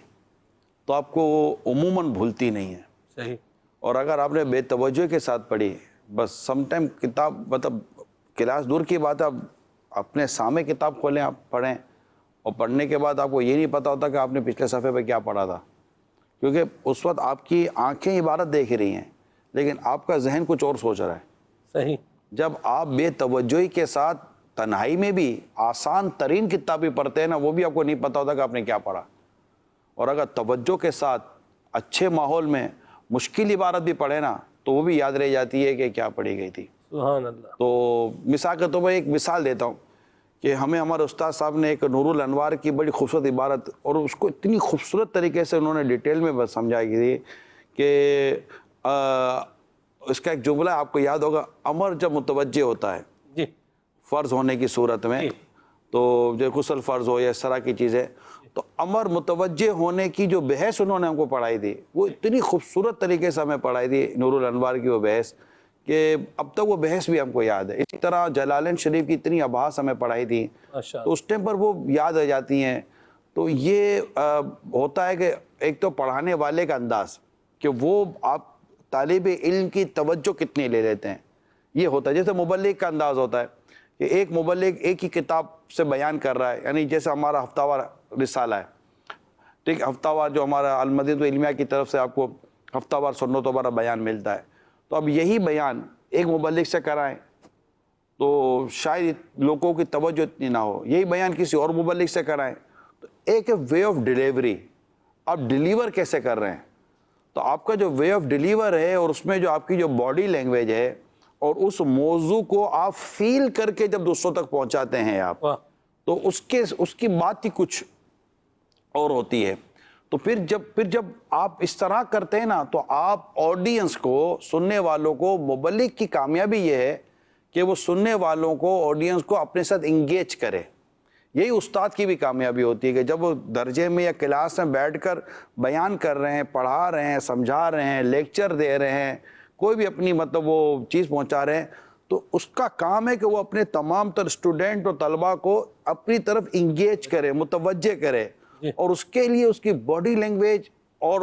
تو آپ کو وہ عموماً بھولتی نہیں ہے. صحیح. اور اگر آپ نے بے توجہ کے ساتھ پڑھی، بس سم ٹائم کتاب مطلب کلاس دور کی بات ہے، آپ اپنے سامنے کتاب کھولیں، آپ پڑھیں، اور پڑھنے کے بعد آپ کو یہ نہیں پتہ ہوتا کہ آپ نے پچھلے صفحے پہ کیا پڑھا تھا، کیونکہ اس وقت آپ کی آنکھیں عبارت دیکھ رہی ہیں لیکن آپ کا ذہن کچھ اور سوچ رہا ہے. صحیح. جب آپ بے توجہی کے ساتھ تنہائی میں بھی آسان ترین کتابیں پڑھتے ہیں نا، وہ بھی آپ کو نہیں پتہ ہوتا کہ آپ نے کیا پڑھا. اور اگر توجہ کے ساتھ اچھے ماحول میں مشکل عبارت بھی پڑھے نا تو وہ بھی یاد رہ جاتی ہے کہ کیا پڑھی گئی تھی. سبحان اللہ. تو مثال کے طور پر ایک مثال دیتا ہوں کہ ہمیں ہمارے استاد صاحب نے ایک نور الانوار کی بڑی خوبصورت عبارت، اور اس کو اتنی خوبصورت طریقے سے انہوں نے ڈیٹیل میں سمجھائی تھی کہ اس کا ایک جملہ آپ کو یاد ہوگا، امر جب متوجہ ہوتا ہے جی فرض ہونے کی صورت میں، تو جو غسل فرض ہو یا اس طرح کی چیزیں، تو امر متوجہ ہونے کی جو بحث انہوں نے ہم کو پڑھائی تھی وہ اتنی خوبصورت طریقے سے ہمیں پڑھائی تھی نور الانوار کی وہ بحث، کہ اب تک وہ بحث بھی ہم کو یاد ہے. اسی طرح جلالین شریف کی اتنی ابحاث ہمیں پڑھائی تھی تو اس ٹائم پر وہ یاد آ جاتی ہیں. تو یہ ہوتا ہے کہ ایک تو پڑھانے والے کا انداز کہ وہ آپ طالب علم کی توجہ کتنی لے لیتے ہیں، یہ ہوتا ہے. جیسے مبلغ کا انداز ہوتا ہے کہ ایک مبلغ ایک ہی کتاب سے بیان کر رہا ہے، یعنی جیسے ہمارا ہفتہ وار رسالہ ہے، ٹھیک، ہفتہ وار جو ہمارا المدینہ العلمیہ کی طرف سے آپ کو ہفتہ وار سنت و برا بیان ملتا ہے، تو اب یہی بیان ایک مبلغ سے کرائیں تو شاید لوگوں کی توجہ اتنی نہ ہو. یہی بیان کسی اور مبلغ سے کرائیں تو ایک وے آف ڈیلیوری، آپ ڈیلیور کیسے کر رہے ہیں، تو آپ کا جو وے آف ڈیلیور ہے اور اس میں جو آپ کی جو باڈی لینگویج ہے اور اس موضوع کو آپ فیل کر کے جب دوسروں تک پہنچاتے ہیں آپ، تو اس کی بات ہی کچھ اور ہوتی ہے. تو پھر جب آپ اس طرح کرتے ہیں نا تو آپ آڈینس کو، سننے والوں کو، مبلغ کی کامیابی یہ ہے کہ وہ سننے والوں کو، آڈینس کو اپنے ساتھ انگیج کرے. یہی استاد کی بھی کامیابی ہوتی ہے کہ جب وہ درجے میں یا کلاس میں بیٹھ کر بیان کر رہے ہیں، پڑھا رہے ہیں، سمجھا رہے ہیں، لیکچر دے رہے ہیں، کوئی بھی اپنی مطلب وہ چیز پہنچا رہے ہیں، تو اس کا کام ہے کہ وہ اپنے تمام تر اسٹوڈنٹ اور طلباء کو اپنی طرف انگیج کرے، متوجہ کرے، اور اس کے لیے اس کی باڈی لینگویج اور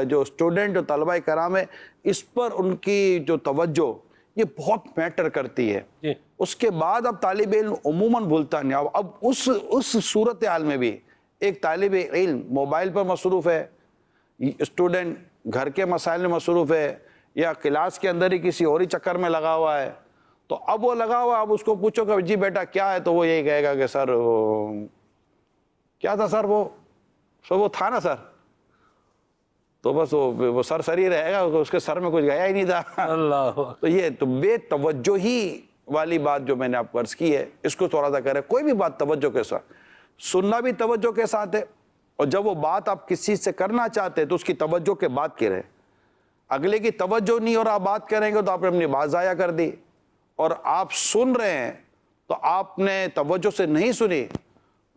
جو اسٹوڈنٹ اور طلباء کرام ہے اس پر ان کی جو توجہ یہ بہت میٹر کرتی ہے. اس کے بعد اب طالب علم عموماً بھولتا نہیں. اب اس صورتحال میں بھی ایک طالب علم موبائل پر مصروف ہے، اسٹوڈنٹ گھر کے مسائل میں مصروف ہے، یا کلاس کے اندر ہی کسی اور ہی چکر میں لگا ہوا ہے، تو اب وہ لگا ہوا، اب اس کو پوچھو کہ جی بیٹا کیا ہے، تو وہ یہی کہے گا کہ سر کیا تھا سر، وہ تھا نا سر، تو بس وہ سر ہی رہے گا، اس کے سر میں کچھ گیا ہی نہیں تھا. اللہ. تو یہ تو بے توجہی والی بات جو میں نے آپ کو عرض کی ہے، اس کو تھوڑا سا کرے. کوئی بھی بات توجہ کے ساتھ، سننا بھی توجہ کے ساتھ ہے، اور جب وہ بات آپ کسی چیز سے کرنا چاہتے تو اس کی توجہ کے بعد کی رہے. اگلے کی توجہ نہیں اور آپ بات کریں گے تو آپ نے اپنی بات ضائع کر دی. اور آپ سن رہے ہیں تو آپ نے توجہ سے نہیں سنی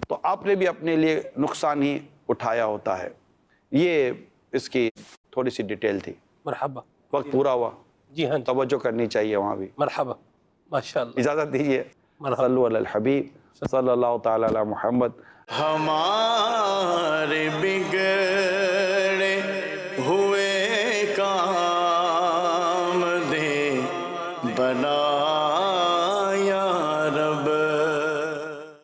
تو آپ نے بھی اپنے لیے نقصان ہی اٹھایا ہوتا ہے. یہ اس کی تھوڑی سی ڈیٹیل تھی. مرحبا. وقت پورا ہوا. جی ہاں، توجہ کرنی چاہیے وہاں بھی. مرحبا. ماشاء اللہ. اجازت دیجیے. صلو علی الحبیب صلی اللہ تعالی علی محمد. ہمارے بگڑے ہوئے کام